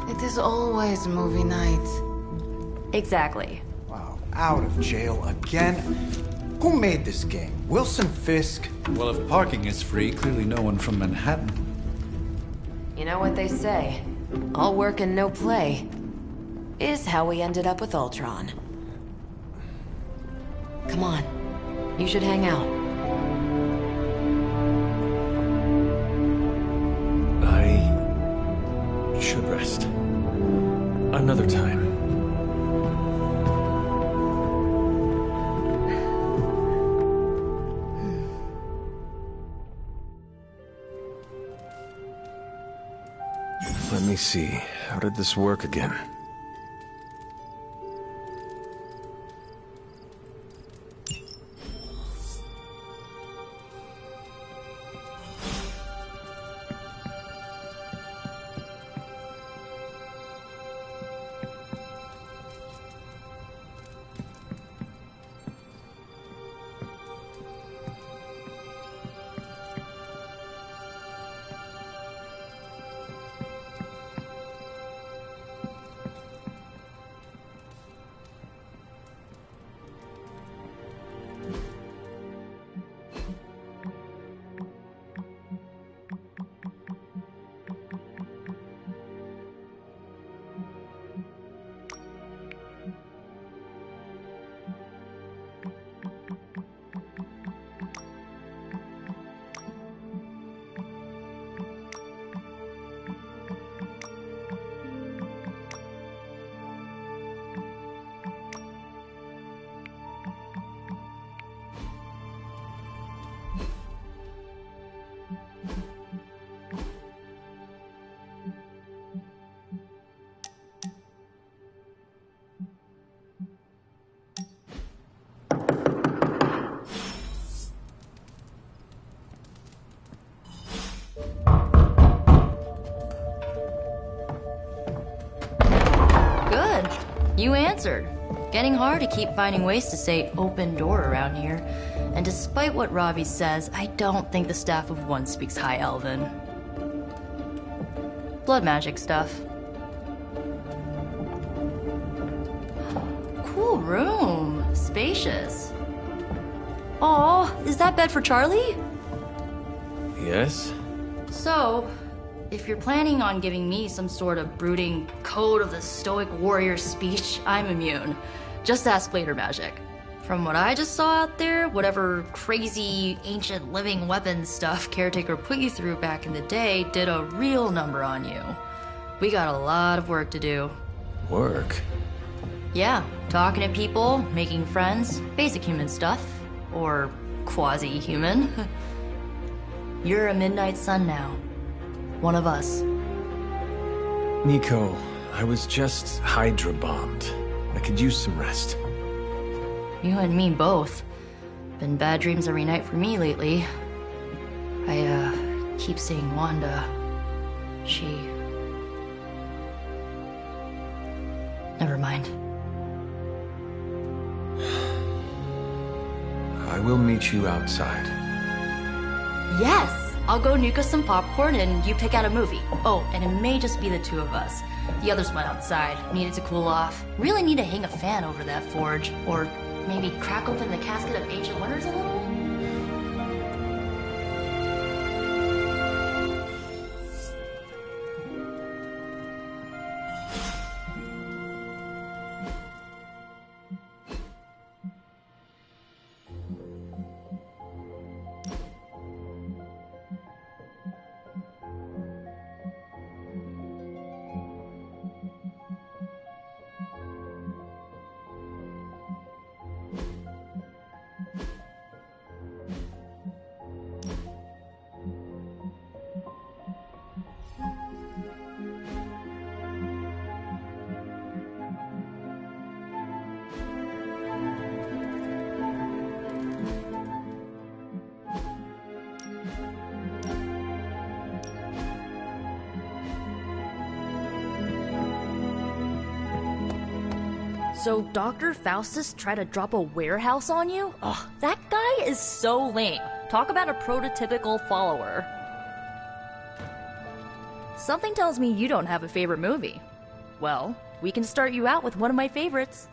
It is always movie night. Exactly. Wow, out of jail again? Who made this game? Wilson Fisk? Well, if parking is free, clearly no one from Manhattan. You know what they say? All work and no play is how we ended up with Ultron. Come on. You should hang out. I should rest. Another time. Let me see. How did this work again? You answered. Getting hard to keep finding ways to say open door around here. And despite what Robbie says, I don't think the staff of One speaks High Elven. Blood magic stuff. Cool room. Spacious. Aw, is that bed for Charlie? Yes? So, if you're planning on giving me some sort of brooding code of the stoic warrior speech, I'm immune. Just ask later magic. From what I just saw out there, whatever crazy ancient living weapons stuff Caretaker put you through back in the day did a real number on you. We got a lot of work to do. Work? Yeah, talking to people, making friends, basic human stuff. Or quasi-human. You're a Midnight Sun now. One of us. Nico, I was just Hydra bombed. I could use some rest. You and me both. Been bad dreams every night for me lately. I, keep seeing Wanda. She... Never mind. I will meet you outside. Yes! I'll go nuke us some popcorn and you pick out a movie. Oh, and it may just be the two of us. The others went outside, needed to cool off. Really need to hang a fan over that forge. Or maybe crack open the casket of ancient wonders a little? So Dr. Faustus tried to drop a warehouse on you? Ugh, that guy is so lame. Talk about a prototypical follower. Something tells me you don't have a favorite movie. Well, we can start you out with one of my favorites.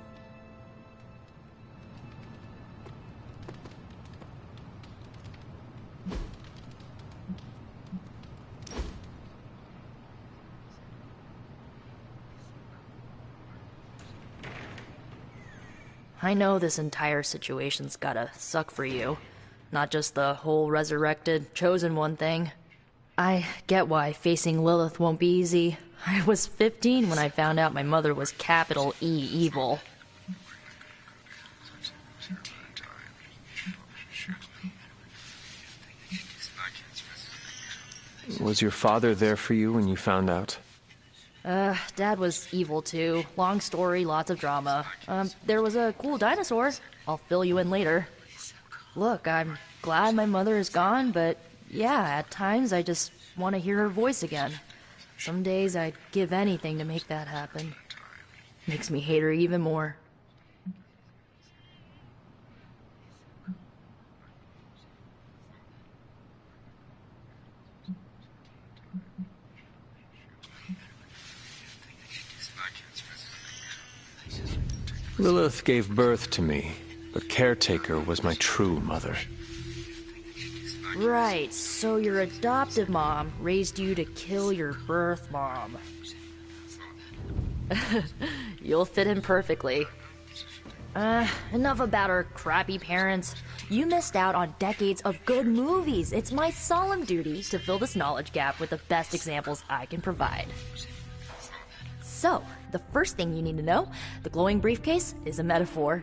I know this entire situation's gotta suck for you. Not just the whole resurrected, chosen one thing. I get why facing Lilith won't be easy. I was 15 when I found out my mother was capital E evil. Was your father there for you when you found out? Dad was evil too. Long story, lots of drama. There was a cool dinosaur. I'll fill you in later. Look, I'm glad my mother is gone, but yeah, at times I just want to hear her voice again. Some days I'd give anything to make that happen. Makes me hate her even more. Lilith gave birth to me, but Caretaker was my true mother. Right, so your adoptive mom raised you to kill your birth mom. You'll fit in perfectly. Enough about our crappy parents. You missed out on decades of good movies. It's my solemn duty to fill this knowledge gap with the best examples I can provide. So, the first thing you need to know, the glowing briefcase is a metaphor.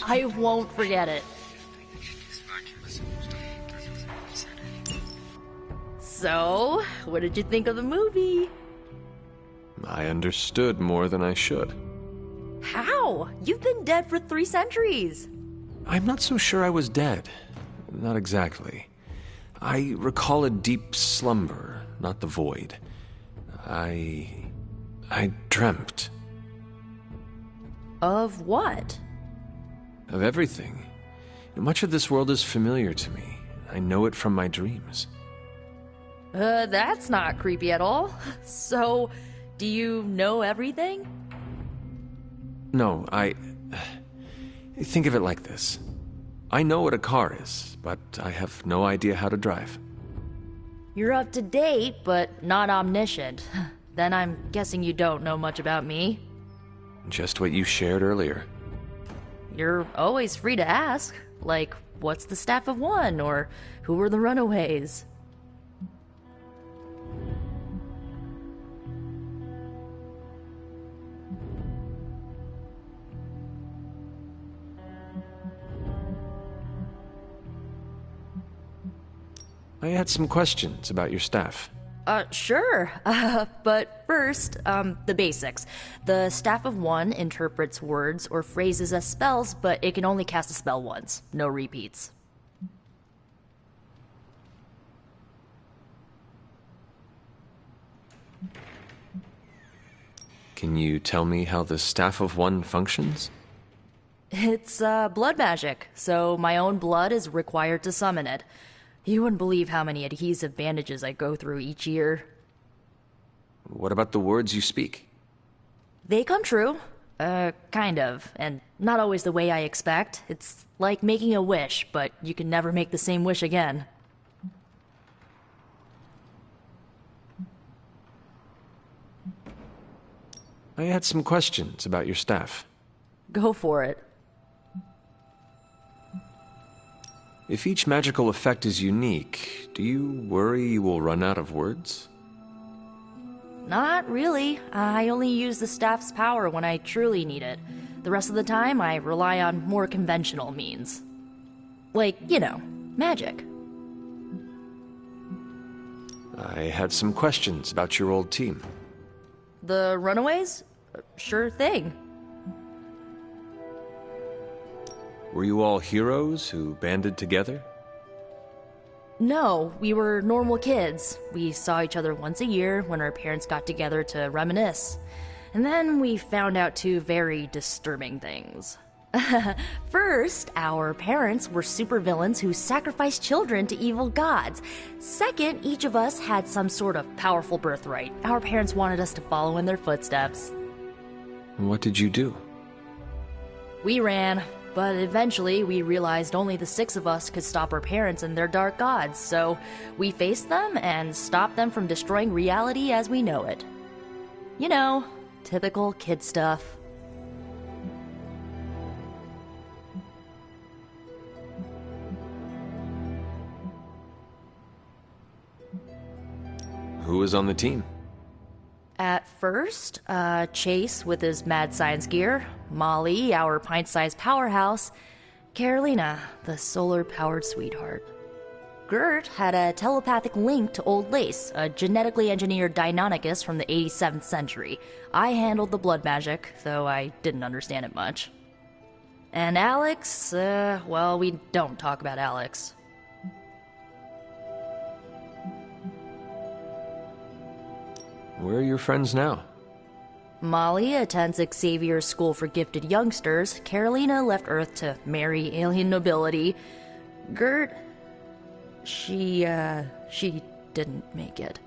I won't forget it. So, what did you think of the movie? I understood more than I should. How? You've been dead for 3 centuries. I'm not so sure I was dead. Not exactly. I recall a deep slumber, not the void. I dreamt. Of what? Of everything. Much of this world is familiar to me. I know it from my dreams. That's not creepy at all. So, do you know everything? No, think of it like this. I know what a car is, but I have no idea how to drive. You're up to date, but not omniscient. Then I'm guessing you don't know much about me. Just what you shared earlier. You're always free to ask. Like, what's the Staff of One? Or who were the Runaways? I had some questions about your staff. Sure. But first, the basics. The Staff of One interprets words or phrases as spells, but it can only cast a spell once. No repeats. Can you tell me how the Staff of One functions? It's, blood magic, so my own blood is required to summon it. You wouldn't believe how many adhesive bandages I go through each year. What about the words you speak? They come true. Kind of. And not always the way I expect. It's like making a wish, but you can never make the same wish again. I had some questions about your staff. Go for it. If each magical effect is unique, do you worry you will run out of words? Not really. I only use the staff's power when I truly need it. The rest of the time, I rely on more conventional means. Like, you know, magic. I had some questions about your old team. The Runaways? Sure thing. Were you all heroes who banded together? No, we were normal kids. We saw each other once a year when our parents got together to reminisce. And then we found out 2 very disturbing things. First, our parents were supervillains who sacrificed children to evil gods. Second, each of us had some sort of powerful birthright. Our parents wanted us to follow in their footsteps. What did you do? We ran. But eventually, we realized only the 6 of us could stop our parents and their dark gods, so we faced them and stopped them from destroying reality as we know it. You know, typical kid stuff. Who was on the team? At first, Chase with his mad science gear, Molly, our pint-sized powerhouse, Carolina, the solar-powered sweetheart. Gert had a telepathic link to Old Lace, a genetically engineered Deinonychus from the 87th century. I handled the blood magic, though I didn't understand it much. And Alex, well, we don't talk about Alex. Where are your friends now? Molly attends Xavier's School for Gifted Youngsters. Carolina left Earth to marry alien nobility. Gert... She didn't make it.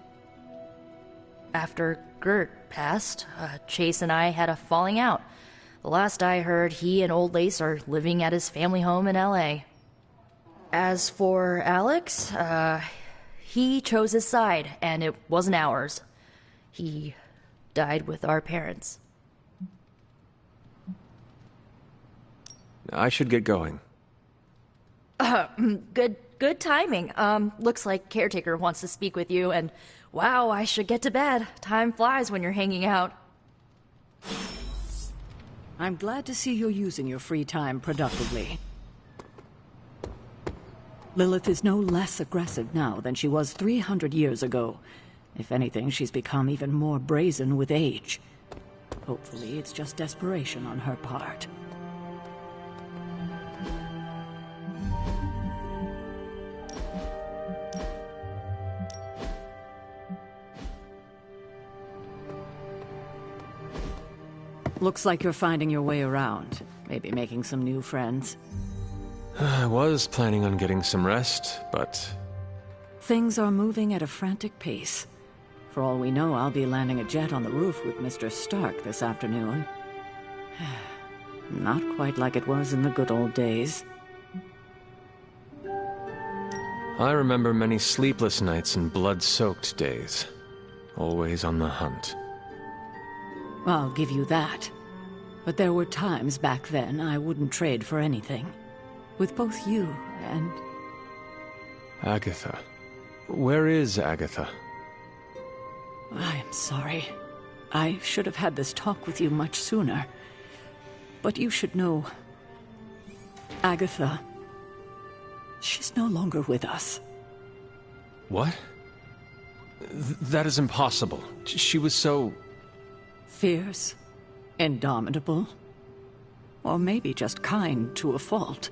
After Gert passed, Chase and I had a falling out. The last I heard, he and Old Lace are living at his family home in L.A. As for Alex, he chose his side, and it wasn't ours. He died with our parents. I should get going. Good timing. Looks like Caretaker wants to speak with you, and wow, I should get to bed. Time flies when you're hanging out. I'm glad to see you're using your free time productively. Lilith is no less aggressive now than she was 300 years ago. If anything, she's become even more brazen with age. Hopefully, it's just desperation on her part. Looks like you're finding your way around. Maybe making some new friends. I was planning on getting some rest, but... Things are moving at a frantic pace. For all we know, I'll be landing a jet on the roof with Mr. Stark this afternoon. Not quite like it was in the good old days. I remember many sleepless nights and blood-soaked days. Always on the hunt. I'll give you that. But there were times back then I wouldn't trade for anything. With both you and... Agatha. Where is Agatha? I am sorry. I should have had this talk with you much sooner. But you should know... Agatha... She's no longer with us. What? That is impossible. She was so... Fierce, indomitable, or maybe just kind to a fault.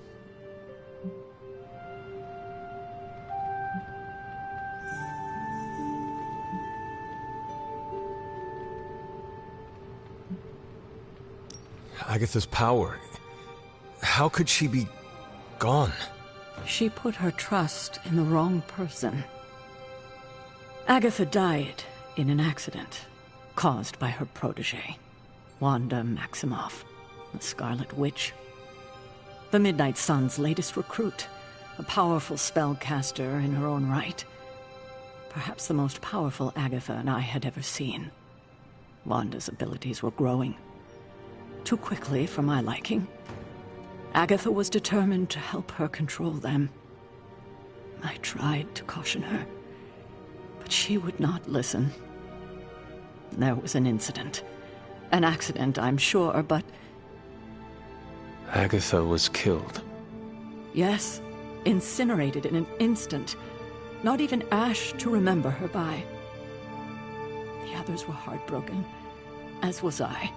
Agatha's power. How could she be gone? She put her trust in the wrong person. Agatha died in an accident. Caused by her protege, Wanda Maximoff, the Scarlet Witch. The Midnight Sun's latest recruit, a powerful spellcaster in her own right. Perhaps the most powerful Agatha and I had ever seen. Wanda's abilities were growing. Too quickly for my liking. Agatha was determined to help her control them. I tried to caution her, but she would not listen. There was an incident. An accident, I'm sure, but... Agatha was killed. Yes, incinerated in an instant. Not even ash to remember her by. The others were heartbroken, as was I.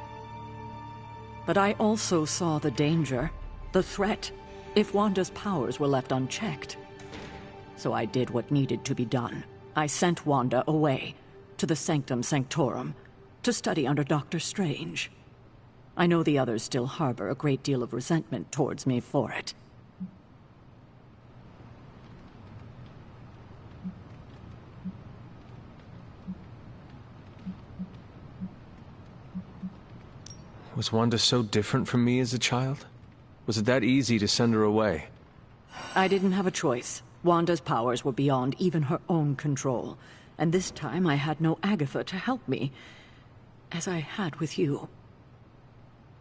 But I also saw the danger, the threat, if Wanda's powers were left unchecked. So I did what needed to be done. I sent Wanda away. To the Sanctum Sanctorum, to study under Dr. Strange. I know the others still harbor a great deal of resentment towards me for it. Was Wanda so different from me as a child? Was it that easy to send her away? I didn't have a choice. Wanda's powers were beyond even her own control. And this time I had no Agatha to help me, as I had with you.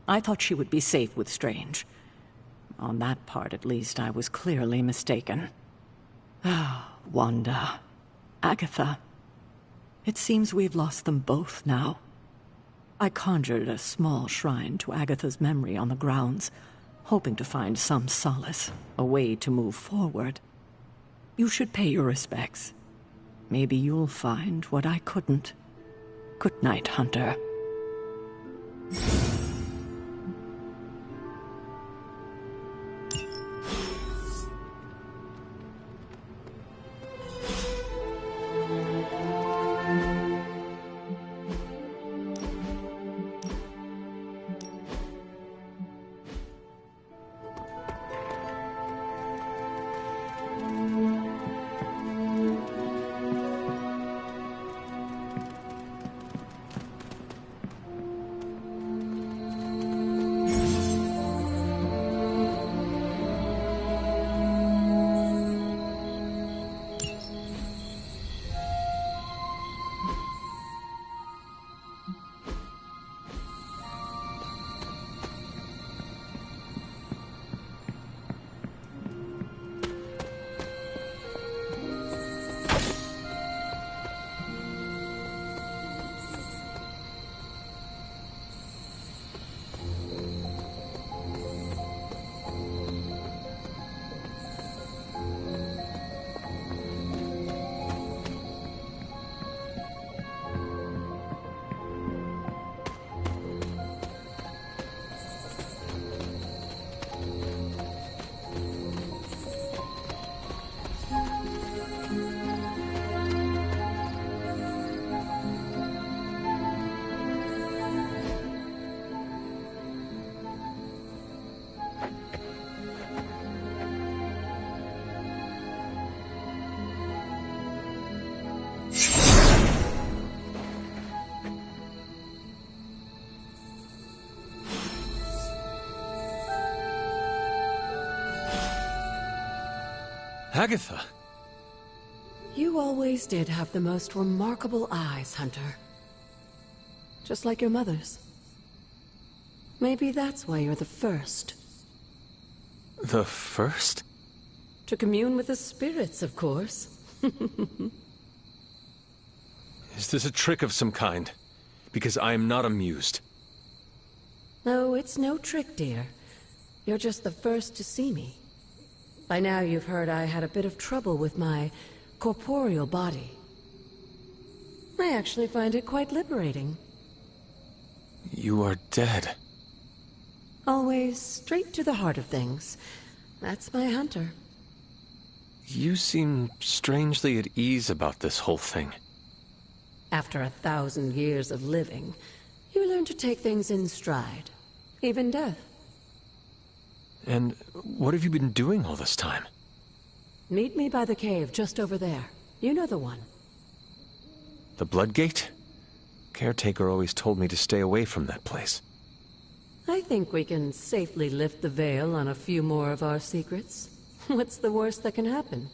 I thought she would be safe with Strange. On that part, at least, I was clearly mistaken. Ah, Wanda. Agatha. It seems we've lost them both now. I conjured a small shrine to Agatha's memory on the grounds, hoping to find some solace, a way to move forward. You should pay your respects. Maybe you'll find what I couldn't. Good night, Hunter. Agatha! You always did have the most remarkable eyes, Hunter. Just like your mother's. Maybe that's why you're the first. The first? To commune with the spirits, of course. Is this a trick of some kind? Because I am not amused. No, it's no trick, dear. You're just the first to see me. By now you've heard I had a bit of trouble with my corporeal body. I actually find it quite liberating. You are dead. Always straight to the heart of things. That's my Hunter. You seem strangely at ease about this whole thing. After 1,000 years of living, you learn to take things in stride. Even death. And what have you been doing all this time? Meet me by the cave just over there. You know the one. The Blood Gate? Caretaker always told me to stay away from that place. I think we can safely lift the veil on a few more of our secrets. What's the worst that can happen?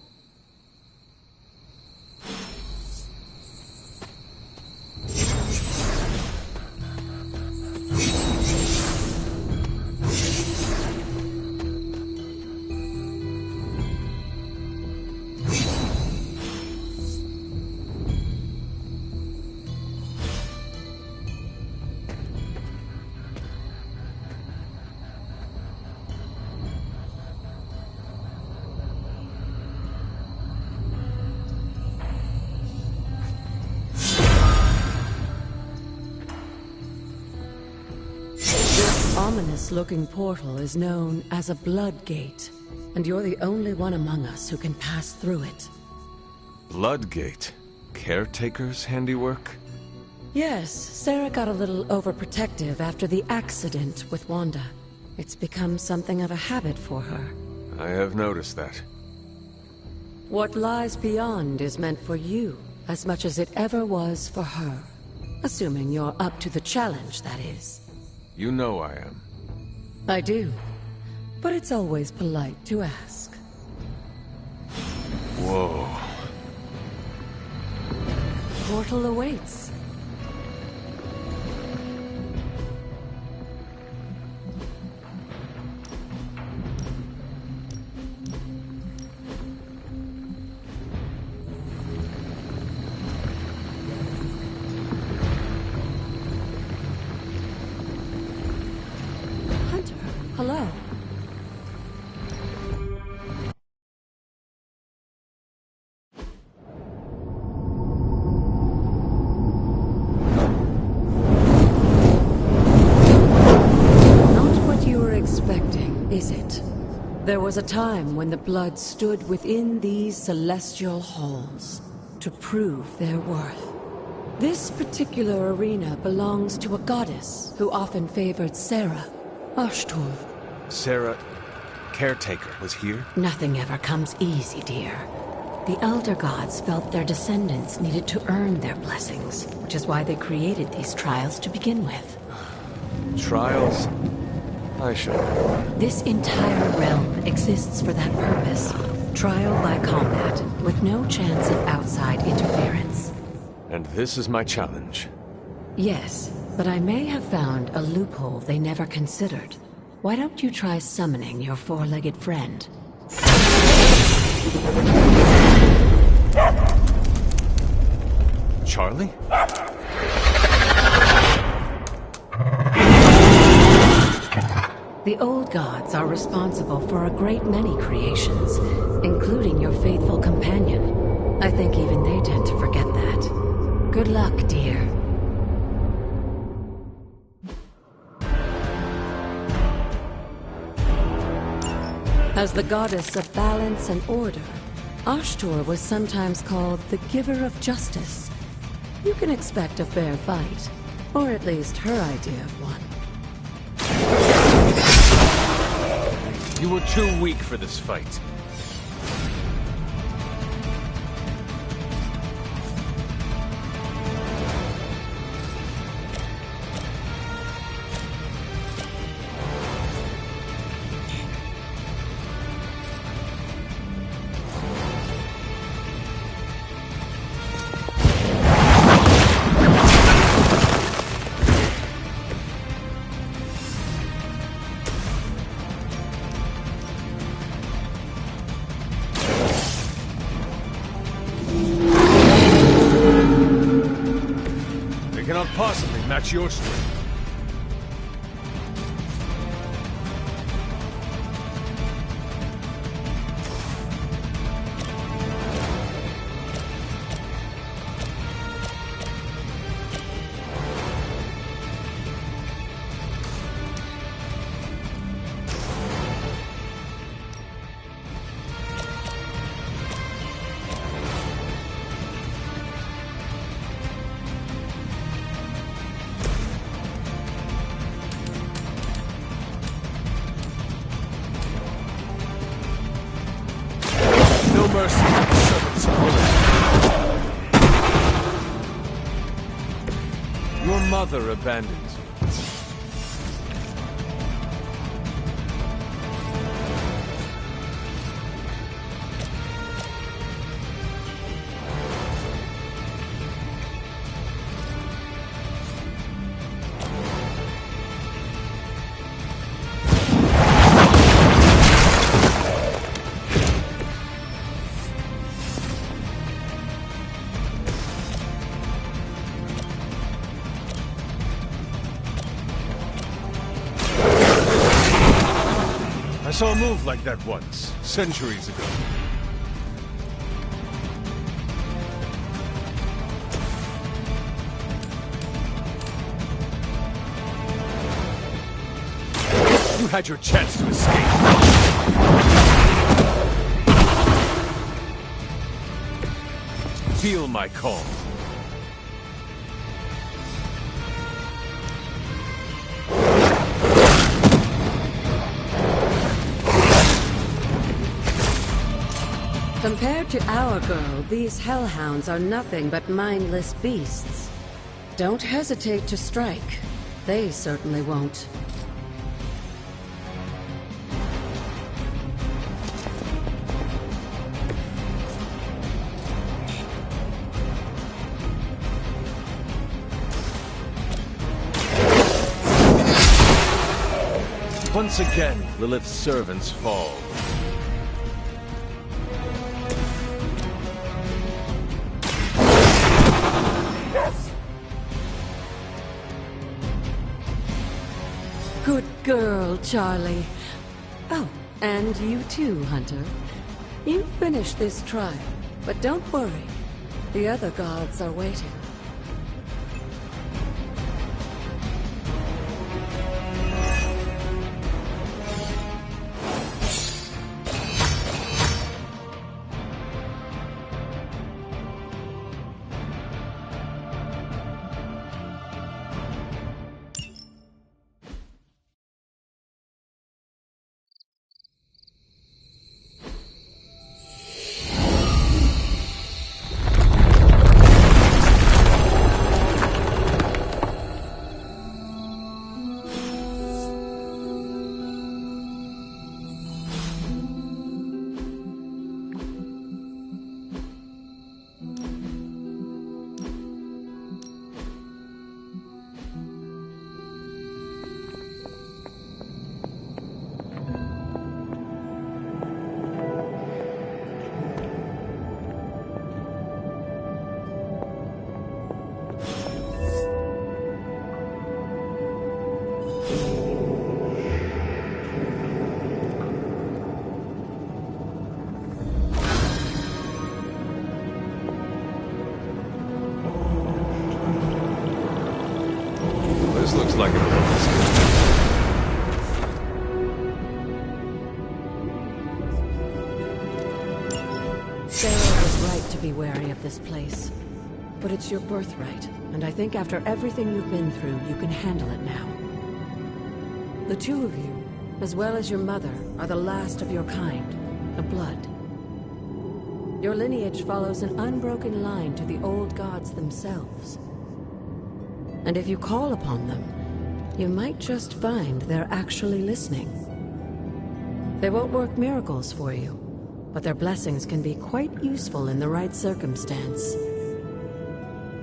Ominous-looking portal is known as a Blood Gate, and you're the only one among us who can pass through it. Blood Gate? Caretaker's handiwork? Yes, Sarah got a little overprotective after the accident with Wanda. It's become something of a habit for her. I have noticed that. What lies beyond is meant for you, as much as it ever was for her. Assuming you're up to the challenge, that is. You know I am. I do. But it's always polite to ask. Whoa. Portal awaits. Hello. There was a time when the blood stood within these celestial halls to prove their worth. This particular arena belongs to a goddess who often favored Sarah, Ashtur. Sarah, caretaker, was here? Nothing ever comes easy, dear. The Elder Gods felt their descendants needed to earn their blessings, which is why they created these trials to begin with. Trials? I should know. This entire realm exists for that purpose. Trial by combat, with no chance of outside interference. And this is my challenge. Yes, but I may have found a loophole they never considered. Why don't you try summoning your four-legged friend? Charlie? The old gods are responsible for a great many creations, including your faithful companion. I think even they tend to forget that. Good luck, dear. As the goddess of balance and order, Ashtur was sometimes called the giver of justice. You can expect a fair fight, or at least her idea of one. You were too weak for this fight. Possibly match your strength. Mercy to the servants of Lilith. Your mother abandons you. I saw a move like that once, centuries ago. You had your chance to escape. Feel my call. Compared to our girl, these hellhounds are nothing but mindless beasts. Don't hesitate to strike. They certainly won't. Once again, Lilith's servants fall. Good girl, Charlie. Oh, and you too, Hunter. You finished this trial, but don't worry. The other gods are waiting. This looks like an old. Sarah was right to be wary of this place. But it's your birthright, and I think after everything you've been through, you can handle it now. The two of you, as well as your mother, are the last of your kind, the Blood. Your lineage follows an unbroken line to the old gods themselves. And if you call upon them, you might just find they're actually listening. They won't work miracles for you, but their blessings can be quite useful in the right circumstance.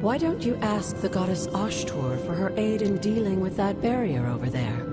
Why don't you ask the goddess Ashtor for her aid in dealing with that barrier over there?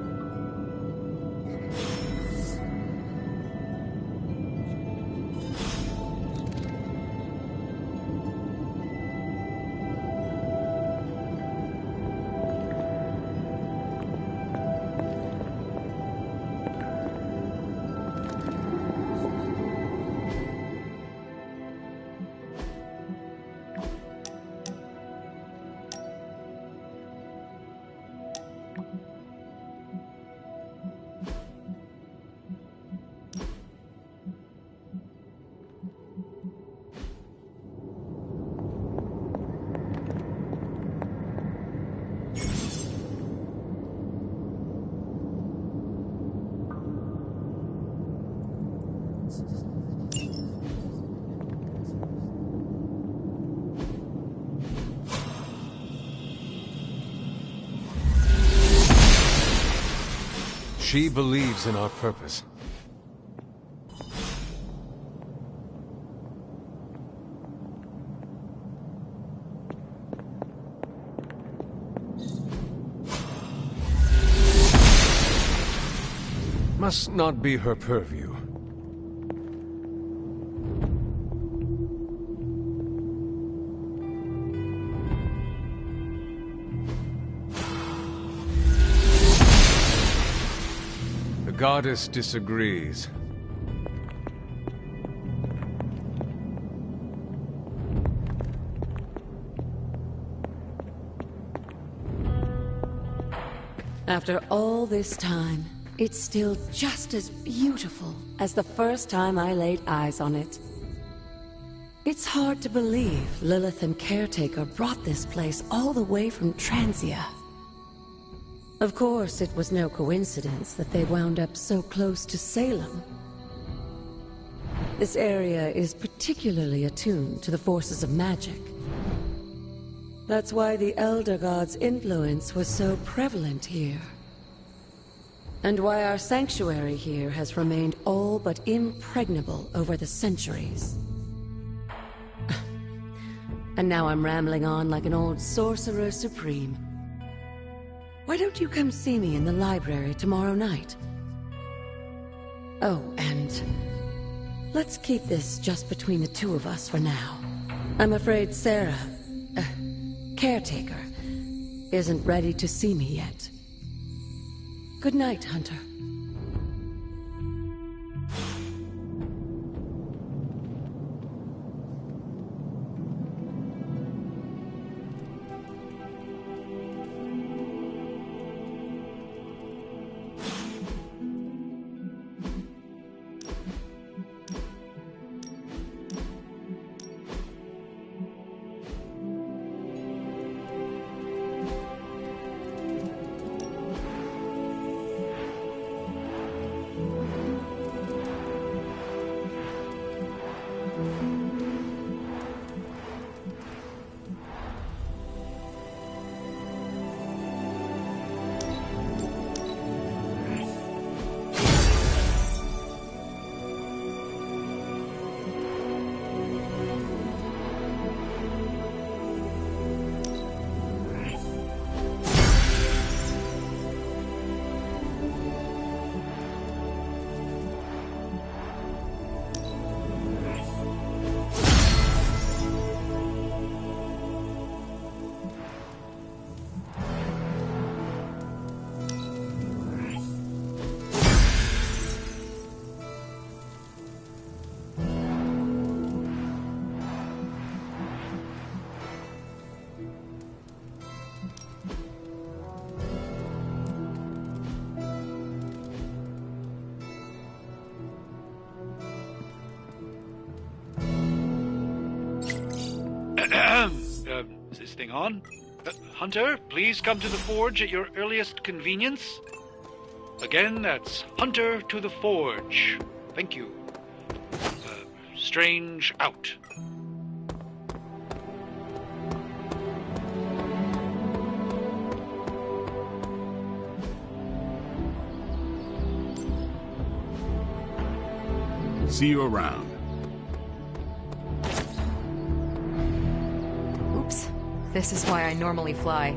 She believes in our purpose. Must not be her purview. The goddess disagrees. After all this time, it's still just as beautiful as the first time I laid eyes on it. It's hard to believe Lilith and Caretaker brought this place all the way from Transia. Of course, it was no coincidence that they wound up so close to Salem. This area is particularly attuned to the forces of magic. That's why the Elder God's influence was so prevalent here. And why our sanctuary here has remained all but impregnable over the centuries. And now I'm rambling on like an old sorcerer supreme. Why don't you come see me in the library tomorrow night? Oh, and let's keep this just between the two of us for now. I'm afraid Sarah, Caretaker, isn't ready to see me yet. Good night, Hunter. is this thing on? Hunter, please come to the forge at your earliest convenience. Again, that's Hunter to the forge. Thank you. Strange out. See you around. Oops. This is why I normally fly.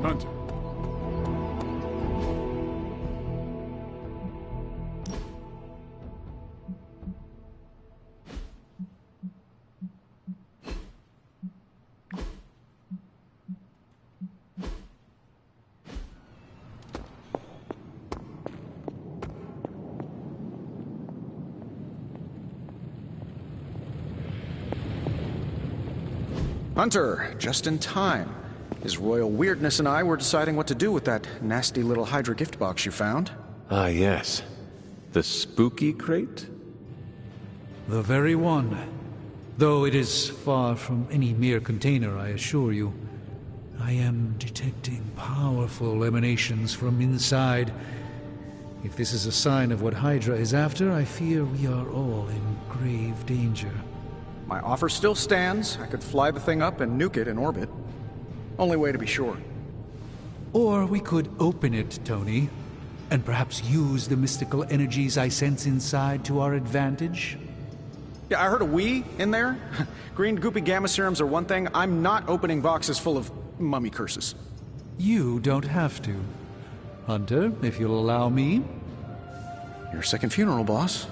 Hunter. Hunter, just in time. His royal weirdness and I were deciding what to do with that nasty little Hydra gift box you found. Ah, yes. The spooky crate? The very one. Though it is far from any mere container, I assure you. I am detecting powerful emanations from inside. If this is a sign of what Hydra is after, I fear we are all in grave danger. My offer still stands. I could fly the thing up and nuke it in orbit. Only way to be sure. Or we could open it, Tony, and perhaps use the mystical energies I sense inside to our advantage. Yeah, I heard a "we" in there. Green goopy gamma serums are one thing. I'm not opening boxes full of mummy curses. You don't have to. Hunter, if you'll allow me. Your second funeral, boss.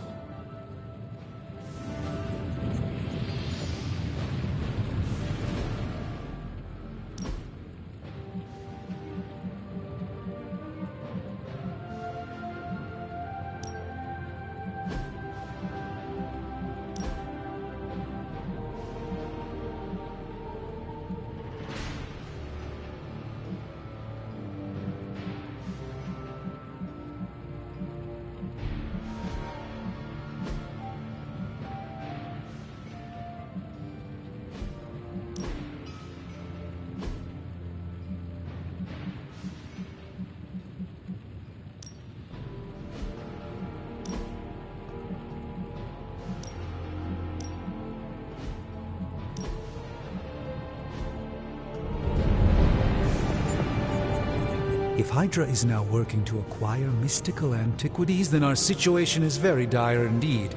If Hydra is now working to acquire mystical antiquities, then our situation is very dire indeed.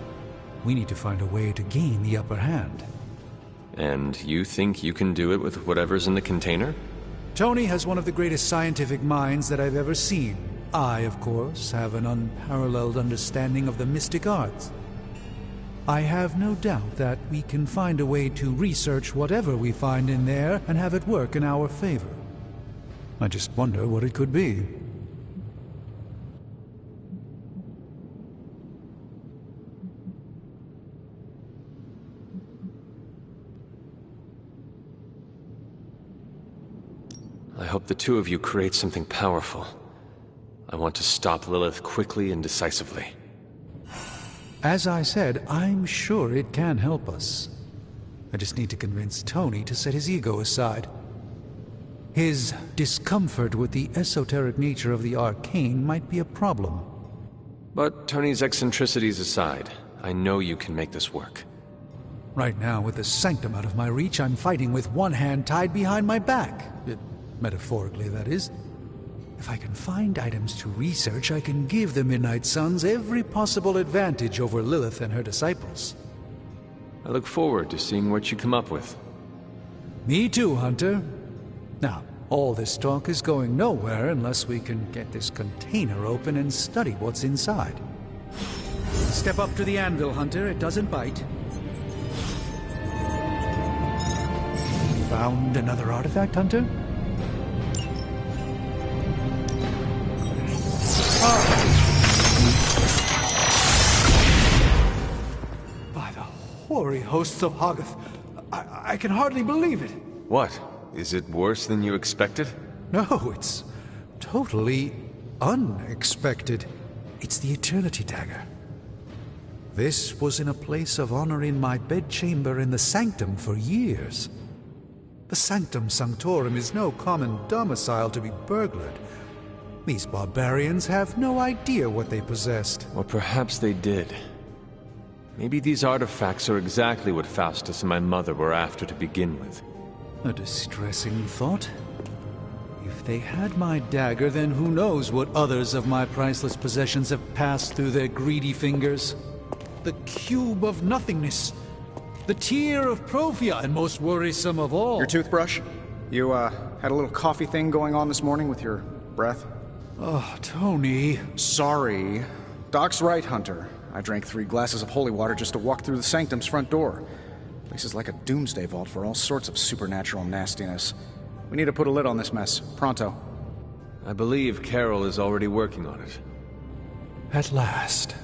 We need to find a way to gain the upper hand. And you think you can do it with whatever's in the container? Tony has one of the greatest scientific minds that I've ever seen. I, of course, have an unparalleled understanding of the mystic arts. I have no doubt that we can find a way to research whatever we find in there and have it work in our favor. I just wonder what it could be. I hope the two of you create something powerful. I want to stop Lilith quickly and decisively. As I said, I'm sure it can help us. I just need to convince Tony to set his ego aside. His discomfort with the esoteric nature of the arcane might be a problem. But Tony's eccentricities aside, I know you can make this work. Right now, with the sanctum out of my reach, I'm fighting with one hand tied behind my back. Metaphorically, that is. If I can find items to research, I can give the Midnight Suns every possible advantage over Lilith and her disciples. I look forward to seeing what you come up with. Me too, Hunter. Now, all this talk is going nowhere unless we can get this container open and study what's inside. Step up to the anvil, Hunter. It doesn't bite. Found another artifact, Hunter? By the hoary hosts of Hoggoth, I can hardly believe it. What? Is it worse than you expected? No, it's totally unexpected. It's the Eternity Dagger. This was in a place of honor in my bedchamber in the Sanctum for years. The Sanctum Sanctorum is no common domicile to be burglared. These barbarians have no idea what they possessed. Or perhaps they did. Maybe these artifacts are exactly what Faustus and my mother were after to begin with. A distressing thought. If they had my dagger, then who knows what others of my priceless possessions have passed through their greedy fingers. The cube of nothingness. The tear of Profia, and most worrisome of all. Your toothbrush? You, had a little coffee thing going on this morning with your breath? Oh, Tony. Sorry. Doc's right, Hunter. I drank 3 glasses of holy water just to walk through the Sanctum's front door. Place is like a doomsday vault for all sorts of supernatural nastiness. We need to put a lid on this mess. Pronto. I believe Carol is already working on it. At last.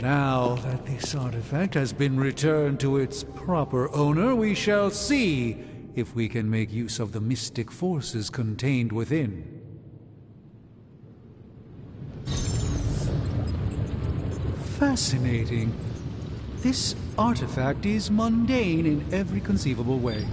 Now that this artifact has been returned to its proper owner, we shall see if we can make use of the mystic forces contained within. Fascinating. This artifact is mundane in every conceivable way.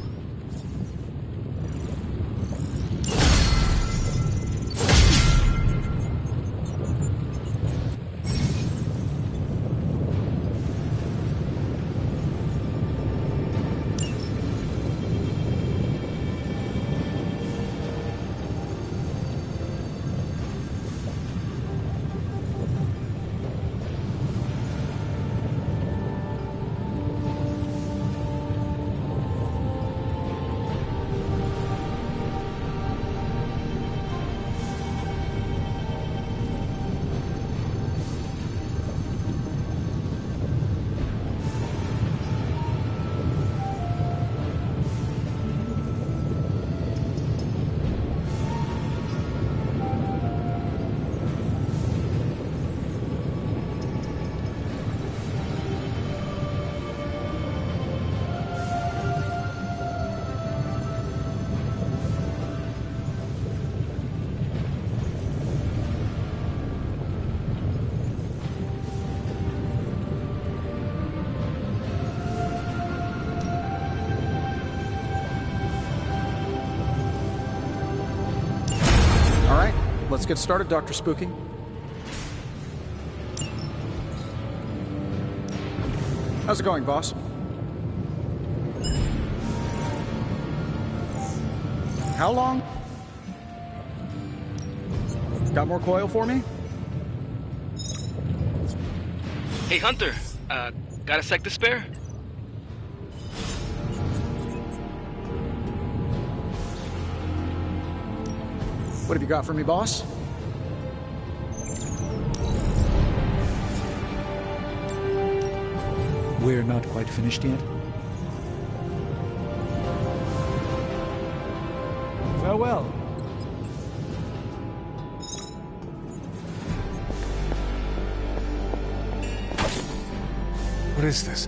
Let's get started, Dr. Spooky. How's it going, boss? How long? Got more coil for me? Hey, Hunter. Got a sec to spare? What have you got for me, boss? We're not quite finished yet. Farewell. What is this?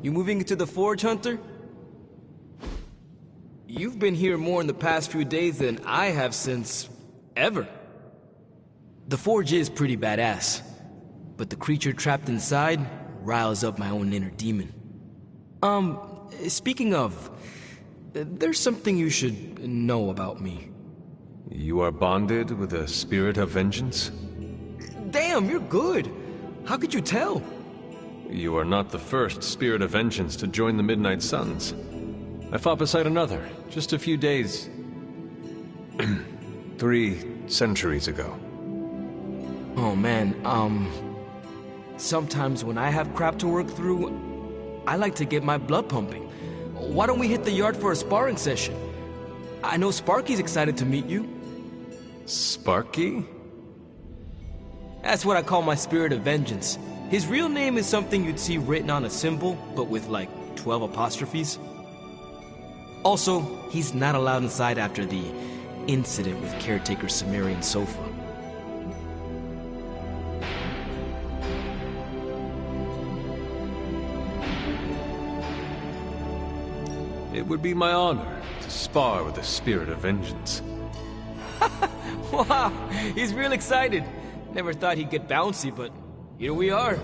You moving into the Forge, Hunter? You've been here more in the past few days than I have since... ever. The Forge is pretty badass, but the creature trapped inside riles up my own inner demon. Speaking of, there's something you should know about me. You are bonded with a spirit of vengeance? Damn, you're good. How could you tell? You are not the first spirit of vengeance to join the Midnight Suns. I fought beside another, just a few days... 3 centuries ago. Oh man, sometimes when I have crap to work through, I like to get my blood pumping. Why don't we hit the yard for a sparring session? I know Sparky's excited to meet you. Sparky? That's what I call my spirit of vengeance. His real name is something you'd see written on a symbol, but with like 12 apostrophes. Also, he's not allowed inside after the incident with caretaker Sumerian Sofa. It would be my honor to spar with the spirit of vengeance. Wow, he's real excited. Never thought he'd get bouncy, but here we are.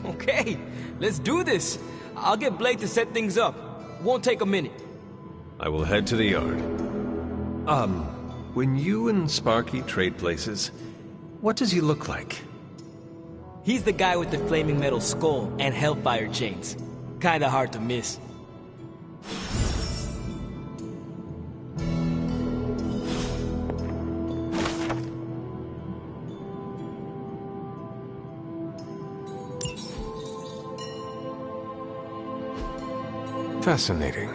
Okay, let's do this. I'll get Blake to set things up. Won't take a minute. I will head to the yard. When you and Sparky trade places, what does he look like? He's the guy with the flaming metal skull and hellfire chains. Kinda hard to miss. Fascinating.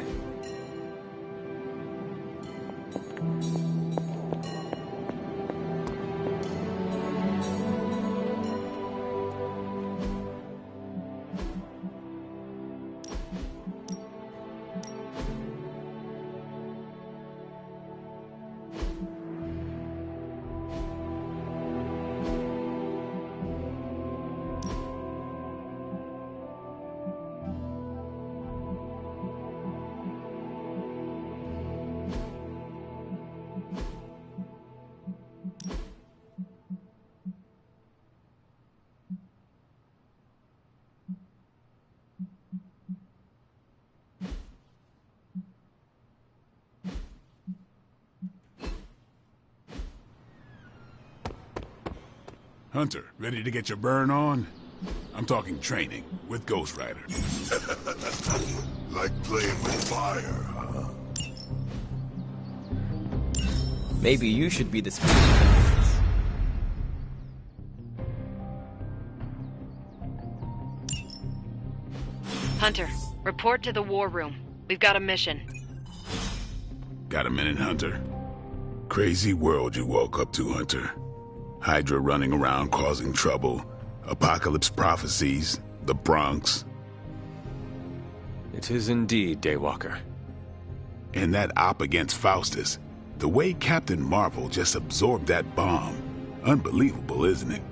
Hunter, ready to get your burn on? I'm talking training with Ghost Rider. Like playing with fire, huh? Maybe you should be the speaker. Hunter, report to the war room. We've got a mission. Got a minute, Hunter? Crazy world you woke up to, Hunter. Hydra running around causing trouble, apocalypse prophecies, the Bronx. It is indeed, Daywalker. And that op against Faustus, the way Captain Marvel just absorbed that bomb. Unbelievable, isn't it?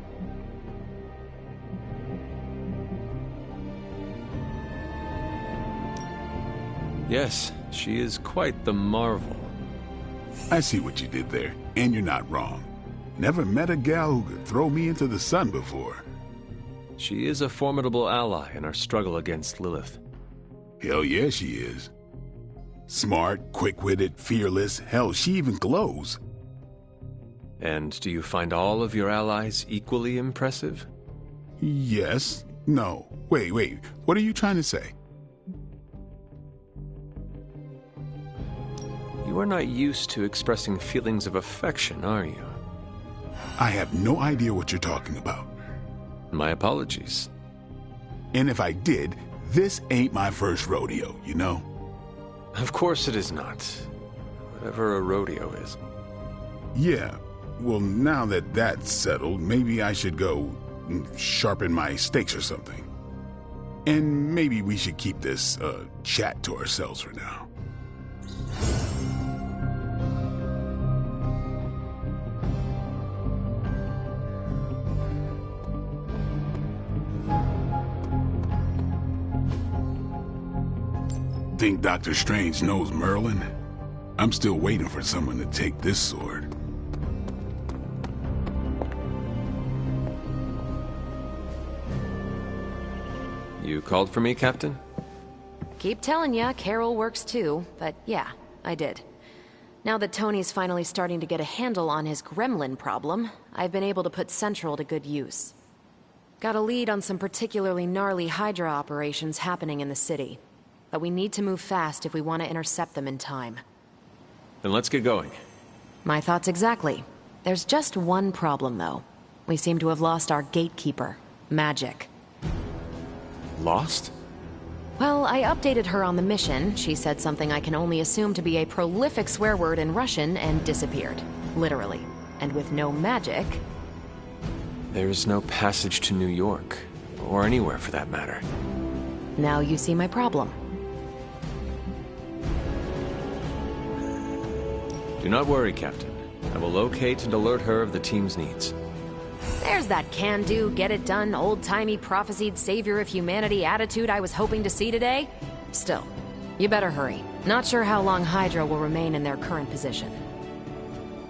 Yes, she is quite the marvel. I see what you did there, and you're not wrong. Never met a gal who could throw me into the sun before. She is a formidable ally in our struggle against Lilith. Hell yeah, she is. Smart, quick-witted, fearless, hell, she even glows. And do you find all of your allies equally impressive? Yes. No. Wait, what are you trying to say? You are not used to expressing feelings of affection, are you? I have no idea what you're talking about. My apologies. And if I did, this ain't my first rodeo, you know? Of course it is not. Whatever a rodeo is. Yeah. Well, now that that's settled, maybe I should go sharpen my stakes or something. And maybe we should keep this chat to ourselves for now. Think Dr. Strange knows Merlin? I'm still waiting for someone to take this sword. You called for me, Captain? Keep telling ya, Carol works too, but yeah, I did. Now that Tony's finally starting to get a handle on his gremlin problem, I've been able to put Central to good use. Got a lead on some particularly gnarly Hydra operations happening in the city. But we need to move fast if we want to intercept them in time. Then let's get going. My thoughts exactly. There's just one problem, though. We seem to have lost our gatekeeper, Magic. Lost? Well, I updated her on the mission. She said something I can only assume to be a prolific swear word in Russian and disappeared. Literally. And with no magic... There's no passage to New York. Or anywhere, for that matter. Now you see my problem. Do not worry, Captain. I will locate and alert her of the team's needs. There's that can-do, get-it-done, old-timey prophesied savior of humanity attitude I was hoping to see today. Still, You better hurry. Not sure how long Hydra will remain in their current position.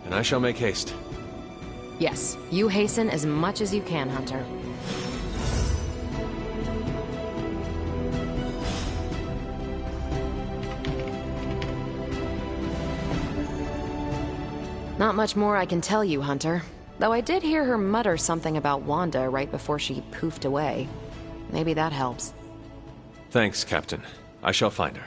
And I shall make haste. Yes, you hasten as much as you can, Hunter. Not much more I can tell you, Hunter. Though I did hear her mutter something about Wanda right before she poofed away. Maybe that helps. Thanks, Captain. I shall find her.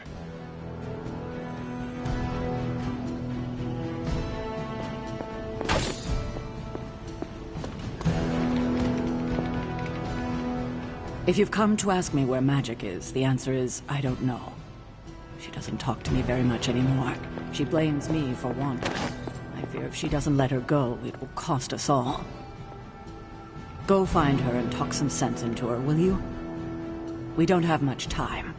If you've come to ask me where Magik is, the answer is, I don't know. She doesn't talk to me very much anymore. She blames me for Wanda. I fear if she doesn't let her go, it will cost us all. Go find her and talk some sense into her, will you? We don't have much time.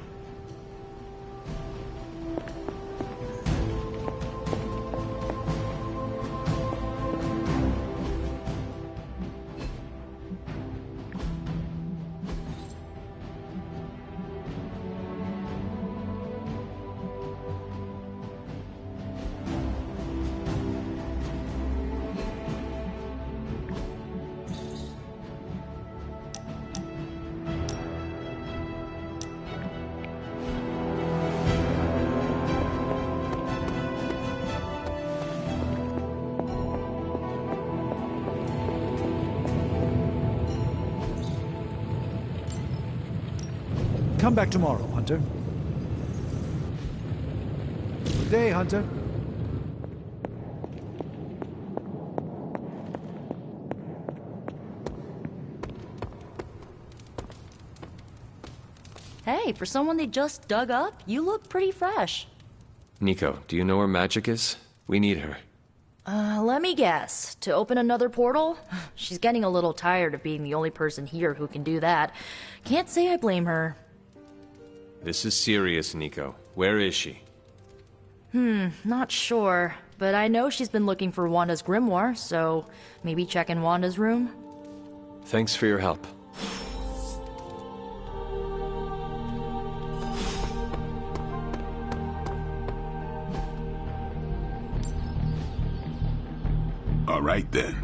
Come back tomorrow, Hunter. Good day, Hunter. Hey, for someone they just dug up, you look pretty fresh. Nico, do you know where Magik is? We need her. Let me guess. To open another portal? She's getting a little tired of being the only person here who can do that. Can't say I blame her. This is serious, Nico. Where is she? Not sure. But I know she's been looking for Wanda's grimoire, so maybe check in Wanda's room? Thanks for your help. All right, then.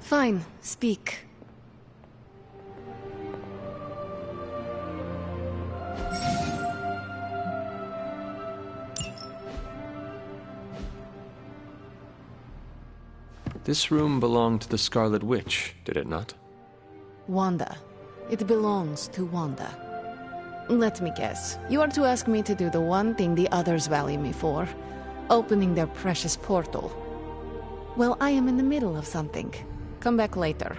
Fine, speak. This room belonged to the Scarlet Witch, did it not? Wanda. It belongs to Wanda. Let me guess. You are to ask me to do the one thing the others value me for. Opening their precious portal. Well, I am in the middle of something. Come back later.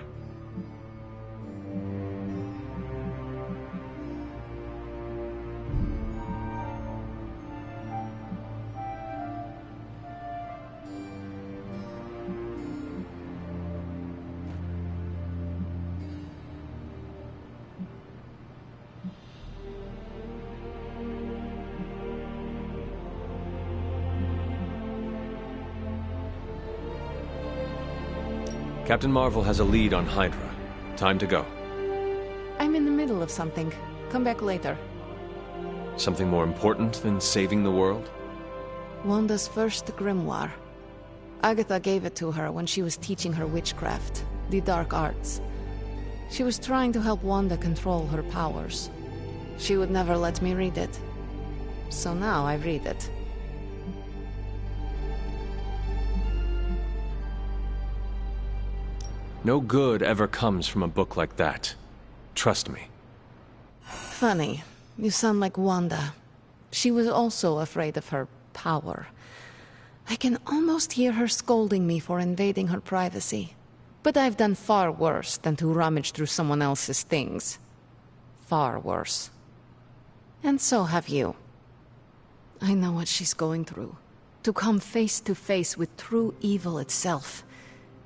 Captain Marvel has a lead on Hydra. Time to go. I'm in the middle of something. Come back later. Something more important than saving the world? Wanda's first grimoire. Agatha gave it to her when she was teaching her witchcraft, the dark arts. She was trying to help Wanda control her powers. She would never let me read it. So now I read it. No good ever comes from a book like that. Trust me. Funny. You sound like Wanda. She was also afraid of her power. I can almost hear her scolding me for invading her privacy. But I've done far worse than to rummage through someone else's things. Far worse. And so have you. I know what she's going through. To come face to face with true evil itself.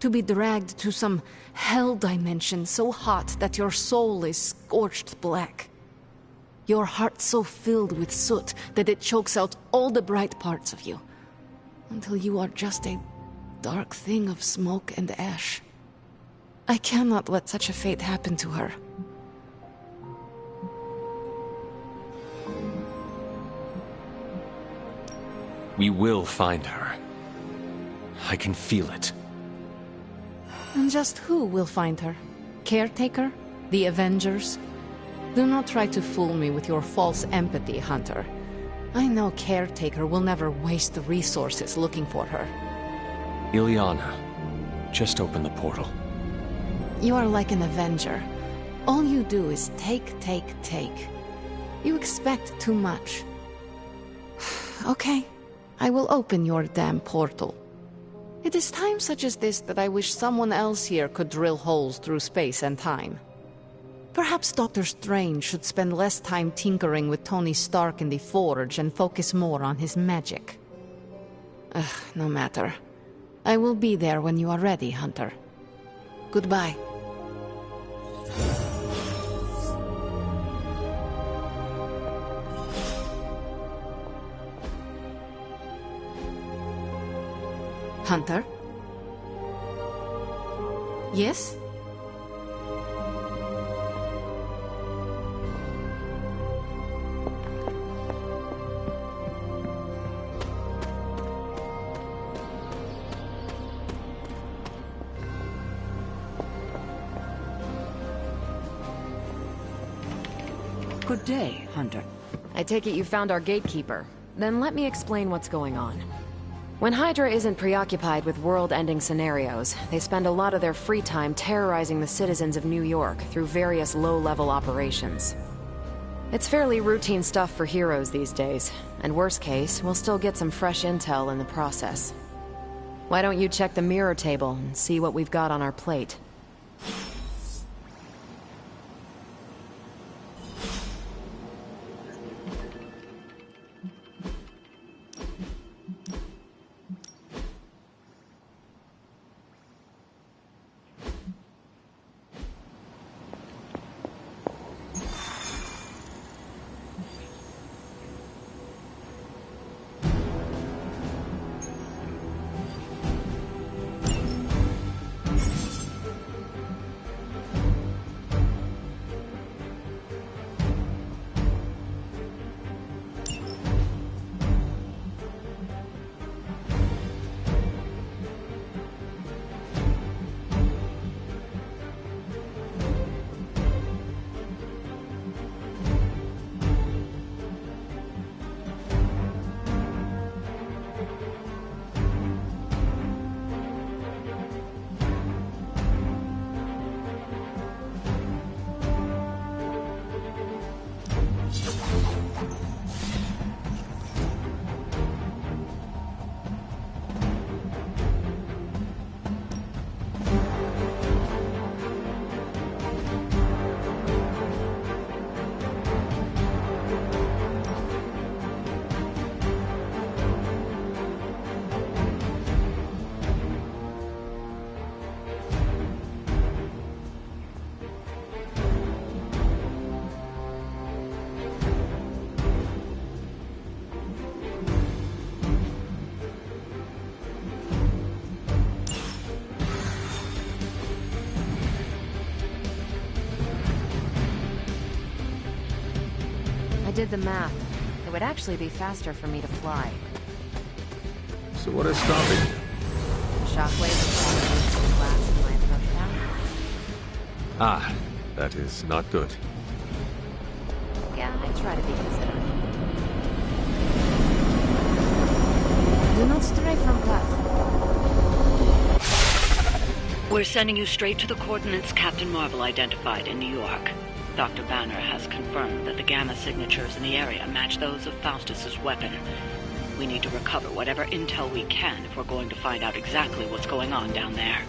To be dragged to some hell dimension so hot that your soul is scorched black. Your heart so filled with soot that it chokes out all the bright parts of you. until you are just a dark thing of smoke and ash. I cannot let such a fate happen to her. We will find her. I can feel it. And just who will find her? Caretaker? The Avengers? Do not try to fool me with your false empathy, Hunter. I know Caretaker will never waste the resources looking for her. Illyana, just open the portal. You are like an Avenger. All you do is take, take, take. You expect too much. Okay, I will open your damn portal. It is times such as this that I wish someone else here could drill holes through space and time. Perhaps Doctor Strange should spend less time tinkering with Tony Stark in the Forge and focus more on his magic. No matter. I will be there when you are ready, Hunter. Goodbye. Hunter? Yes? Good day, Hunter. I take it you found our gatekeeper. Then let me explain what's going on. When Hydra isn't preoccupied with world-ending scenarios, they spend a lot of their free time terrorizing the citizens of New York through various low-level operations. It's fairly routine stuff for heroes these days, and worst case, we'll still get some fresh intel in the process. Why don't you check the mirror table and see what we've got on our plate? I did the math. It would actually be faster for me to fly. So what is stopping you? Shockwaves of the glass in my approach path. Ah, that is not good. Yeah, I try to be considerate. Do not stray from path. We're sending you straight to the coordinates Captain Marvel identified in New York. Dr. Banner has confirmed that the gamma signatures in the area match those of Faustus's weapon. We need to recover whatever intel we can if we're going to find out exactly what's going on down there.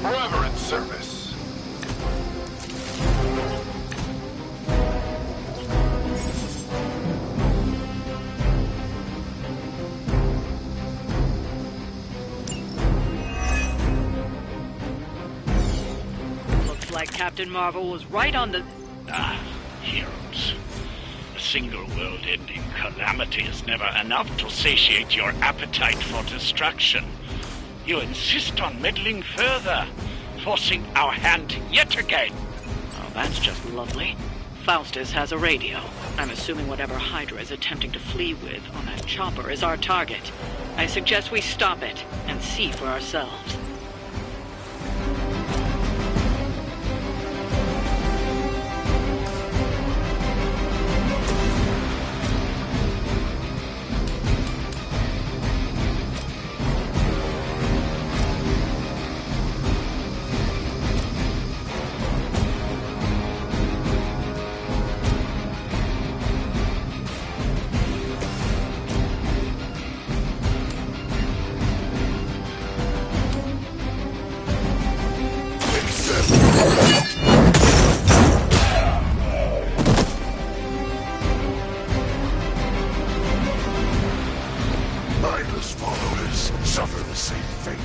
Forever in service. like Captain Marvel was right on the... Heroes. A single world-ending calamity is never enough to satiate your appetite for destruction. You insist on meddling further, forcing our hand yet again. Oh, that's just lovely. Faustus has a radio. I'm assuming whatever Hydra is attempting to flee with on that chopper is our target. I suggest we stop it and see for ourselves. Mindless followers suffer the same fate.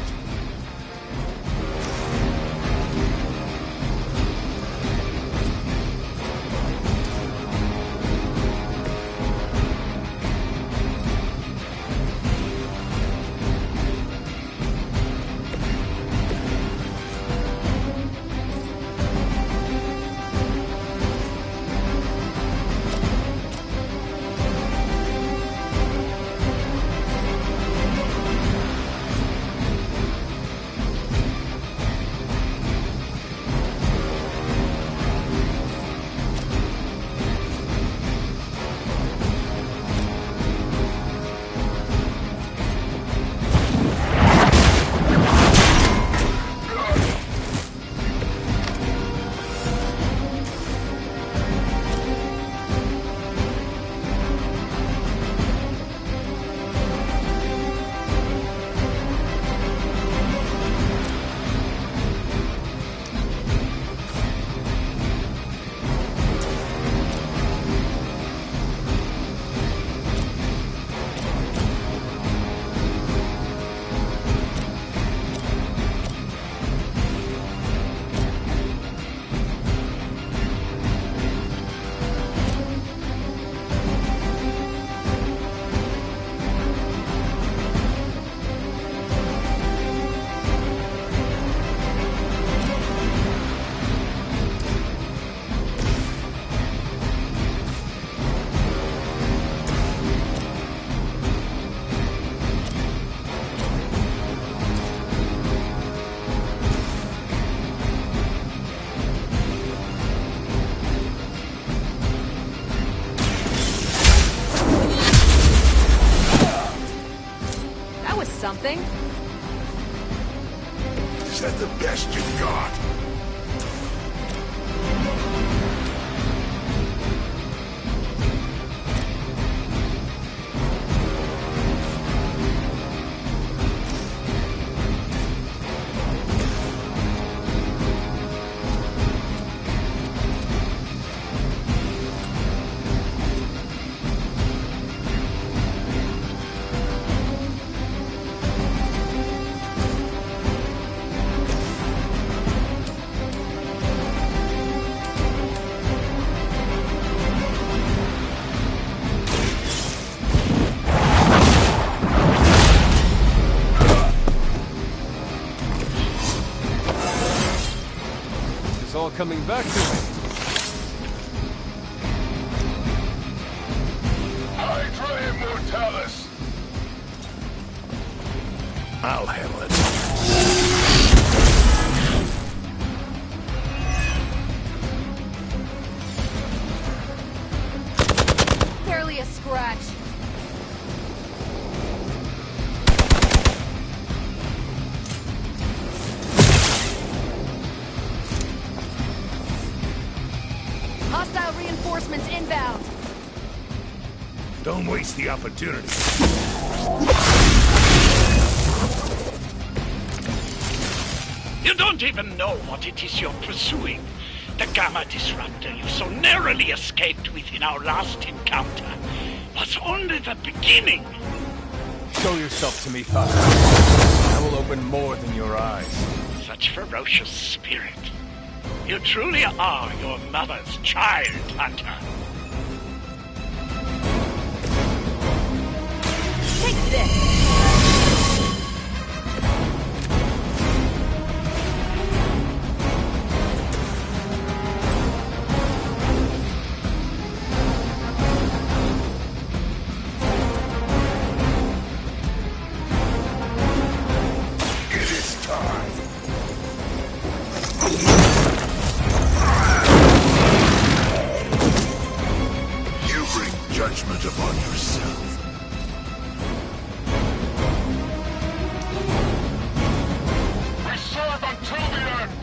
Something? Is that the best you've got? All coming back to me. Hydra Immortalis! I'll handle it. Barely a scratch. Hostile reinforcements inbound. Don't waste the opportunity. You don't even know what it is you're pursuing. The Gamma Disruptor you so narrowly escaped with in our last encounter was only the beginning. Show yourself to me, Faustus. I will open more than your eyes. Such ferocious spirit. You truly are your mother's child, Hunter. Take this! Judgment upon yourself. We serve until the end!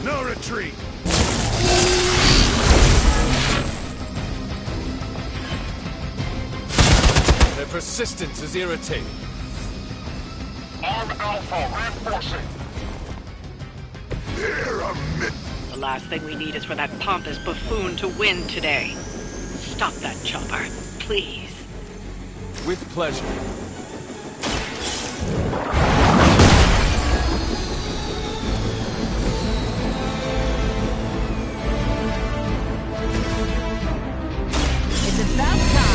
No retreat! Their persistence is irritating. Arm Alpha reinforcing. Here, a mid. The last thing we need is for that pompous buffoon to win today. Stop that chopper, please. With pleasure. It's about time!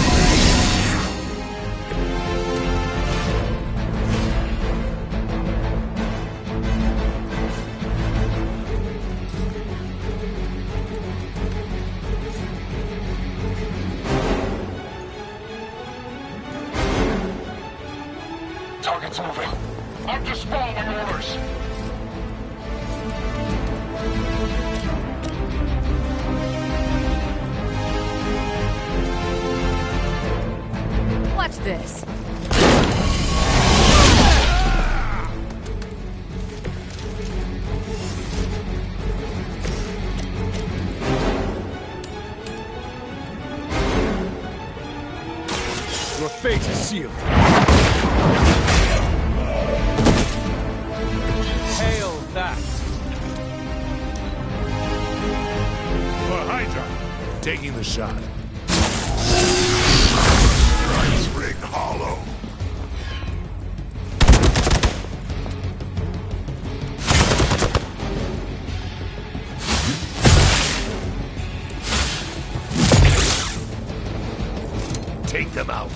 Target's moving. I'm just following orders. Watch this. Your fate is sealed. Hail that! For Hydra, taking the shot. Price rig hollow. Take them out.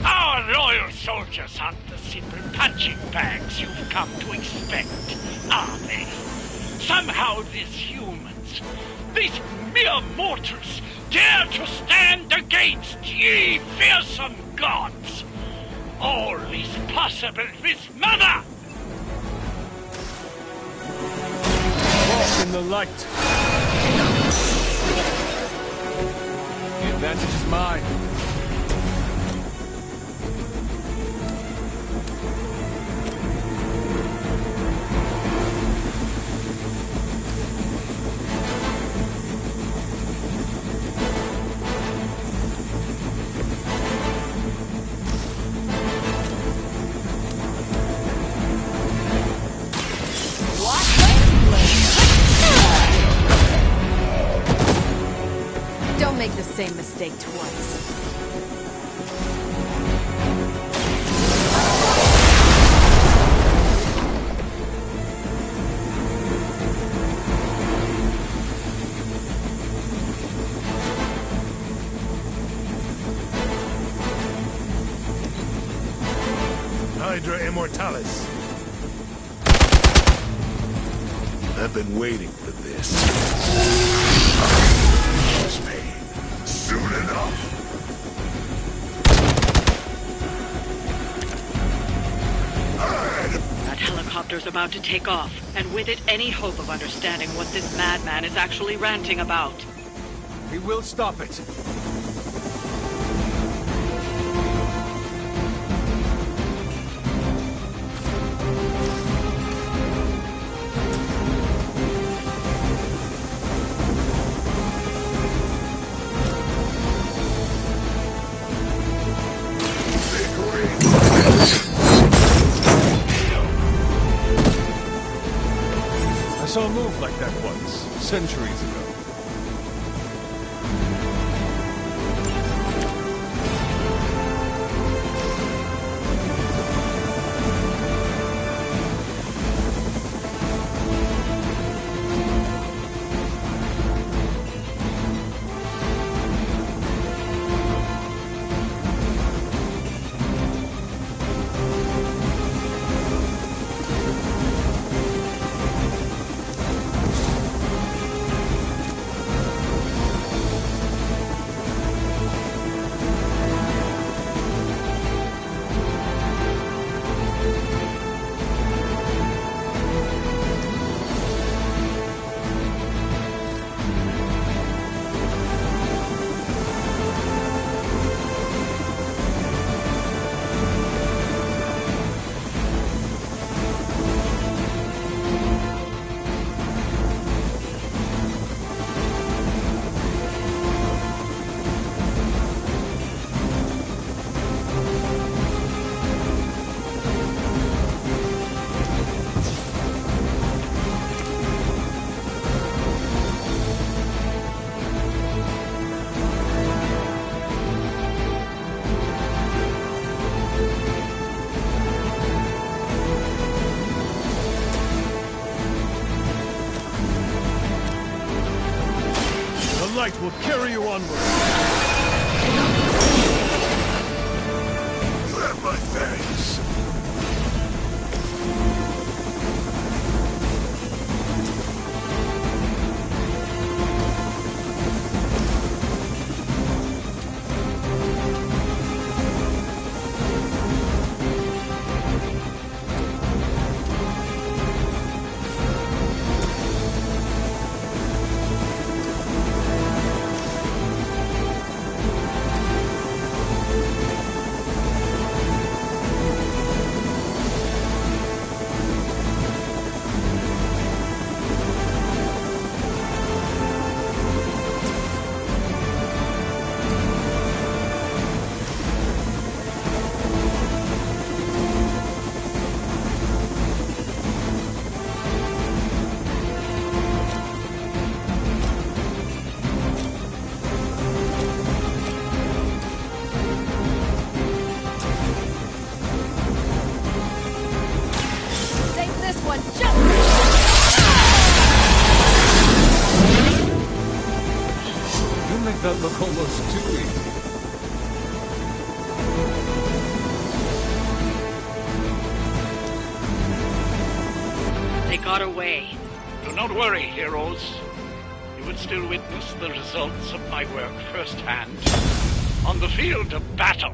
Our loyal soldiers aren't the simple punching bags you've come to expect, are they? Somehow these humans, these mere mortals, dare to stand against ye fearsome gods. All is possible with Mother! Walk in the light. The advantage is mine. Don't make the same mistake twice. Hydra Immortalis. I've been waiting for this. Soon enough. That helicopter's about to take off, and with it any hope of understanding what this madman is actually ranting about. We will stop it. Victory! saw a move like that once, centuries ago. Light will carry you onward. You have my thanks. That look almost too easy. They got away. Do not worry, heroes. You would still witness the results of my work firsthand on the field of battle.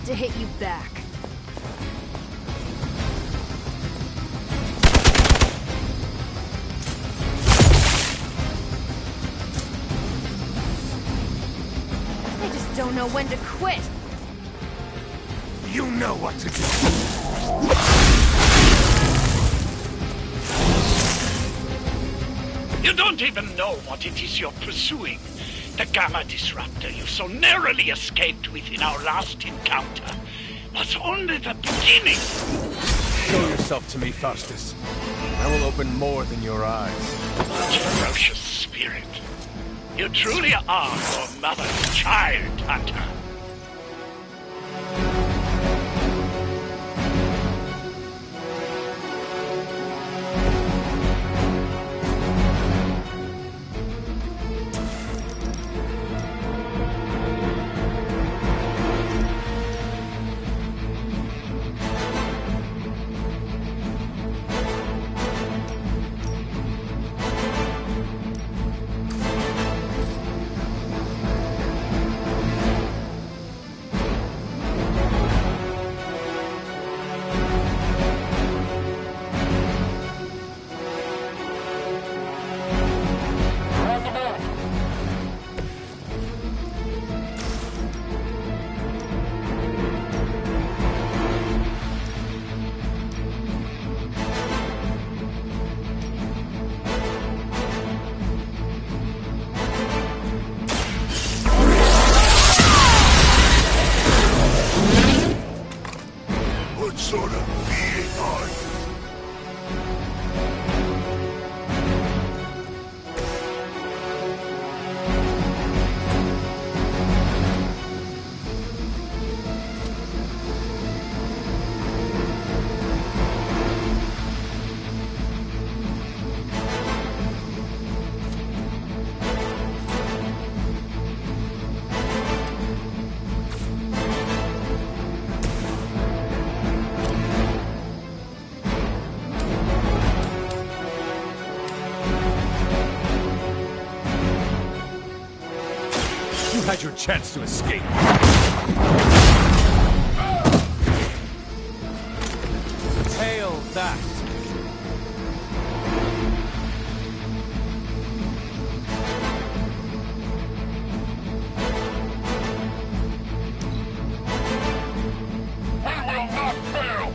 get to hit you back. I just don't know when to quit. You know what to do. You don't even know what it is you're pursuing. The Gamma Disruptor you so narrowly escaped with in our last encounter was only the beginning. Show yourself to me, Faustus. I will open more than your eyes. Ferocious spirit. You truly are your mother's child, Hunter. What sort of being are you? You had your chance to escape. Tail that. We will not fail!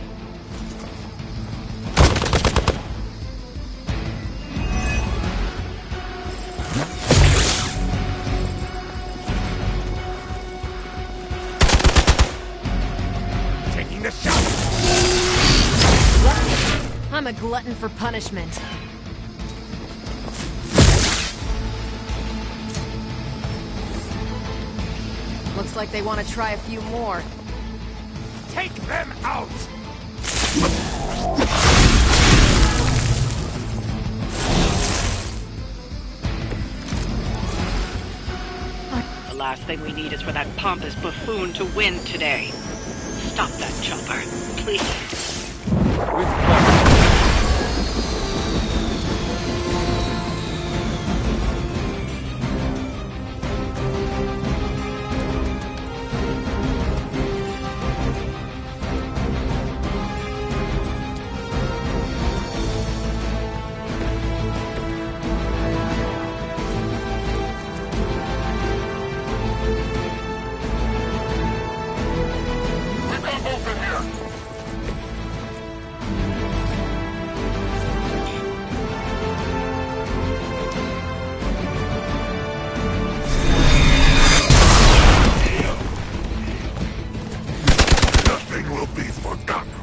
Taking the shot. I'm a glutton for punishment. Looks like they want to try a few more. Take them out. The last thing we need is for that pompous buffoon to win today. Stop that chopper, please. With pleasure. We got open here! Nothing will be forgotten.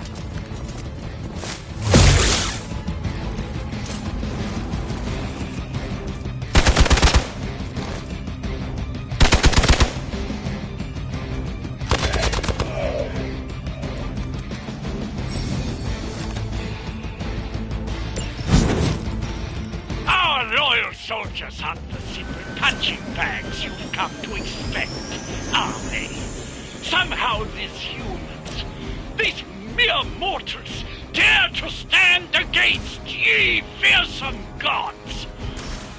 Our loyal soldiers aren't the simple punching bags you've come to expect, are they? Somehow these humans, these mere mortals, dare to stand against ye fearsome gods.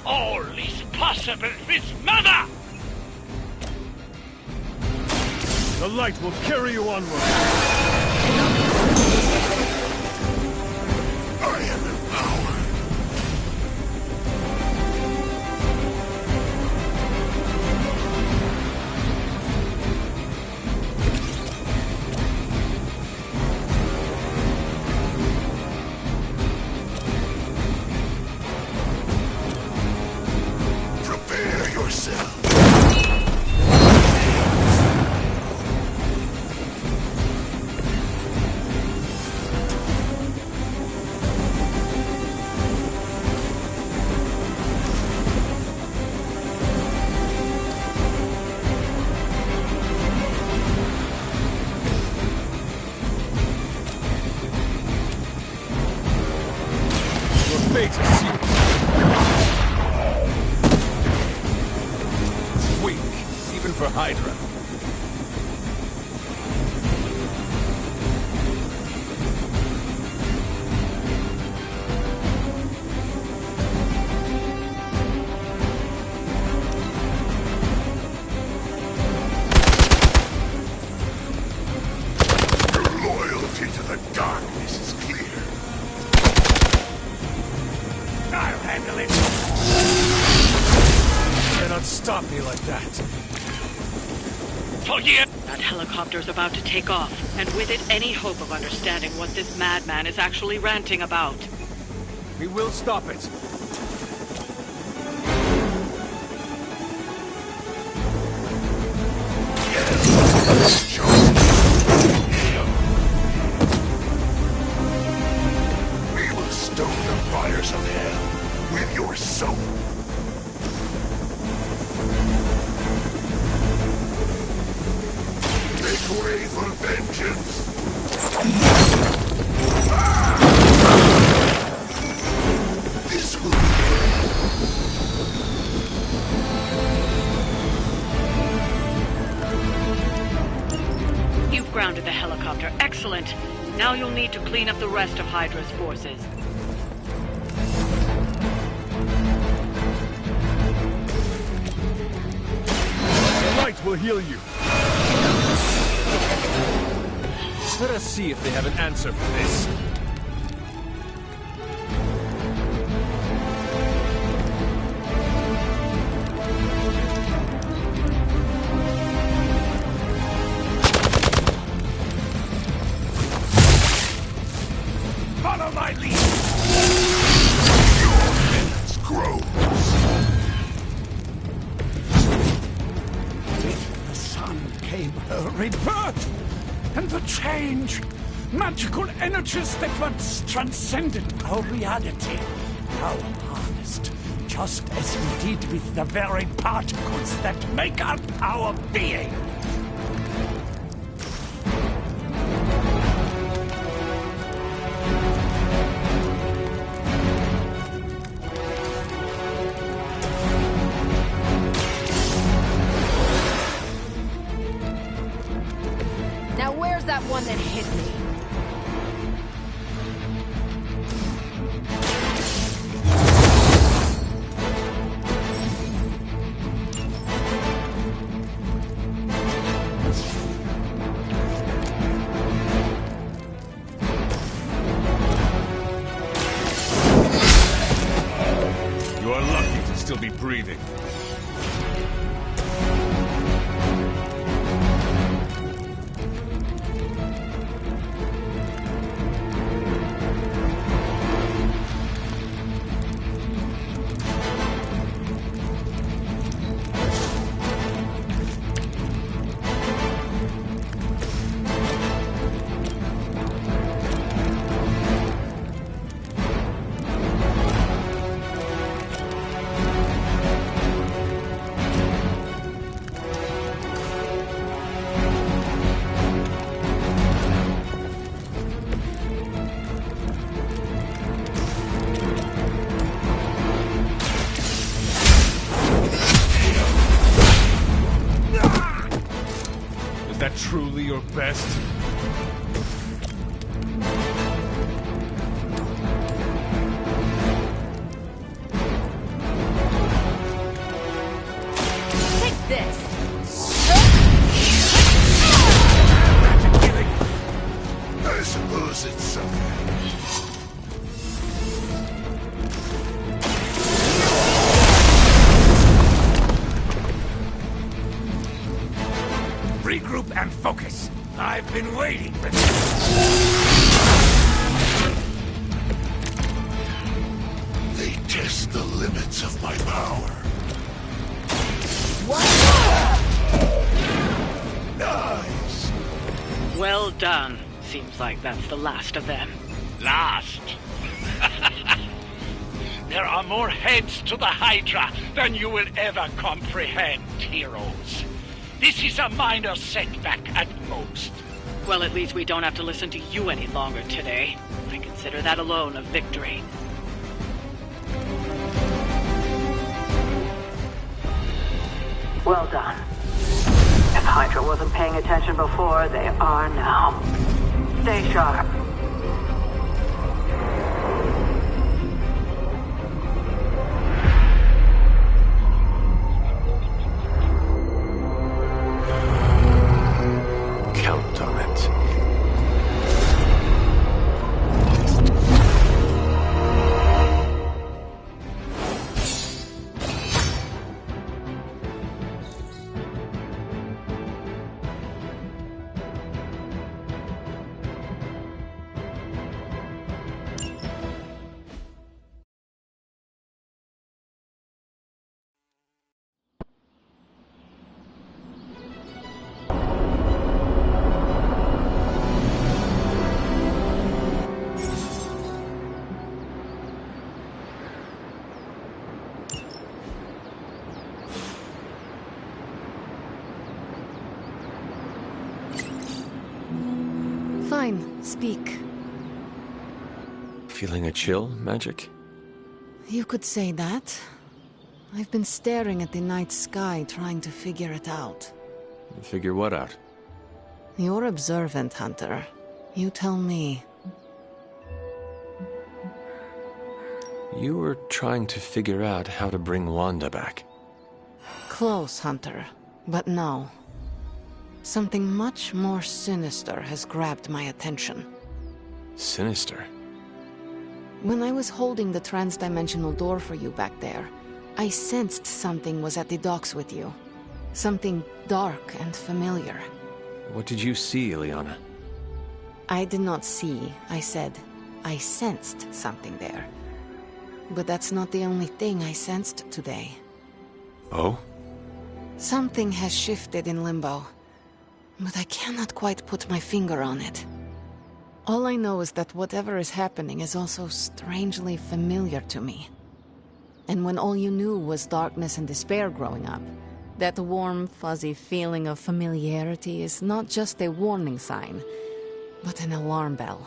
All is possible with Mother! The light will carry you onward. I am empowered. Prepare yourself. Your fate is sealed. Weak, even for Hydra. Your loyalty to the darkness is clear. I'll handle it. You cannot stop me like that. That helicopter's about to take off, and with it, any hope of understanding what this madman is actually ranting about. We will stop it. We will stoke the fires of hell with your soul. Make way for vengeance. This will You've grounded the helicopter. Excellent. Now you'll need to clean up the rest of Hydra's forces. The light will heal you. Let us see if they have an answer for this. Follow my lead. your penance grows. With the sun came her rebirth and the change. Magical energies that once transcended our reality, now harnessed, just as we did with the very particles that make up our being. Now where's that one that hit me? You are lucky to still be breathing. Is that truly your best? Take this! focus. I've been waiting for They test the limits of my power. Nice! Well done. Seems like that's the last of them. Last. There are more heads to the Hydra than you will ever comprehend, heroes. This is a minor setback at most. Well, at least we don't have to listen to you any longer today. I consider that alone a victory. Well done. If Hydra wasn't paying attention before, they are now. Stay sharp. Count on it. Fine, speak. Feeling a chill, Magic? You could say that. I've been staring at the night sky, trying to figure it out. Figure what out? You're observant, Hunter. You tell me. You were trying to figure out how to bring Wanda back. Close, Hunter. But no. Something much more sinister has grabbed my attention. Sinister? When I was holding the trans-dimensional door for you back there, I sensed something was at the docks with you. Something dark and familiar. What did you see, Illyana? I did not see, I said. I sensed something there. But that's not the only thing I sensed today. Oh? Something has shifted in Limbo. But I cannot quite put my finger on it. All I know is that whatever is happening is also strangely familiar to me. And when all you knew was darkness and despair growing up, that warm, fuzzy feeling of familiarity is not just a warning sign, but an alarm bell.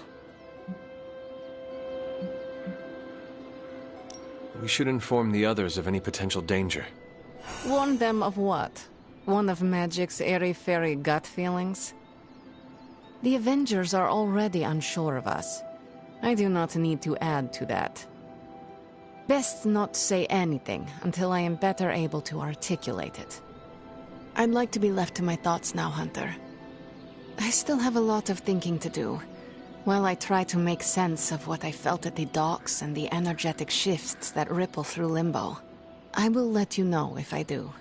We should inform the others of any potential danger. Warn them of what? One of Magic's airy-fairy gut feelings? The Avengers are already unsure of us. I do not need to add to that. Best not say anything until I am better able to articulate it. I'd like to be left to my thoughts now, Hunter. I still have a lot of thinking to do, while I try to make sense of what I felt at the docks and the energetic shifts that ripple through Limbo. I will let you know if I do.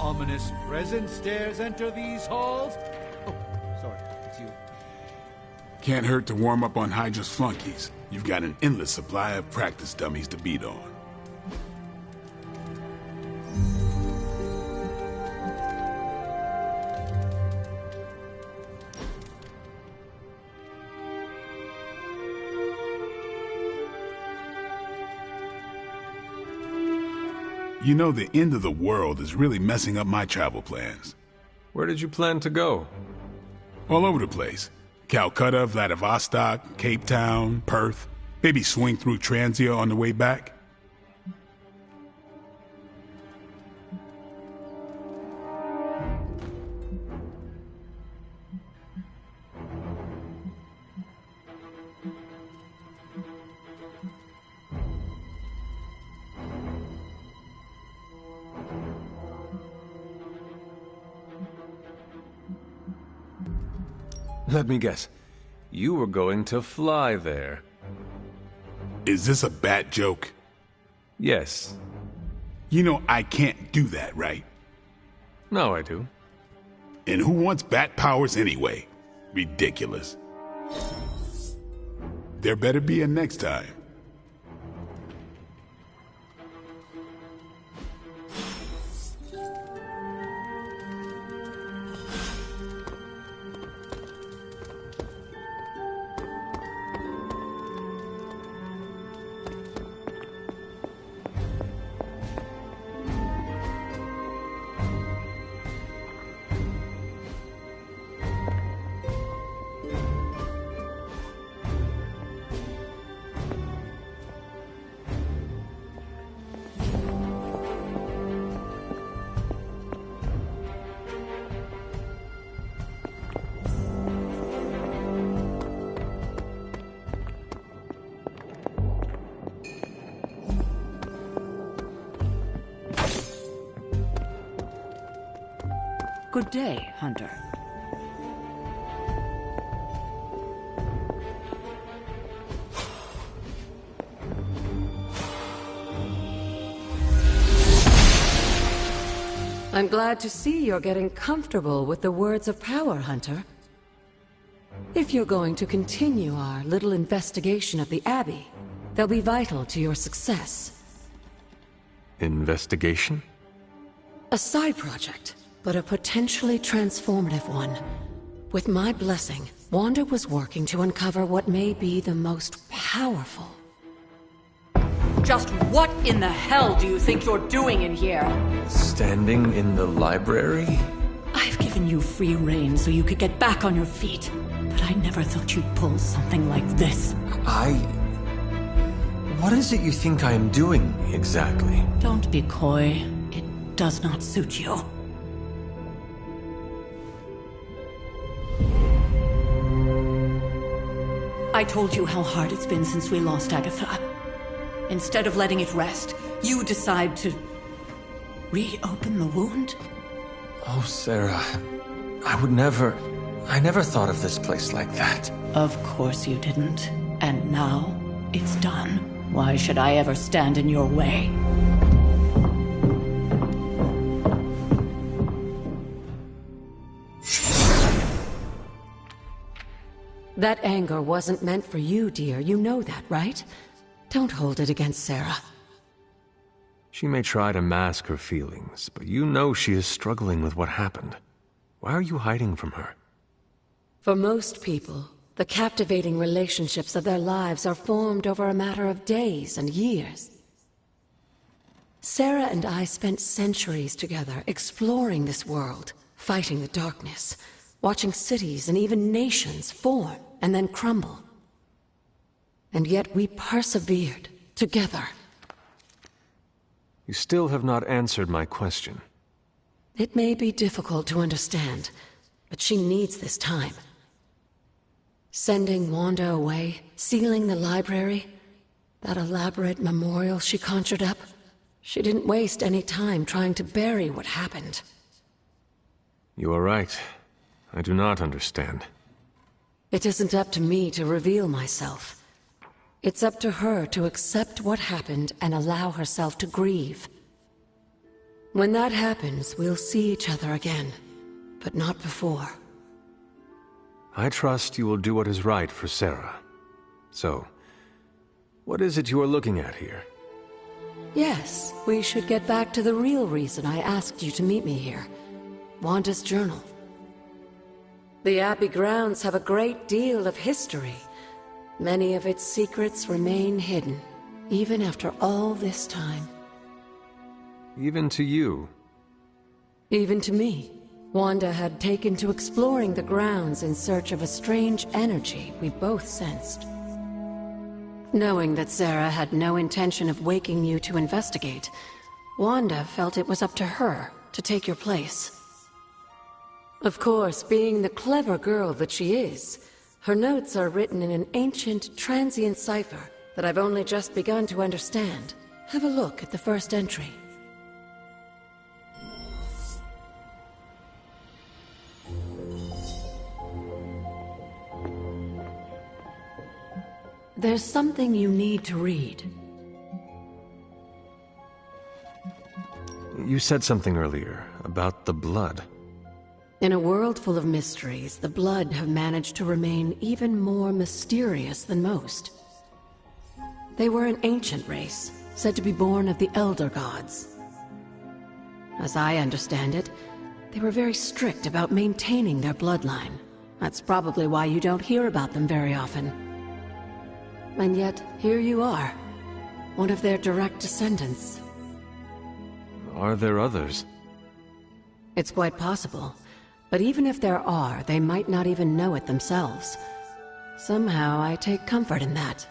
Ominous presence dares enter these halls? Oh, sorry, it's you. Can't hurt to warm up on Hydra's flunkies. You've got an endless supply of practice dummies to beat on. You know, the end of the world is really messing up my travel plans. Where did you plan to go? All over the place. Calcutta, Vladivostok, Cape Town, Perth. Maybe swing through Transia on the way back. Let me guess. You were going to fly there. Is this a bat joke? Yes. You know I can't do that, right? No, I do. And who wants bat powers anyway? Ridiculous. There better be a next time. Good day, Hunter. I'm glad to see you're getting comfortable with the words of power, Hunter. If you're going to continue our little investigation of the Abbey, they'll be vital to your success. Investigation? A side project, but a potentially transformative one. With my blessing, Wanda was working to uncover what may be the most powerful. Just what in the hell do you think you're doing in here? Standing in the library? I've given you free rein so you could get back on your feet. But I never thought you'd pull something like this. What is it you think I am doing, exactly? Don't be coy. It does not suit you. I told you how hard it's been since we lost Agatha. Instead of letting it rest, you decide to reopen the wound? Oh, Sarah. I never thought of this place like that. Of course you didn't. And now, it's done. Why should I ever stand in your way? That anger wasn't meant for you, dear. You know that, right? Don't hold it against Sarah. She may try to mask her feelings, but you know she is struggling with what happened. Why are you hiding from her? For most people, the captivating relationships of their lives are formed over a matter of days and years. Sarah and I spent centuries together exploring this world, fighting the darkness, watching cities and even nations form and then crumble. And yet we persevered, together. You still have not answered my question. It may be difficult to understand, but she needs this time. Sending Wanda away, sealing the library, that elaborate memorial she conjured up, she didn't waste any time trying to bury what happened. You are right. I do not understand. It isn't up to me to reveal myself. It's up to her to accept what happened and allow herself to grieve. When that happens, we'll see each other again, but not before. I trust you will do what is right for Sarah. So, what is it you are looking at here? Yes, we should get back to the real reason I asked you to meet me here. Wanda's journal. The Abbey grounds have a great deal of history. Many of its secrets remain hidden, even after all this time. Even to you. Even to me. Wanda had taken to exploring the grounds in search of a strange energy we both sensed. Knowing that Sarah had no intention of waking you to investigate, Wanda felt it was up to her to take your place. Of course, being the clever girl that she is, her notes are written in an ancient, transient cipher that I've only just begun to understand. Have a look at the first entry. There's something you need to read. You said something earlier about the blood. In a world full of mysteries, the Blood have managed to remain even more mysterious than most. They were an ancient race, said to be born of the Elder Gods. As I understand it, they were very strict about maintaining their bloodline. That's probably why you don't hear about them very often. And yet, here you are, one of their direct descendants. Are there others? It's quite possible. But even if there are, they might not even know it themselves. Somehow, I take comfort in that.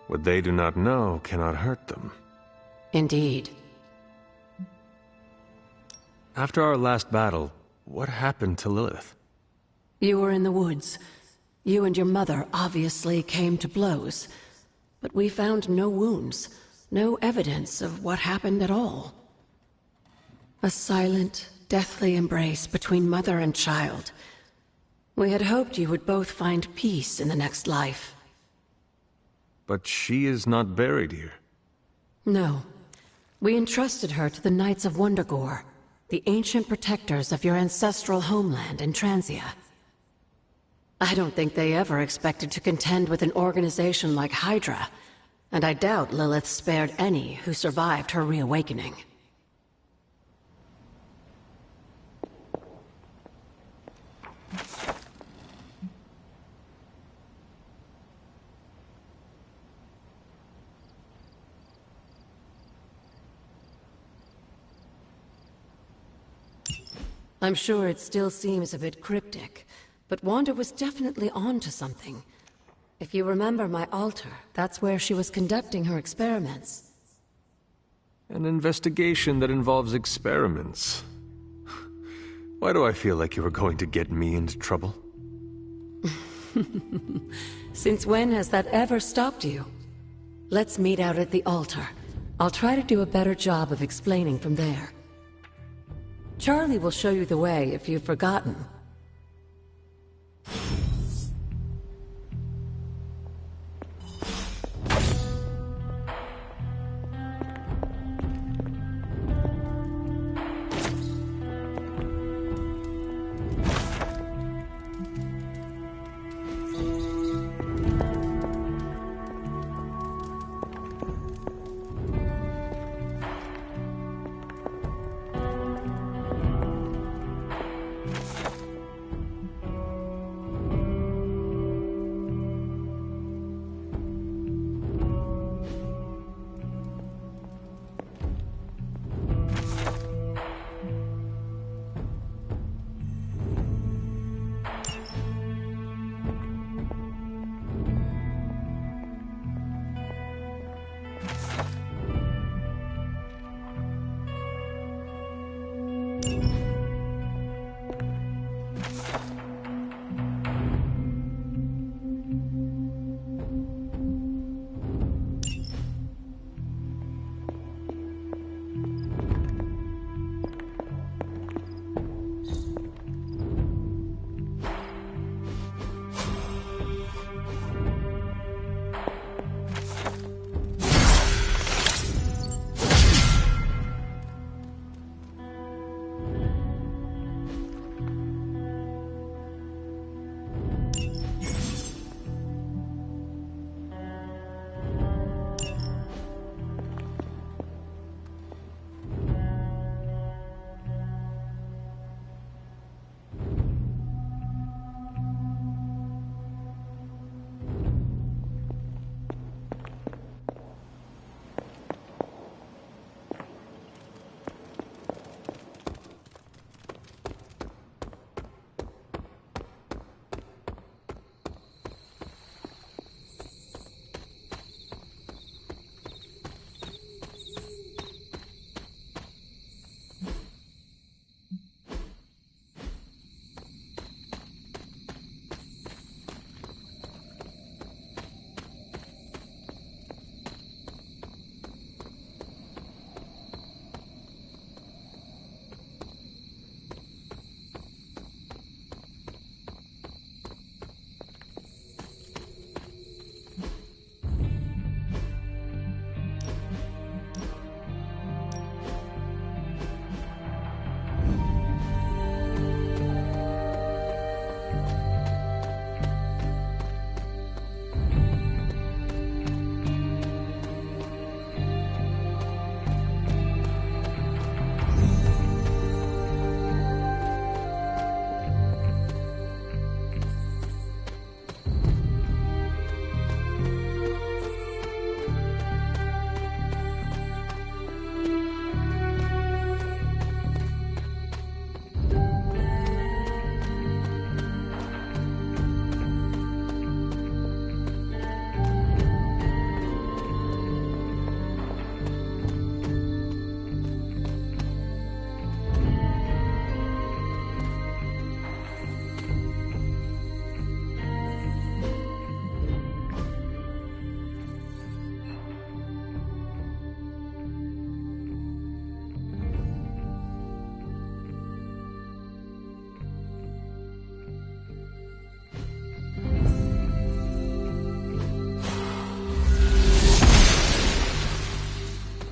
What they do not know cannot hurt them. Indeed. After our last battle, what happened to Lilith? You were in the woods. You and your mother obviously came to blows. But we found no wounds, no evidence of what happened at all. A silent, deathly embrace between mother and child. We had hoped you would both find peace in the next life. But she is not buried here. No. We entrusted her to the Knights of Wundagore, the ancient protectors of your ancestral homeland in Transia. I don't think they ever expected to contend with an organization like Hydra, and I doubt Lilith spared any who survived her reawakening. I'm sure it still seems a bit cryptic, but Wanda was definitely onto something. If you remember my altar, that's where she was conducting her experiments. An investigation that involves experiments. Why do I feel like you were going to get me into trouble? Since when has that ever stopped you? Let's meet out at the altar. I'll try to do a better job of explaining from there. Charlie will show you the way if you've forgotten.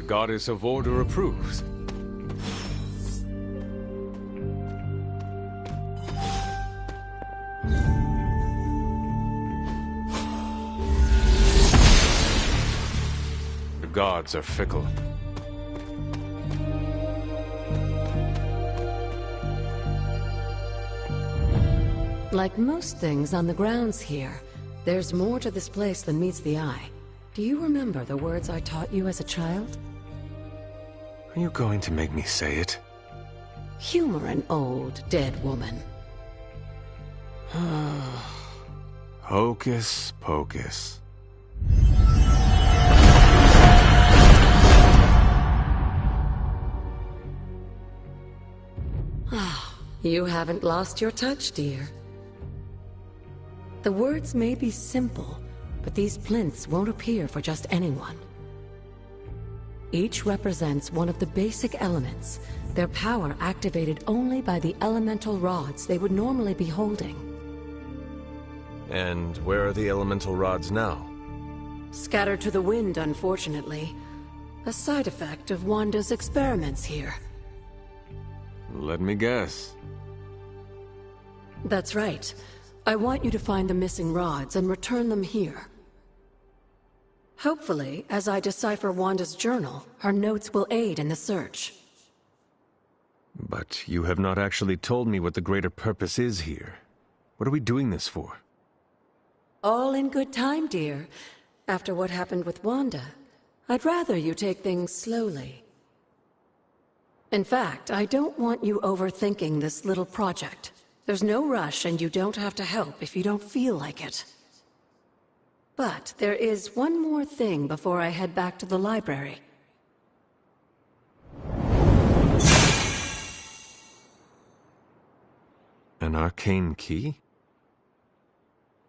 Goddess of Order approves. The gods are fickle. Like most things on the grounds here, there's more to this place than meets the eye. Do you remember the words I taught you as a child? Are you going to make me say it? Humor an old, dead woman. Hocus pocus. You haven't lost your touch, dear. The words may be simple, but these plinths won't appear for just anyone. Each represents one of the basic elements, their power activated only by the elemental rods they would normally be holding. And where are the elemental rods now? Scattered to the wind, unfortunately. A side effect of Wanda's experiments here. Let me guess. That's right. I want you to find the missing rods and return them here. Hopefully, as I decipher Wanda's journal, her notes will aid in the search. But you have not actually told me what the greater purpose is here. What are we doing this for? All in good time, dear. After what happened with Wanda, I'd rather you take things slowly. In fact, I don't want you overthinking this little project. There's no rush, and you don't have to help if you don't feel like it. But there is one more thing before I head back to the library. An arcane key?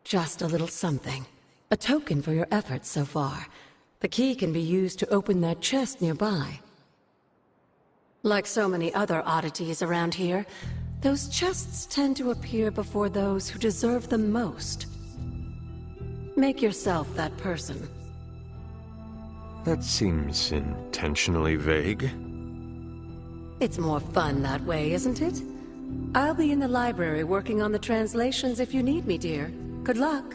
Just a little something. A token for your efforts so far. The key can be used to open that chest nearby. Like so many other oddities around here, those chests tend to appear before those who deserve them most. Make yourself that person. That seems intentionally vague. It's more fun that way, isn't it? I'll be in the library working on the translations if you need me, dear. Good luck.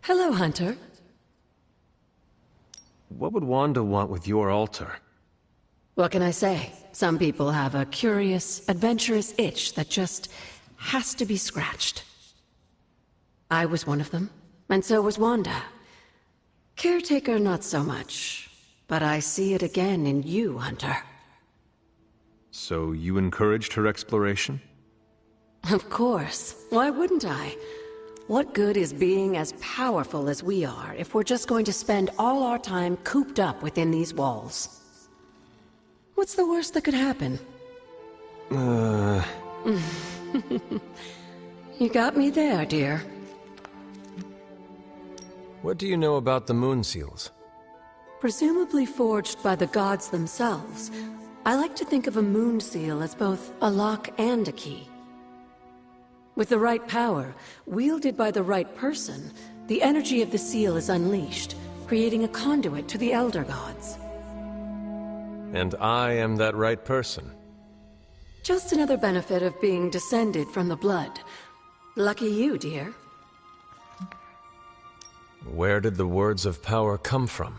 Hello, Hunter. What would Wanda want with your altar? What can I say? Some people have a curious, adventurous itch that just has to be scratched. I was one of them, and so was Wanda. Caretaker, not so much. But I see it again in you, Hunter. So you encouraged her exploration? Of course. Why wouldn't I? What good is being as powerful as we are if we're just going to spend all our time cooped up within these walls? What's the worst that could happen? You got me there, dear. What do you know about the moon seals? Presumably forged by the gods themselves, I like to think of a moon seal as both a lock and a key. With the right power, wielded by the right person, the energy of the seal is unleashed, creating a conduit to the Elder Gods. And I am that right person. Just another benefit of being descended from the blood. Lucky you, dear. Where did the words of power come from?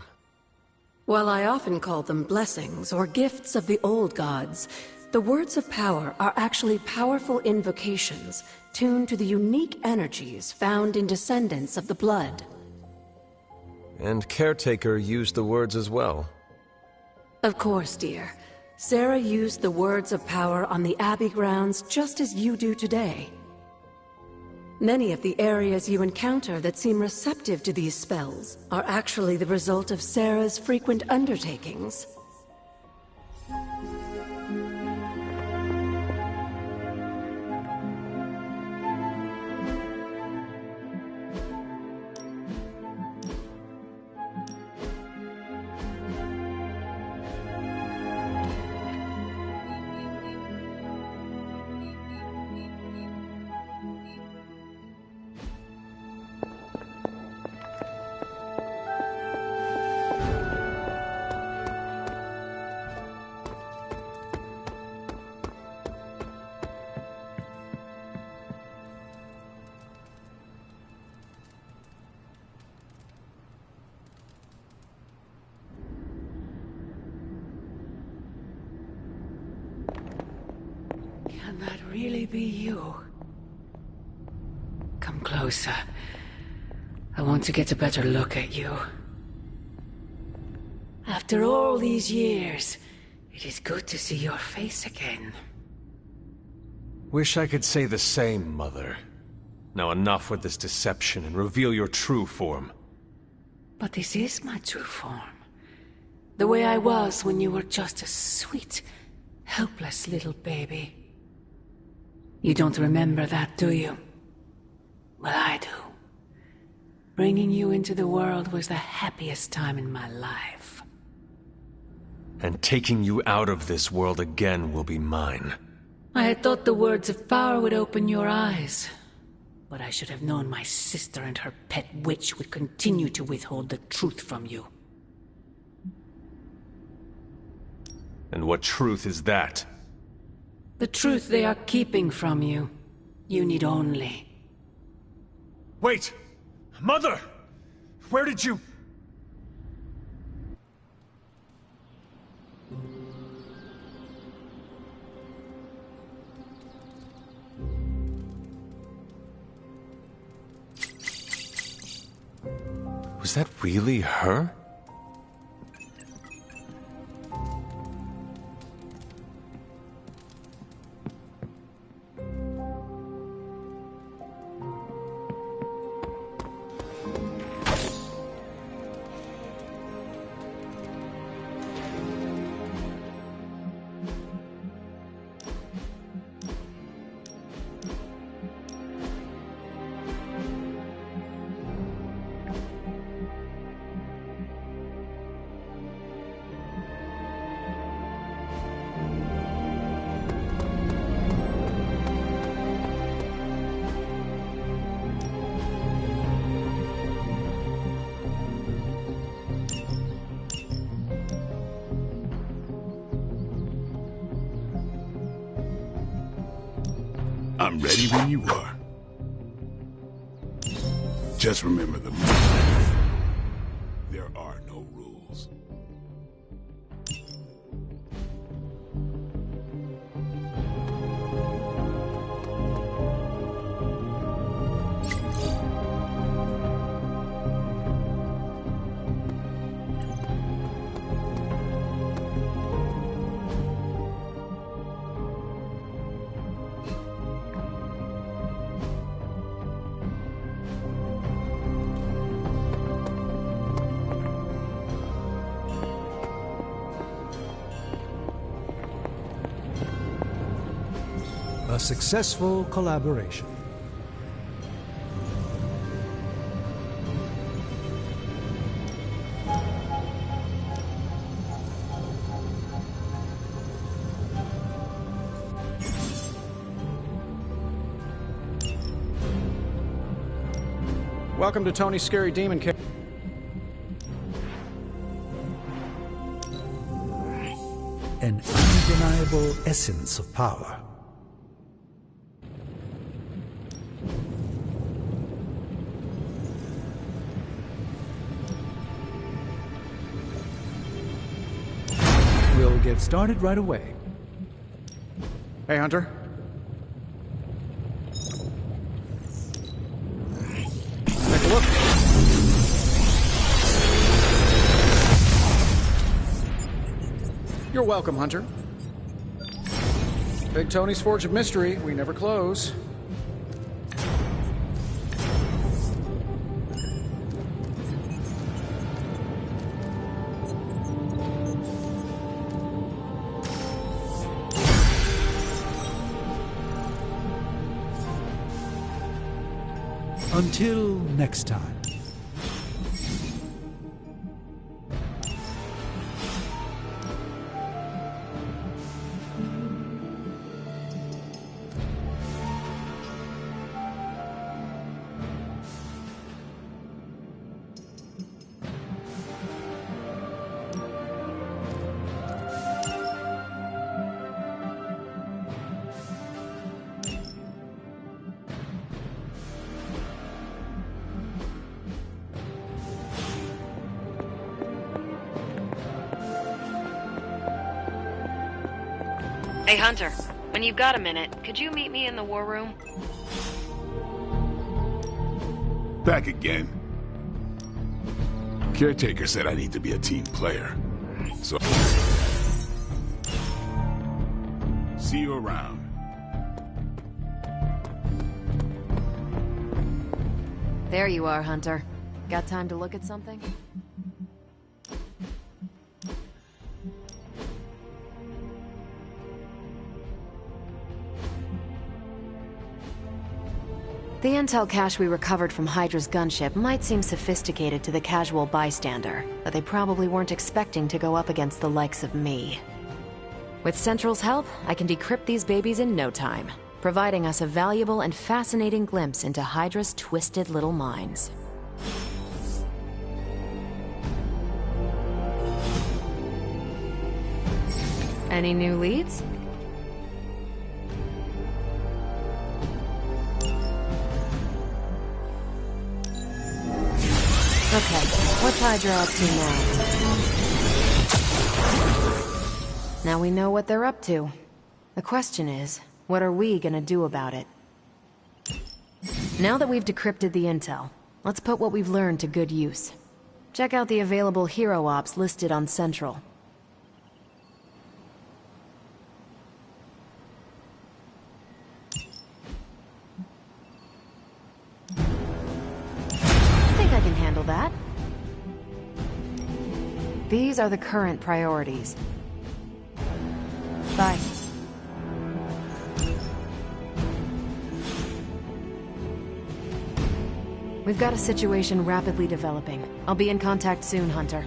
While I often call them blessings or gifts of the old gods, the words of power are actually powerful invocations tuned to the unique energies found in descendants of the blood. And Caretaker used the words as well. Of course, dear. Sarah used the words of power on the Abbey grounds just as you do today. Many of the areas you encounter that seem receptive to these spells are actually the result of Sarah's frequent undertakings. Can that really be you? Come closer. I want to get a better look at you. After all these years, it is good to see your face again. Wish I could say the same, Mother. Now enough with this deception and reveal your true form. But this is my true form. The way I was when you were just a sweet, helpless little baby. You don't remember that, do you? Well, I do. Bringing you into the world was the happiest time in my life. And taking you out of this world again will be mine. I had thought the words of power would open your eyes. But I should have known my sister and her pet witch would continue to withhold the truth from you. And what truth is that? The truth they are keeping from you. You need only. Wait! Mother! Where did you... Was that really her? I'm ready when you are. Just remember the rules. There are no rules. a successful collaboration. Welcome to Tony's Scary Demon Cave. An undeniable essence of power. We'll get started right away. Hey, Hunter. Take a look. You're welcome, Hunter. Big Tony's Forge of Mystery. We never close. Until next time. Hey, Hunter, when you've got a minute, could you meet me in the war room? Back again. Caretaker said I need to be a team player. So... see you around. There you are, Hunter. Got time to look at something? The intel cache we recovered from Hydra's gunship might seem sophisticated to the casual bystander, but they probably weren't expecting to go up against the likes of me. With Central's help, I can decrypt these babies in no time, providing us a valuable and fascinating glimpse into Hydra's twisted little minds. Any new leads? Okay, what's Hydra up to now? Now we know what they're up to. The question is, what are we gonna do about it? Now that we've decrypted the intel, let's put what we've learned to good use. Check out the available hero ops listed on Central. I can handle that. These are the current priorities. Bye. We've got a situation rapidly developing. I'll be in contact soon, Hunter.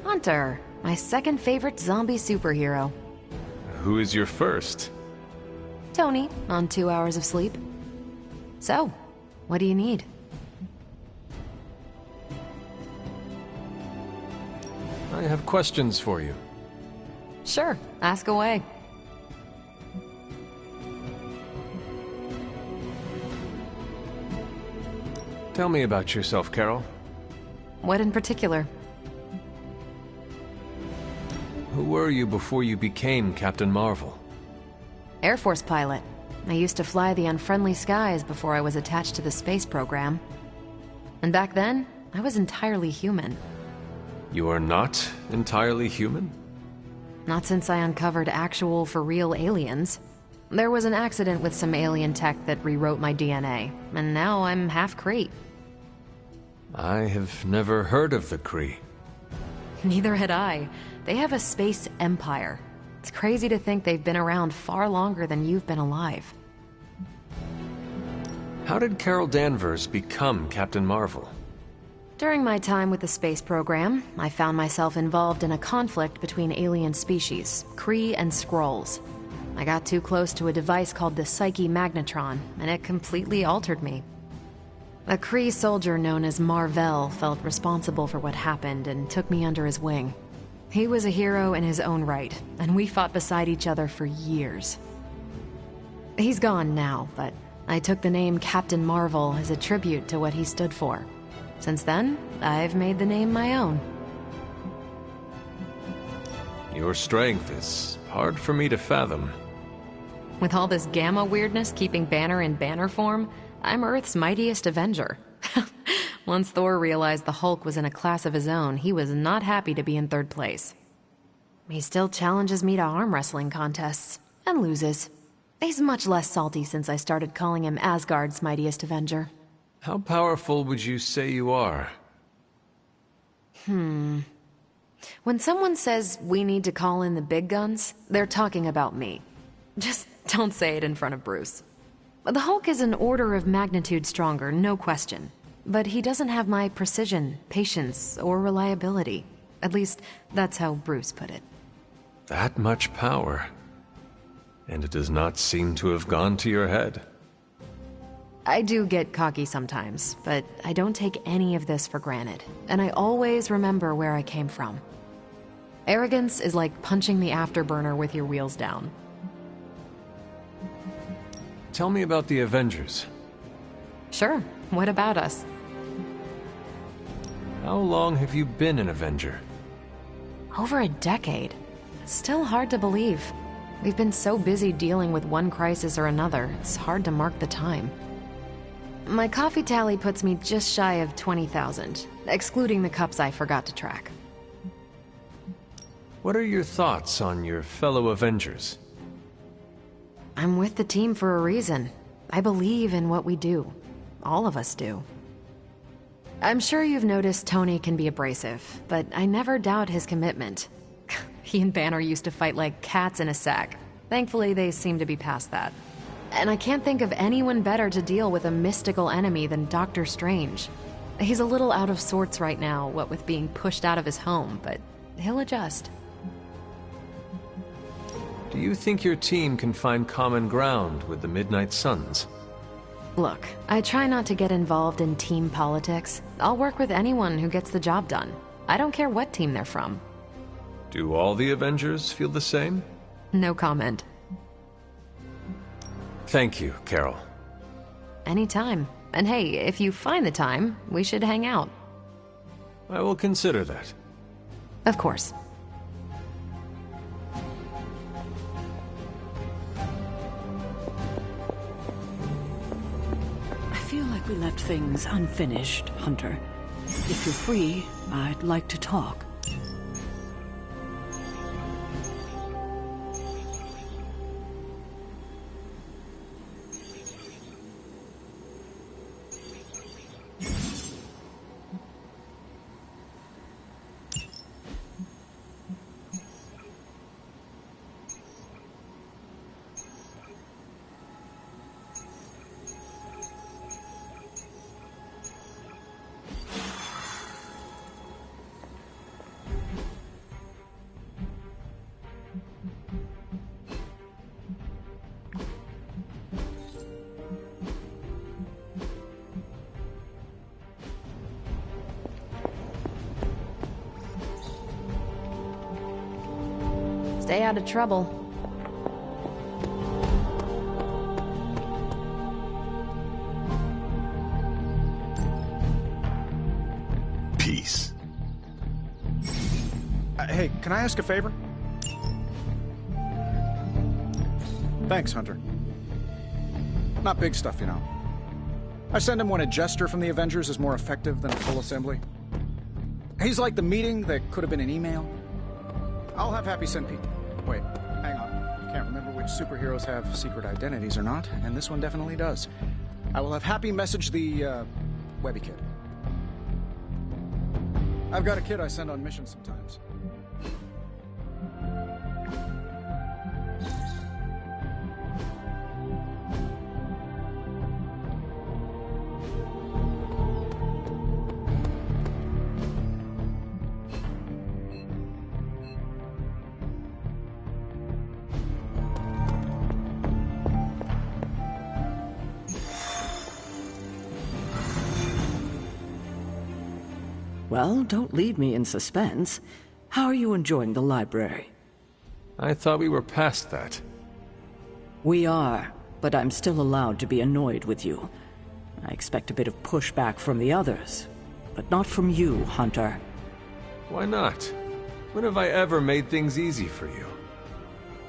Hunter, my second favorite zombie superhero. Who is your first? Tony, on 2 hours of sleep. So, what do you need? I have questions for you. Sure, ask away. Tell me about yourself, Carol. What in particular? Who were you before you became Captain Marvel? Air Force pilot. I used to fly the unfriendly skies before I was attached to the space program. And back then, I was entirely human. You are not entirely human? Not since I uncovered actual, for-real aliens. There was an accident with some alien tech that rewrote my DNA, and now I'm half Kree. I have never heard of the Kree. Neither had I. They have a space empire. It's crazy to think they've been around far longer than you've been alive. How did Carol Danvers become Captain Marvel? During my time with the space program, I found myself involved in a conflict between alien species, Kree and Skrulls. I got too close to a device called the Psyche Magnetron, and it completely altered me. A Kree soldier known as Mar-Vell felt responsible for what happened and took me under his wing. He was a hero in his own right, and we fought beside each other for years. He's gone now, but I took the name Captain Marvel as a tribute to what he stood for. Since then, I've made the name my own. Your strength is hard for me to fathom. With all this Gamma weirdness keeping Banner in banner form, I'm Earth's mightiest Avenger. Once Thor realized the Hulk was in a class of his own, he was not happy to be in third place. He still challenges me to arm wrestling contests, and loses. He's much less salty since I started calling him Asgard's mightiest Avenger. How powerful would you say you are? When someone says we need to call in the big guns, they're talking about me. Just don't say it in front of Bruce. The Hulk is an order of magnitude stronger, no question. But he doesn't have my precision, patience, or reliability. At least, that's how Bruce put it. That much power. And it does not seem to have gone to your head. I do get cocky sometimes, but I don't take any of this for granted. And I always remember where I came from. Arrogance is like punching the afterburner with your wheels down. Tell me about the Avengers. Sure. What about us? How long have you been an Avenger? Over a decade. Still hard to believe. We've been so busy dealing with one crisis or another, it's hard to mark the time. My coffee tally puts me just shy of 20,000, excluding the cups I forgot to track. What are your thoughts on your fellow Avengers? I'm with the team for a reason. I believe in what we do. All of us do. I'm sure you've noticed Tony can be abrasive, but I never doubt his commitment. He and Banner used to fight like cats in a sack. Thankfully, they seem to be past that. And I can't think of anyone better to deal with a mystical enemy than Doctor Strange. He's a little out of sorts right now, what with being pushed out of his home, but he'll adjust. Do you think your team can find common ground with the Midnight Suns? Look, I try not to get involved in team politics. I'll work with anyone who gets the job done. I don't care what team they're from. Do all the Avengers feel the same? No comment. Thank you, Carol. Anytime. And hey, if you find the time, we should hang out. I will consider that. Of course. I feel like we left things unfinished, Hunter. If you're free, I'd like to talk. Stay out of trouble. Peace. Hey, can I ask a favor? Thanks, Hunter. Not big stuff, you know. I send him when a gesture from the Avengers is more effective than a full assembly. He's like the meeting that could have been an email. I'll have Happy send Pete. Wait, hang on. Can't remember which superheroes have secret identities or not, and this one definitely does. I will have Happy message the, Webby kid. I've got a kid I send on missions sometimes. Well, don't leave me in suspense. How are you enjoying the library? I thought we were past that. We are, but I'm still allowed to be annoyed with you. I expect a bit of pushback from the others, but not from you, Hunter. Why not? When have I ever made things easy for you?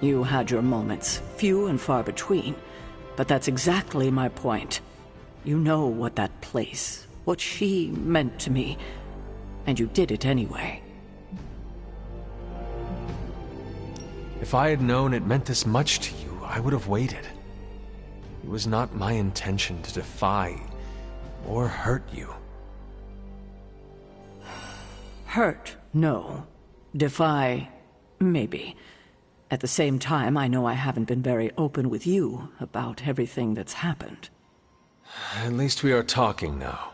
You had your moments, few and far between, but that's exactly my point. You know what that place, what she meant to me, and you did it anyway. If I had known it meant this much to you, I would have waited. It was not my intention to defy or hurt you. Hurt, no. Defy, maybe. At the same time, I know I haven't been very open with you about everything that's happened. At least we are talking now.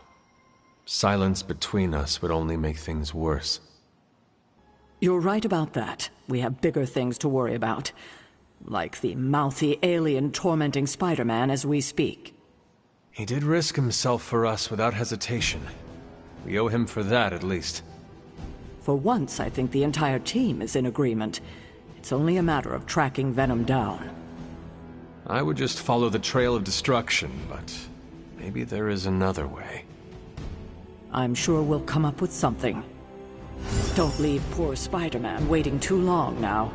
Silence between us would only make things worse. You're right about that. We have bigger things to worry about. Like the mouthy alien tormenting Spider-Man as we speak. He did risk himself for us without hesitation. We owe him for that, at least. For once, I think the entire team is in agreement. It's only a matter of tracking Venom down. I would just follow the trail of destruction, but maybe there is another way. I'm sure we'll come up with something. Don't leave poor Spider-Man waiting too long now.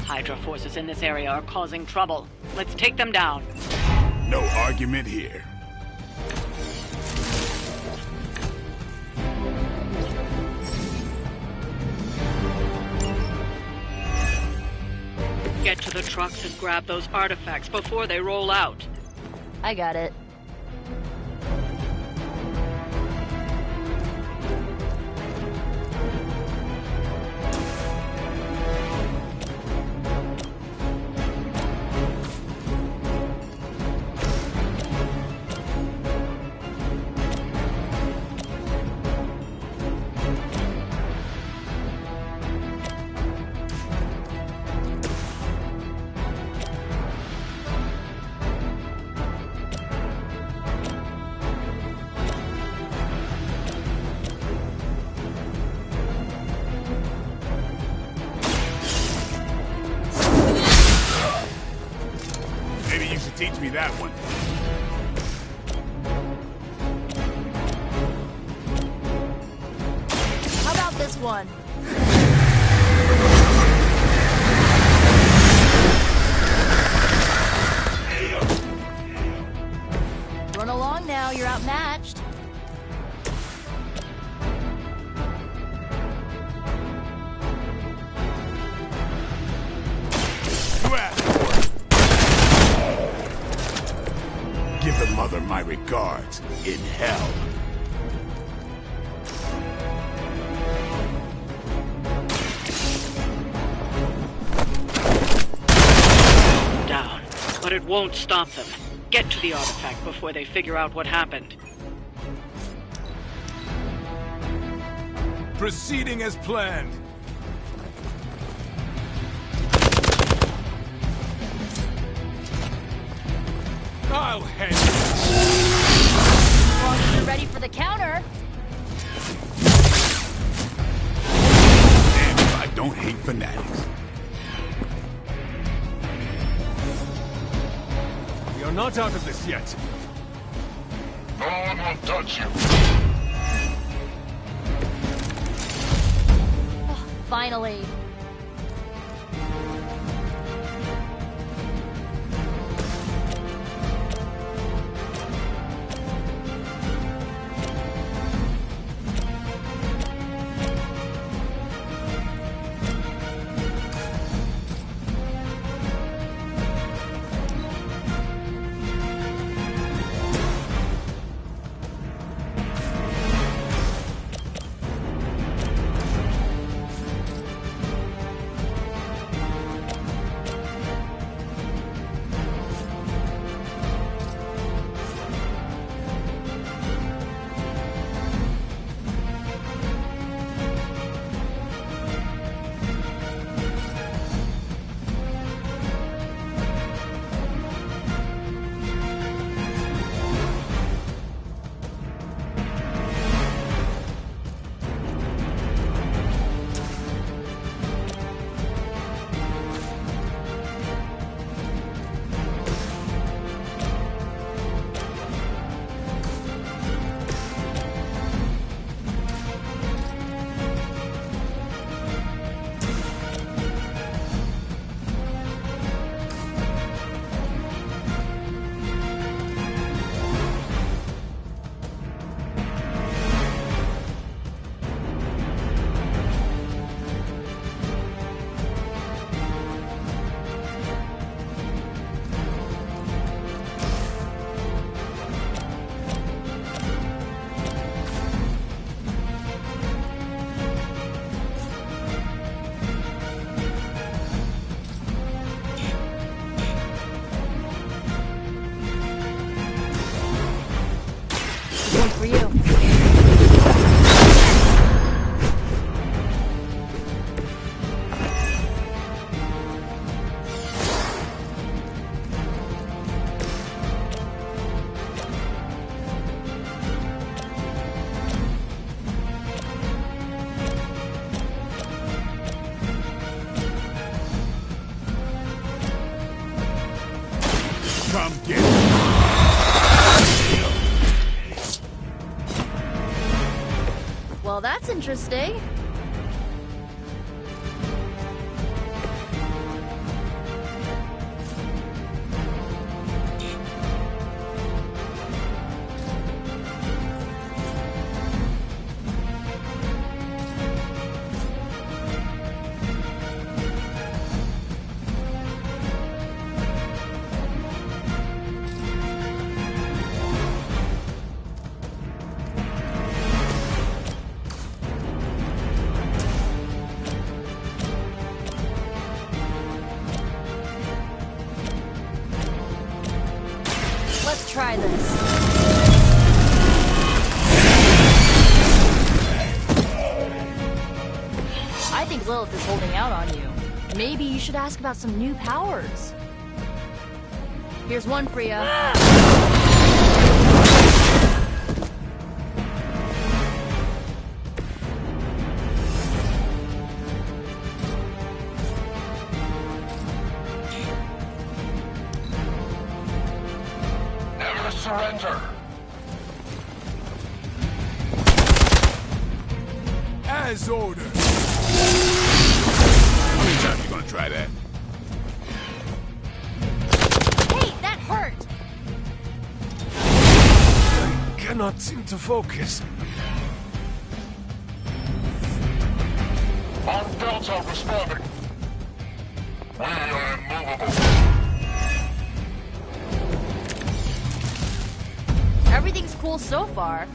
Hydra forces in this area are causing trouble. Let's take them down. No argument here. Get to the trucks and grab those artifacts before they roll out. I got it. Teach me that one. How about this one? Run along now, you're outmatched. Give the mother my regards in hell. Down. But it won't stop them. Get to the artifact before they figure out what happened. Proceeding as planned. I'll handle it. As long as you're ready for the counter. Damn if I don't hate fanatics. You're not out of this yet. No one will touch you. Finally. For you. Come get it. Well, that's interesting. Let's try this. I think Lilith is holding out on you. Maybe you should ask about some new powers. Here's one for you. Never surrender. As ordered. How many times you gonna try that? Hey, that hurt! I cannot seem to focus. Our Delta responding. We are immovable. Everything's cool so far.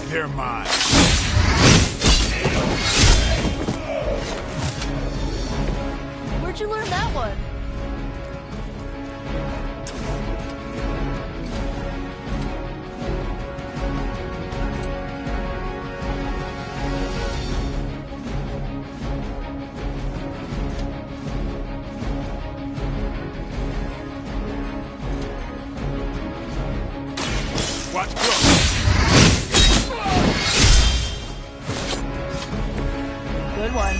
They're mine. Where'd you learn that one? not go! Good one.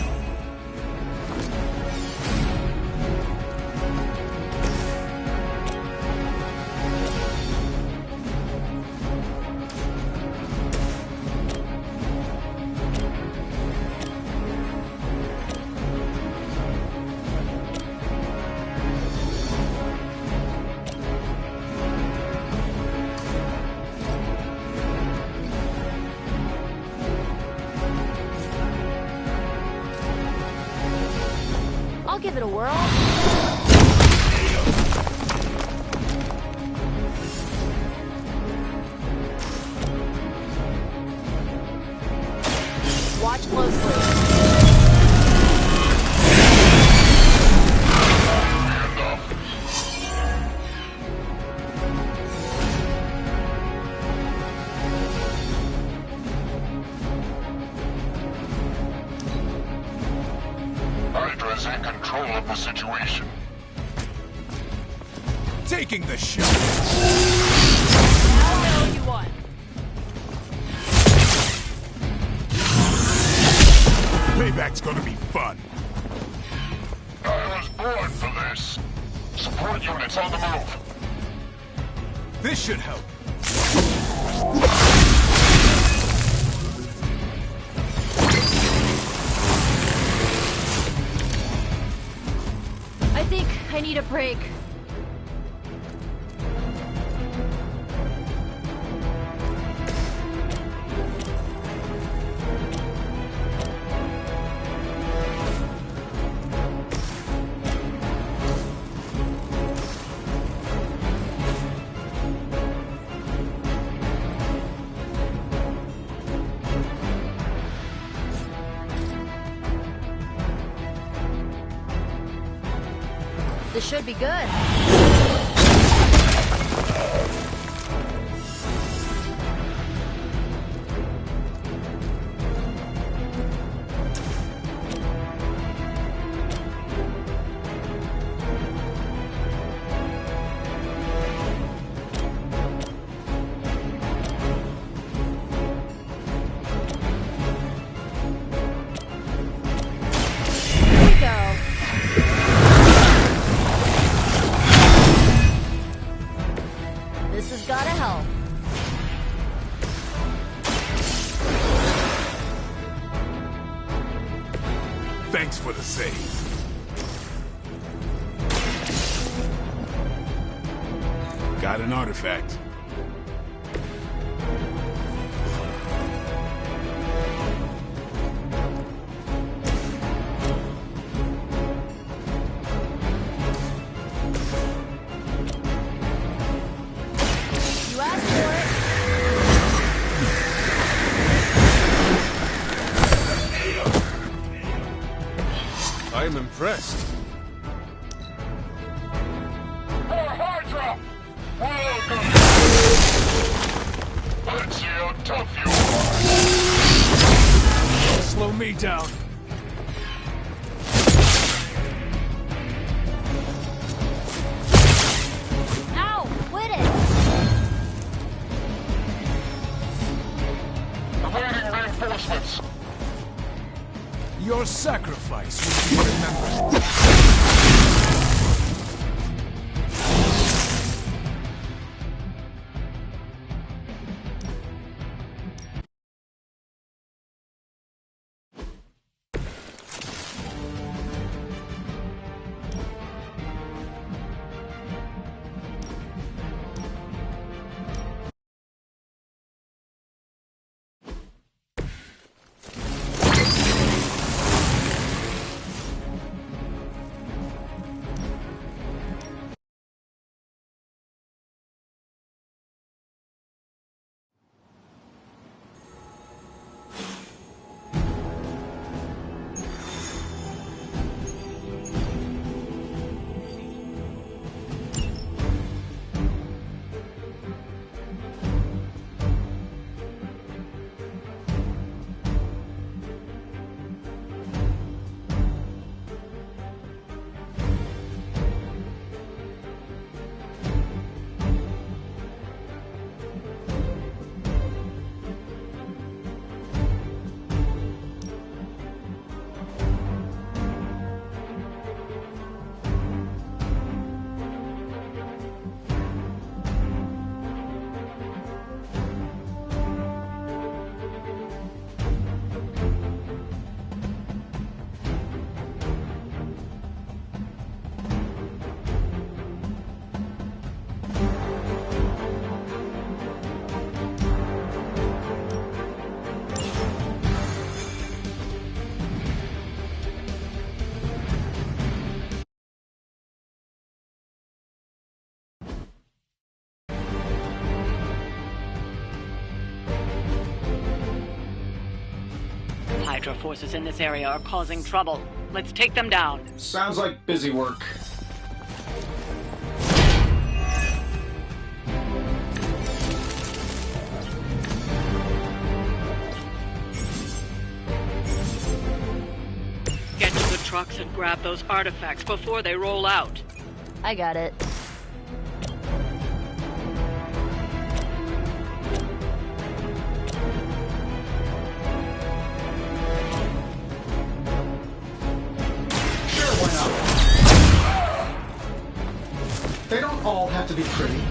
I'll give it a whirl. Watch closely. Hydra's in control of the situation. Taking the shot! Now I know you won. Payback's gonna be fun. I was born for this. Support units on the move. This should help. I think I need a break. This should be good. Here we go. This has gotta help. Thanks for the save. Got an artifact. You asked for it. I am impressed. Hey, Hydra! Welcome! Let's see how tough you are. Slow me down. Ow! Quit it! Awaiting reinforcements. Your sacrifice will be remembered. Hydra forces in this area are causing trouble. Let's take them down. Sounds like busy work. Get to the trucks and grab those artifacts before they roll out. I got it. They don't all have to be pretty.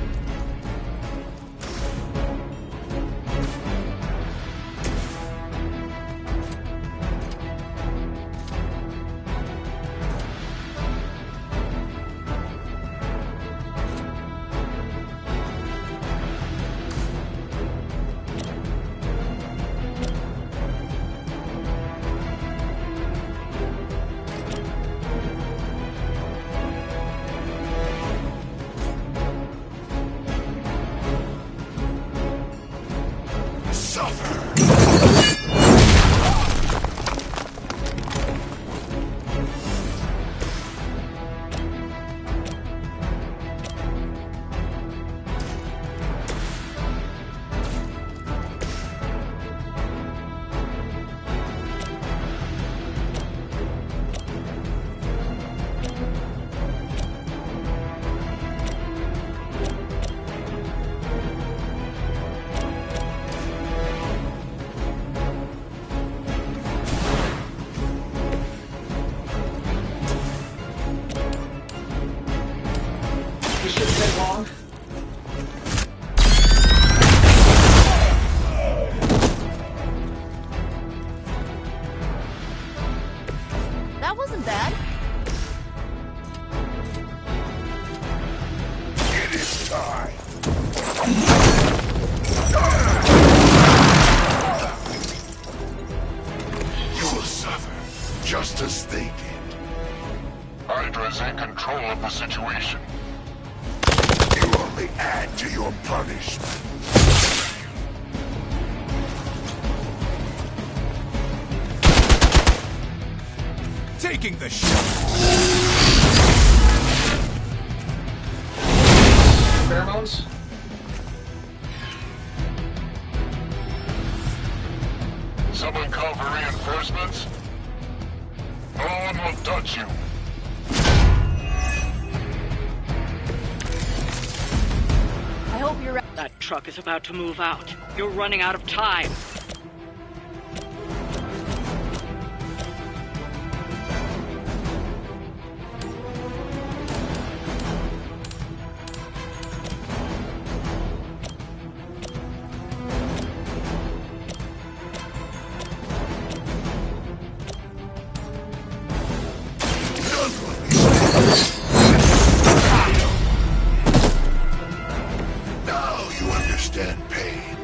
That wasn't bad. It is time. You will suffer, just as they did. Hydra's in control of the situation. You only add to your punishment. Taking the shot. Pheromones? Someone call for reinforcements? No one will touch you. I hope you're right. That truck is about to move out. You're running out of time. Now you understand pain.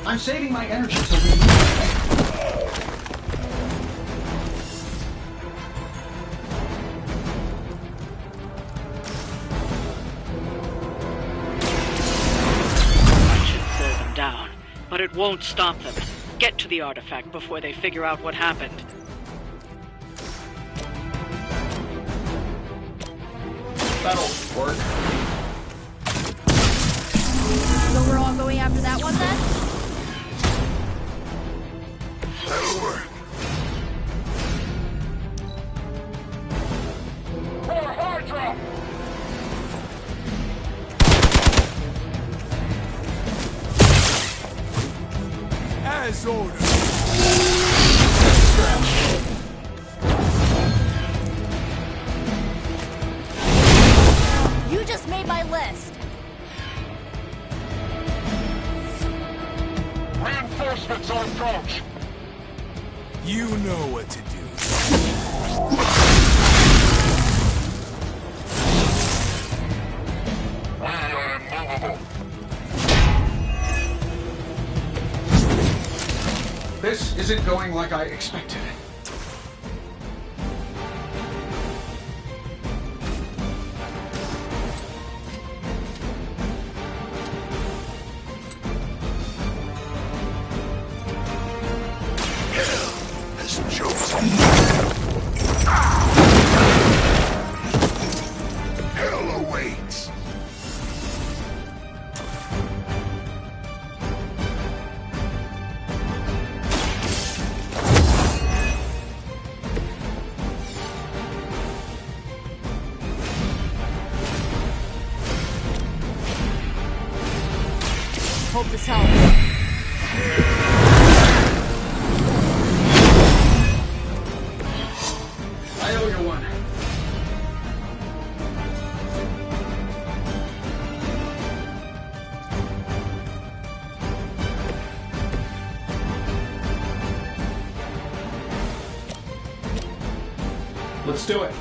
I'm saving my energy till we meet. I should slow them down, but it won't stop them. Get to the artifact before they figure out what happened. That'll work. So we're all going after that one then? That'll work. For Hydra! As ordered. You just made my list. Reinforcements on approach! You know what to do. We are immovable. This isn't going like I expected. Hell awaits! Hope this helps. I owe you one. Let's do it.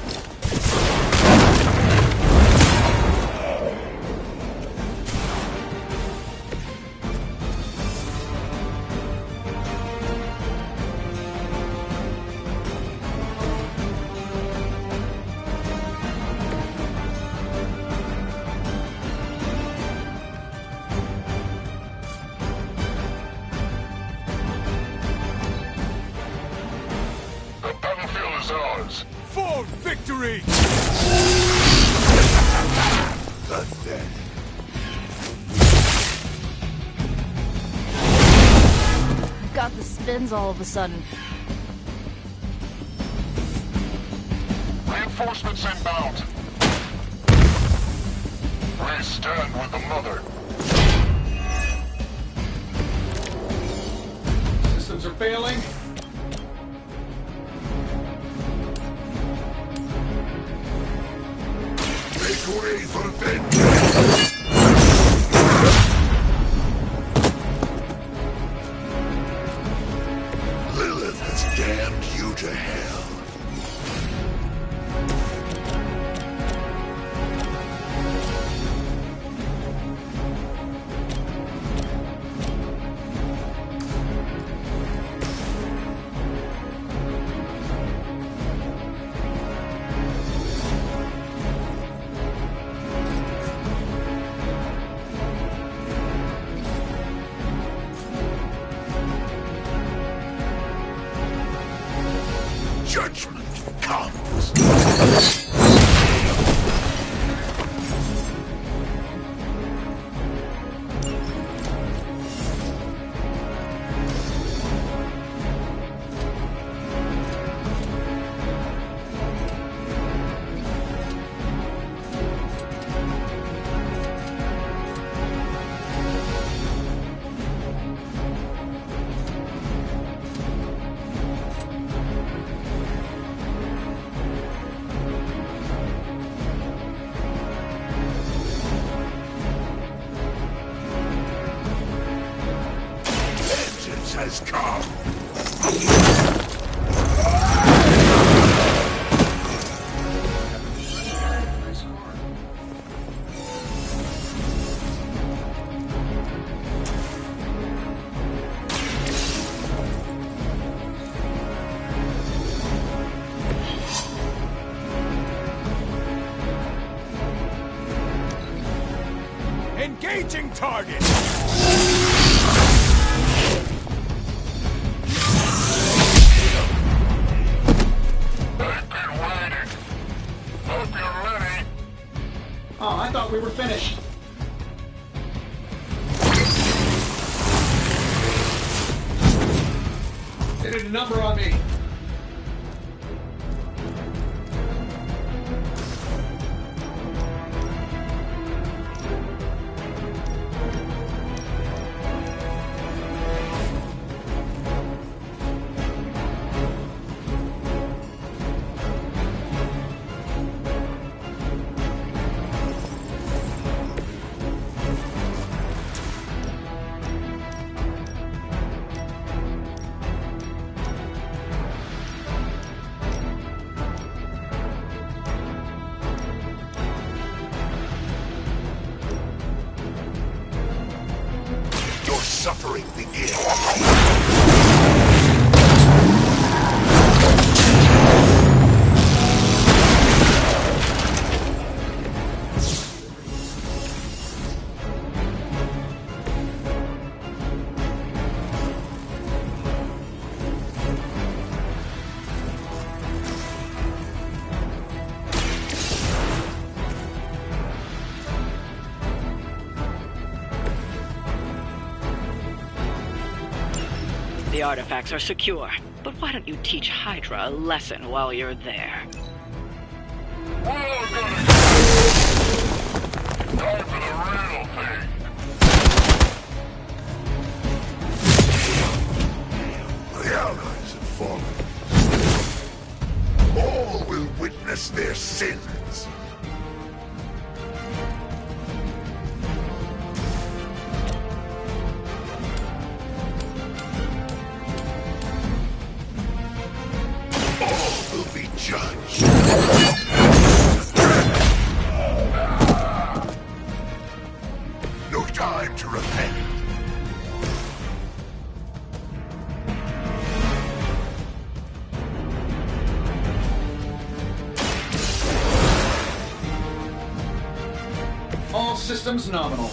The battlefield is ours. For victory! Pathetic. Got the spins all of a sudden. Reinforcements inbound. We stand with the mother. Systems are failing. Make way for vengeance! Lilith has damned you to hell. Judgment comes. Vengeance has come. Engaging target! Oh, I thought we were finished. They did a number on me. Your suffering begins. The artifacts are secure, but why don't you teach Hydra a lesson while you're there? Time for the real thing. The allies have fallen. All will witness their sins. All will be judged. No time to repent. All systems nominal.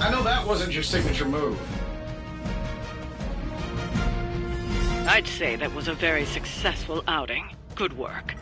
I know that wasn't your signature move. I'd say that was a very successful outing. Good work.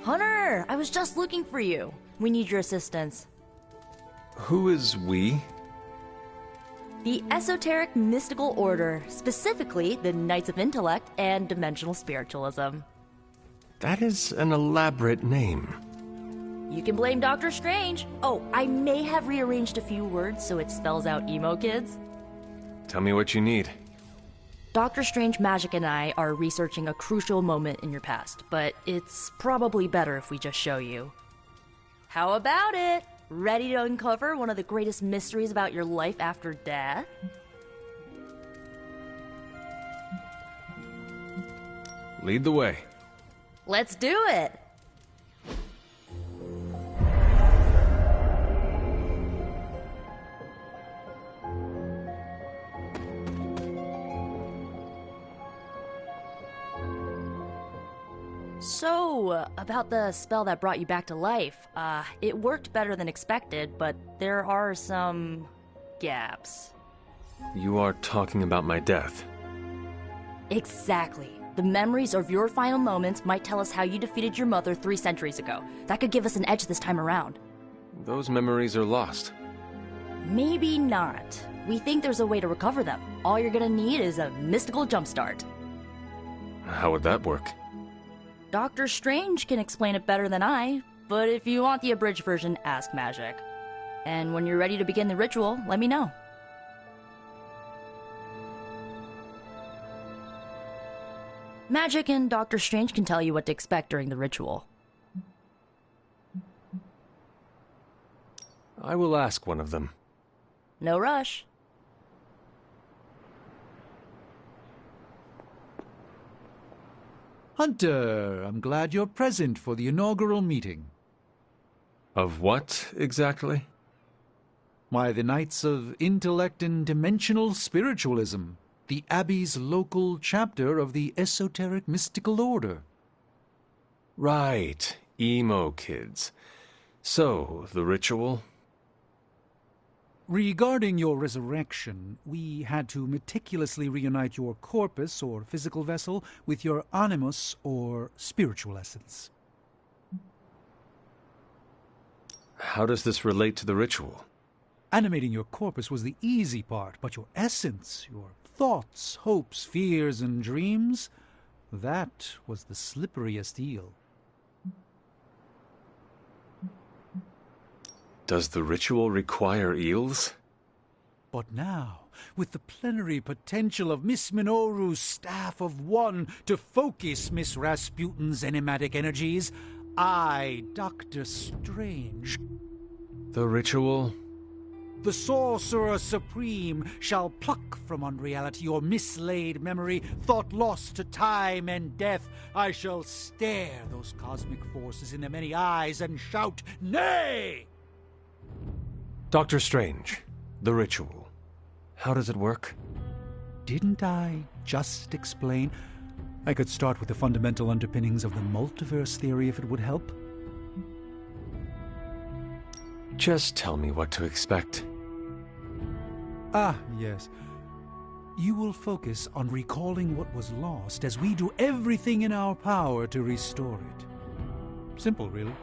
Hunter, I was just looking for you. We need your assistance. Who is we? The Esoteric Mystical Order, specifically the Knights of Intellect and Dimensional Spiritualism. That is an elaborate name. You can blame Dr. Strange. Oh, I may have rearranged a few words so it spells out emo kids. Tell me what you need. Dr. Strange Magic and I are researching a crucial moment in your past, but it's probably better if we just show you. How about it? Ready to uncover one of the greatest mysteries about your life after death? Lead the way. Let's do it! So, about the spell that brought you back to life, it worked better than expected, but there are some gaps. You are talking about my death. Exactly. The memories of your final moments might tell us how you defeated your mother 3 centuries ago. That could give us an edge this time around. Those memories are lost. Maybe not. We think there's a way to recover them. All you're gonna need is a mystical jumpstart. How would that work? Doctor Strange can explain it better than I, but if you want the abridged version, ask Magic. And when you're ready to begin the ritual, let me know. Magic and Doctor Strange can tell you what to expect during the ritual. I will ask one of them. No rush. Hunter, I'm glad you're present for the inaugural meeting. Of what, exactly? Why, the Knights of Intellect and Dimensional Spiritualism, the Abbey's local chapter of the Esoteric Mystical Order. Right, emo kids. So, the ritual? Regarding your resurrection, we had to meticulously reunite your corpus, or physical vessel, with your animus, or spiritual essence. How does this relate to the ritual? Animating your corpus was the easy part, but your essence, your thoughts, hopes, fears, and dreams, that was the slipperiest eel. Does the ritual require eels? But now, with the plenary potential of Miss Minoru's Staff of One to focus Miss Rasputin's enigmatic energies, I, Doctor Strange, The ritual? the Sorcerer Supreme, shall pluck from unreality your mislaid memory, thought lost to time and death. I shall stare those cosmic forces in their many eyes and shout, nay! Doctor Strange, the ritual. How does it work? Didn't I just explain? I could start with the fundamental underpinnings of the multiverse theory if it would help. Just tell me what to expect. Ah, yes. You will focus on recalling what was lost as we do everything in our power to restore it. Simple, really.